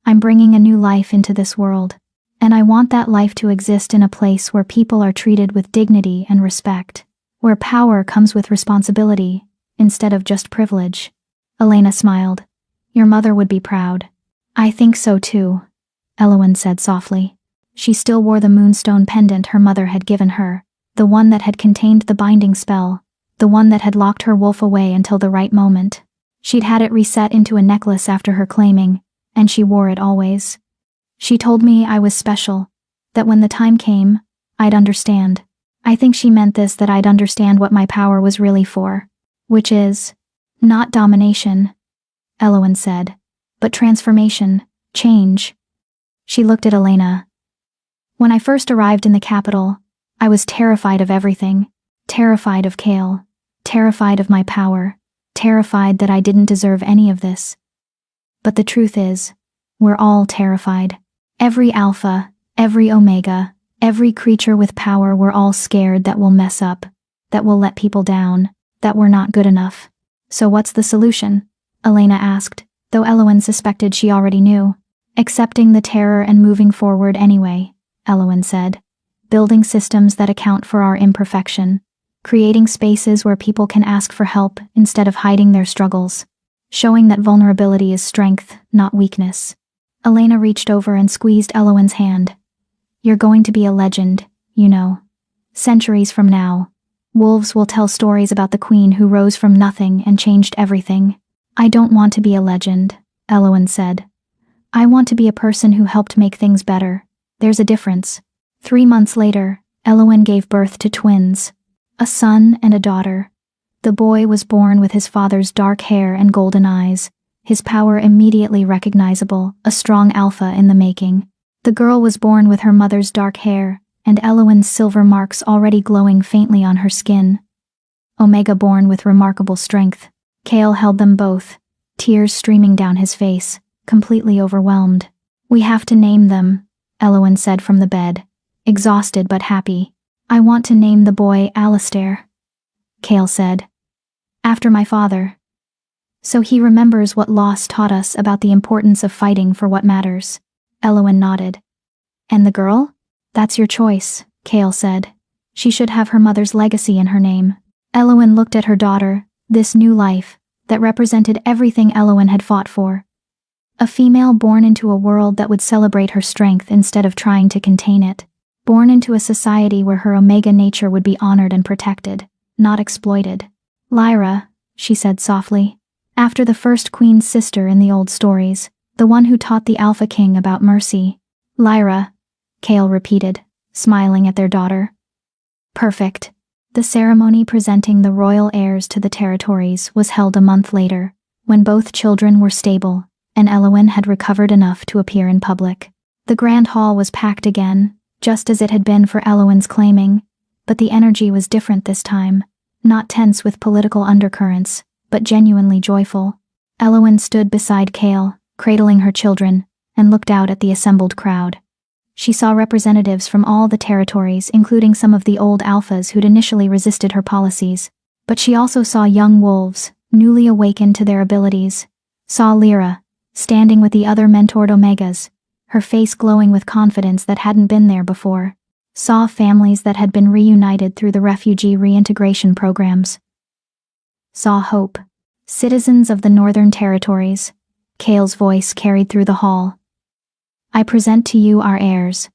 "I'm bringing a new life into this world, and I want that life to exist in a place where people are treated with dignity and respect, where power comes with responsibility, instead of just privilege." Elena smiled. "Your mother would be proud." "I think so too," Elowen said softly. She still wore the moonstone pendant her mother had given her, the one that had contained the binding spell, the one that had locked her wolf away until the right moment. She'd had it reset into a necklace after her claiming, and she wore it always. "She told me I was special, that when the time came, I'd understand. I think she meant this, that I'd understand what my power was really for, which is not domination," Elowen said, "but transformation, change." She looked at Elena. "When I first arrived in the capital, I was terrified of everything. Terrified of Kale. Terrified of my power. Terrified that I didn't deserve any of this. But the truth is, we're all terrified. Every alpha, every omega, every creature with power, we're all scared that we'll mess up, that we'll let people down, that we're not good enough. So what's the solution? Elena asked, though Elowen suspected she already knew. Accepting the terror and moving forward anyway, Elowen said. Building systems that account for our imperfection. Creating spaces where people can ask for help instead of hiding their struggles. Showing that vulnerability is strength, not weakness. Elena reached over and squeezed Elowen's hand. You're going to be a legend, you know. Centuries from now, wolves will tell stories about the queen who rose from nothing and changed everything. I don't want to be a legend, Elowen said. I want to be a person who helped make things better. There's a difference. 3 months later, Elowen gave birth to twins. A son and a daughter. The boy was born with his father's dark hair and golden eyes, his power immediately recognizable, a strong alpha in the making. The girl was born with her mother's dark hair, and Elowen's silver marks already glowing faintly on her skin. Omega born with remarkable strength. Kale held them both, tears streaming down his face, completely overwhelmed. We have to name them, Elowen said from the bed, exhausted but happy. I want to name the boy Alistair, Kale said. After my father. So he remembers what loss taught us about the importance of fighting for what matters. Elowen nodded. And the girl? That's your choice, Kale said. She should have her mother's legacy in her name. Elowen looked at her daughter, this new life, that represented everything Elowen had fought for. A female born into a world that would celebrate her strength instead of trying to contain it. Born into a society where her omega nature would be honored and protected, not exploited. Lyra, she said softly, after the first queen's sister in the old stories, the one who taught the Alpha King about mercy. Lyra, Kale repeated, smiling at their daughter. Perfect. The ceremony presenting the royal heirs to the territories was held a month later, when both children were stable, and Elowen had recovered enough to appear in public. The grand hall was packed again, just as it had been for Elowen's claiming, but the energy was different this time, not tense with political undercurrents, but genuinely joyful. Elowen stood beside Kale, cradling her children, and looked out at the assembled crowd. She saw representatives from all the territories, including some of the old alphas who'd initially resisted her policies, but she also saw young wolves, newly awakened to their abilities, saw Lyra, standing with the other mentored omegas, her face glowing with confidence that hadn't been there before, saw families that had been reunited through the refugee reintegration programs, saw hope. Citizens of the Northern Territories, Kale's voice carried through the hall. I present to you our heirs.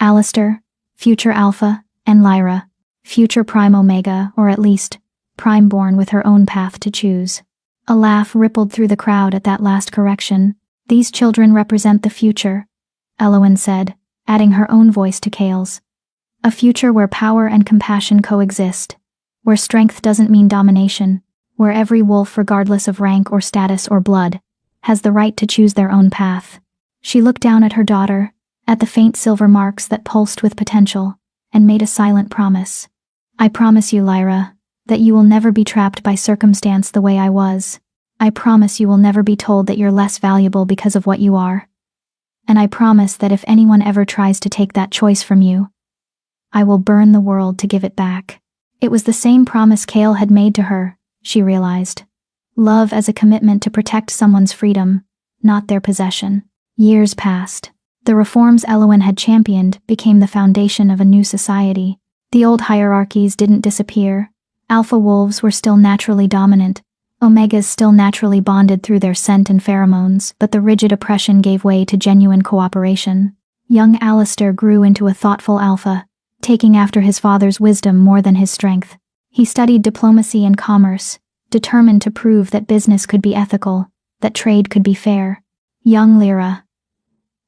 Alistair, future Alpha, and Lyra, future Prime Omega, or at least, Prime born with her own path to choose. A laugh rippled through the crowd at that last correction. These children represent the future, Elowen said, adding her own voice to Kale's. A future where power and compassion coexist, where strength doesn't mean domination, where every wolf, regardless of rank or status or blood, has the right to choose their own path. She looked down at her daughter, at the faint silver marks that pulsed with potential, and made a silent promise. I promise you, Lyra, that you will never be trapped by circumstance the way I was. I promise you will never be told that you're less valuable because of what you are. And I promise that if anyone ever tries to take that choice from you, I will burn the world to give it back. It was the same promise Kale had made to her, she realized. Love as a commitment to protect someone's freedom, not their possession. Years passed. The reforms Elowen had championed became the foundation of a new society. The old hierarchies didn't disappear. Alpha wolves were still naturally dominant. Omegas still naturally bonded through their scent and pheromones, but the rigid oppression gave way to genuine cooperation. Young Alistair grew into a thoughtful alpha, taking after his father's wisdom more than his strength. He studied diplomacy and commerce, determined to prove that business could be ethical, that trade could be fair. Young Lyra.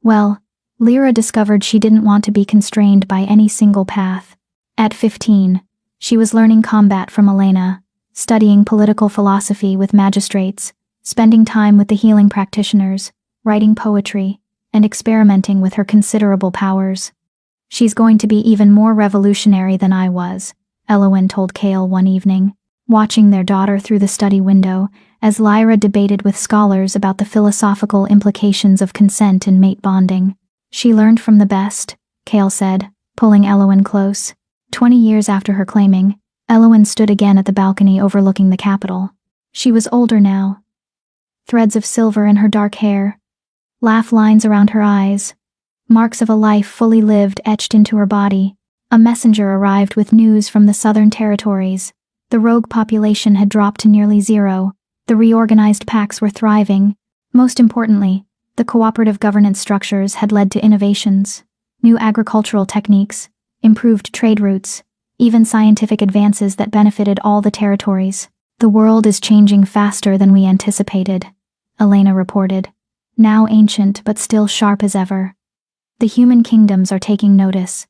Well, Lyra discovered she didn't want to be constrained by any single path. At 15, she was learning combat from Elena, studying political philosophy with magistrates, spending time with the healing practitioners, writing poetry, and experimenting with her considerable powers. She's going to be even more revolutionary than I was, Elowen told Kale one evening, watching their daughter through the study window as Lyra debated with scholars about the philosophical implications of consent in mate bonding. She learned from the best, Kale said, pulling Elowen close. 20 years after her claiming, Elowen stood again at the balcony overlooking the Capitol. She was older now. Threads of silver in her dark hair, laugh lines around her eyes, marks of a life fully lived etched into her body. A messenger arrived with news from the Southern Territories. The rogue population had dropped to nearly zero. The reorganized packs were thriving. Most importantly, the cooperative governance structures had led to innovations, new agricultural techniques, improved trade routes, even scientific advances that benefited all the territories. The world is changing faster than we anticipated, Elena reported, now ancient but still sharp as ever. The human kingdoms are taking notice.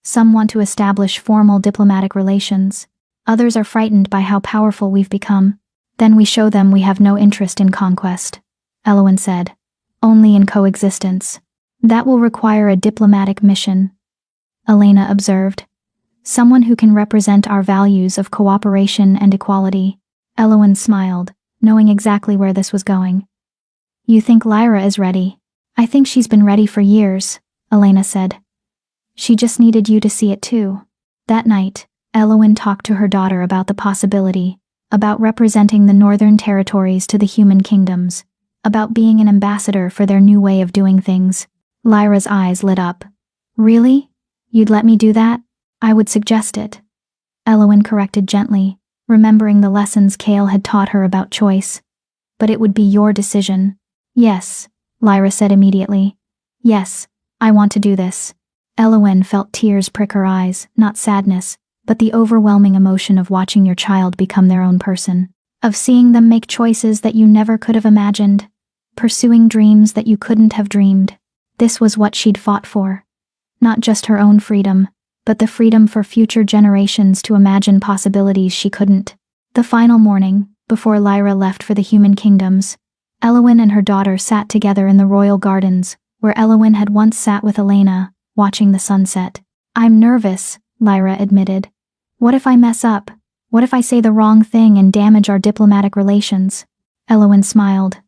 Some want to establish formal diplomatic relations. Others are frightened by how powerful we've become. Then we show them we have no interest in conquest, Elowen said. Only in coexistence. That will require a diplomatic mission, Elena observed. Someone who can represent our values of cooperation and equality. Elowen smiled, knowing exactly where this was going. You think Lyra is ready? I think she's been ready for years, Elena said. She just needed you to see it too. That night, Elowen talked to her daughter about the possibility, about representing the Northern Territories to the human kingdoms, about being an ambassador for their new way of doing things. Lyra's eyes lit up. Really? You'd let me do that? I would suggest it. Elowen corrected gently, remembering the lessons Kale had taught her about choice. But it would be your decision. Yes, Lyra said immediately. Yes, I want to do this. Elowen felt tears prick her eyes, not sadness, but the overwhelming emotion of watching your child become their own person, of seeing them make choices that you never could have imagined, pursuing dreams that you couldn't have dreamed. This was what she'd fought for. Not just her own freedom, but the freedom for future generations to imagine possibilities she couldn't. The final morning, before Lyra left for the human kingdoms, Elowen and her daughter sat together in the royal gardens, where Elowen had once sat with Elena, watching the sunset. I'm nervous, Lyra admitted. What if I mess up? What if I say the wrong thing and damage our diplomatic relations? Elowen smiled.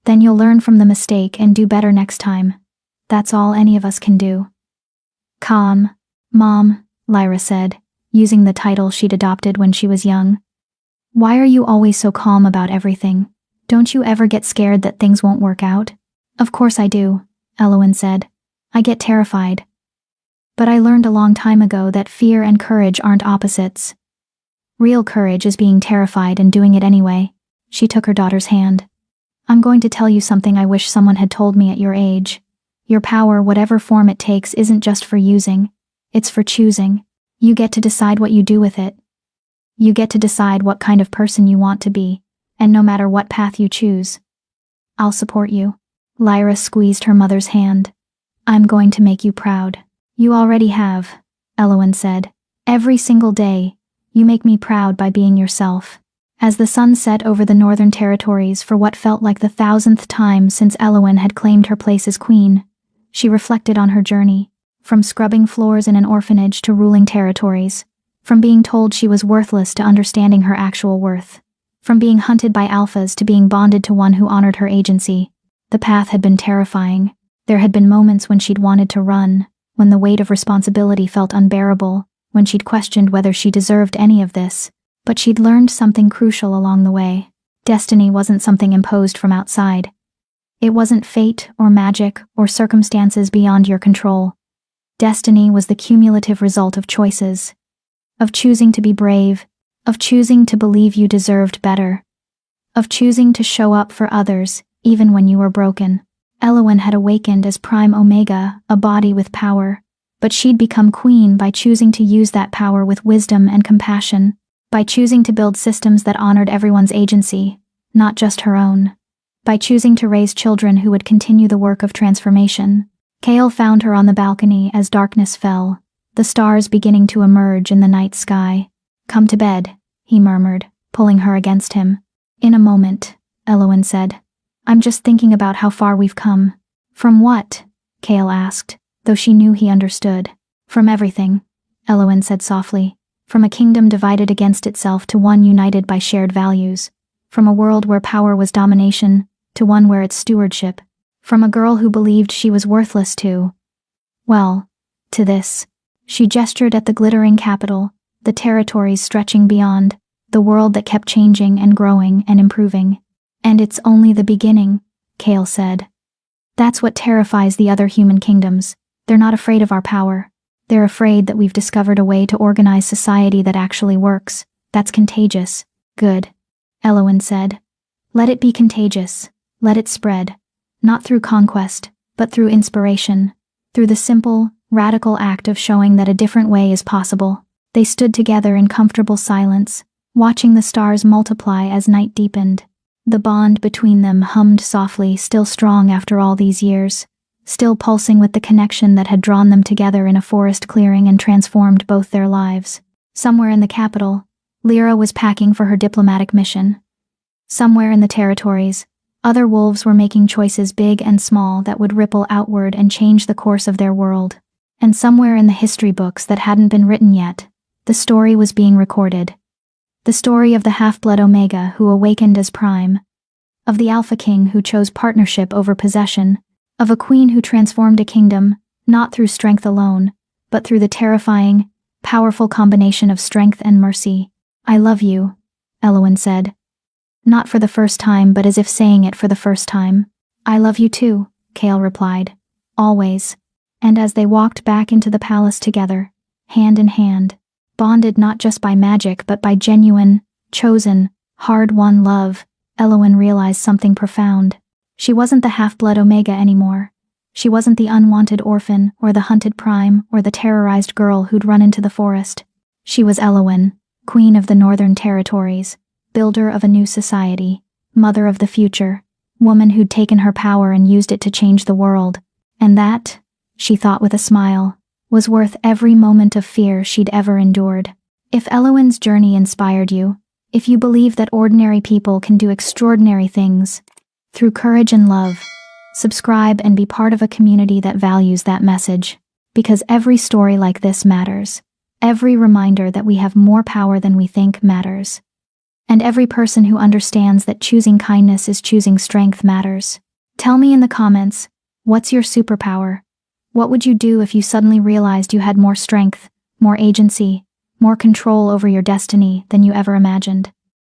Then you'll learn from the mistake and do better next time. That's all any of us can do. Calm, Mom, Lyra said, using the title she'd adopted when she was young. Why are you always so calm about everything? Don't you ever get scared that things won't work out? Of course I do, Elowen said. I get terrified. But I learned a long time ago that fear and courage aren't opposites. Real courage is being terrified and doing it anyway. She took her daughter's hand. I'm going to tell you something I wish someone had told me at your age. Your power, whatever form it takes, isn't just for using. It's for choosing. You get to decide what you do with it. You get to decide what kind of person you want to be, and no matter what path you choose. I'll support you. Lyra squeezed her mother's hand. I'm going to make you proud. You already have, Elowen said. Every single day, you make me proud by being yourself. As the sun set over the Northern Territories for what felt like the 1000th time since Elowen had claimed her place as queen, she reflected on her journey, from scrubbing floors in an orphanage to ruling territories, from being told she was worthless to understanding her actual worth, from being hunted by alphas to being bonded to one who honored her agency. The path had been terrifying. There had been moments when she'd wanted to run, when the weight of responsibility felt unbearable, when she'd questioned whether she deserved any of this. But she'd learned something crucial along the way. Destiny wasn't something imposed from outside. It wasn't fate or magic or circumstances beyond your control. Destiny was the cumulative result of choices. Of choosing to be brave, of choosing to believe you deserved better, of choosing to show up for others even when you were broken. Elowen had awakened as Prime Omega, a body with power, but she'd become queen by choosing to use that power with wisdom and compassion, by choosing to build systems that honored everyone's agency, not just her own, by choosing to raise children who would continue the work of transformation. Kale found her on the balcony as darkness fell, the stars beginning to emerge in the night sky. Come to bed, he murmured, pulling her against him. In a moment, Elowen said. I'm just thinking about how far we've come. From what? Kale asked, though she knew he understood. From everything, Elowen said softly. From a kingdom divided against itself to one united by shared values. From a world where power was domination to one where it's stewardship. From a girl who believed she was worthless to this. She gestured at the glittering capital, the territories stretching beyond, the world that kept changing and growing and improving. And it's only the beginning, Kale said. That's what terrifies the other human kingdoms. They're not afraid of our power. They're afraid that we've discovered a way to organize society that actually works. That's contagious. Good, Elowen said. Let it be contagious. Let it spread. Not through conquest, but through inspiration. Through the simple, radical act of showing that a different way is possible. They stood together in comfortable silence, watching the stars multiply as night deepened. The bond between them hummed softly, still strong after all these years, still pulsing with the connection that had drawn them together in a forest clearing and transformed both their lives. Somewhere in the capital, Lyra was packing for her diplomatic mission. Somewhere in the territories, other wolves were making choices big and small that would ripple outward and change the course of their world. And somewhere in the history books that hadn't been written yet, the story was being recorded. The story of the half-blood Omega who awakened as Prime, of the Alpha King who chose partnership over possession, of a queen who transformed a kingdom, not through strength alone, but through the terrifying, powerful combination of strength and mercy. I love you, Elowen said. Not for the first time, but as if saying it for the first time. I love you too, Kale replied. Always. And as they walked back into the palace together, hand in hand, bonded not just by magic but by genuine, chosen, hard-won love, Elowen realized something profound. She wasn't the half-blood Omega anymore. She wasn't the unwanted orphan, or the hunted Prime, or the terrorized girl who'd run into the forest. She was Elowen, Queen of the Northern Territories, builder of a new society, mother of the future, woman who'd taken her power and used it to change the world. And that, she thought with a smile, was worth every moment of fear she'd ever endured. If Elowen's journey inspired you, if you believe that ordinary people can do extraordinary things, through courage and love, subscribe and be part of a community that values that message. Because every story like this matters. Every reminder that we have more power than we think matters. And every person who understands that choosing kindness is choosing strength matters. Tell me in the comments, what's your superpower? What would you do if you suddenly realized you had more strength, more agency, more control over your destiny than you ever imagined?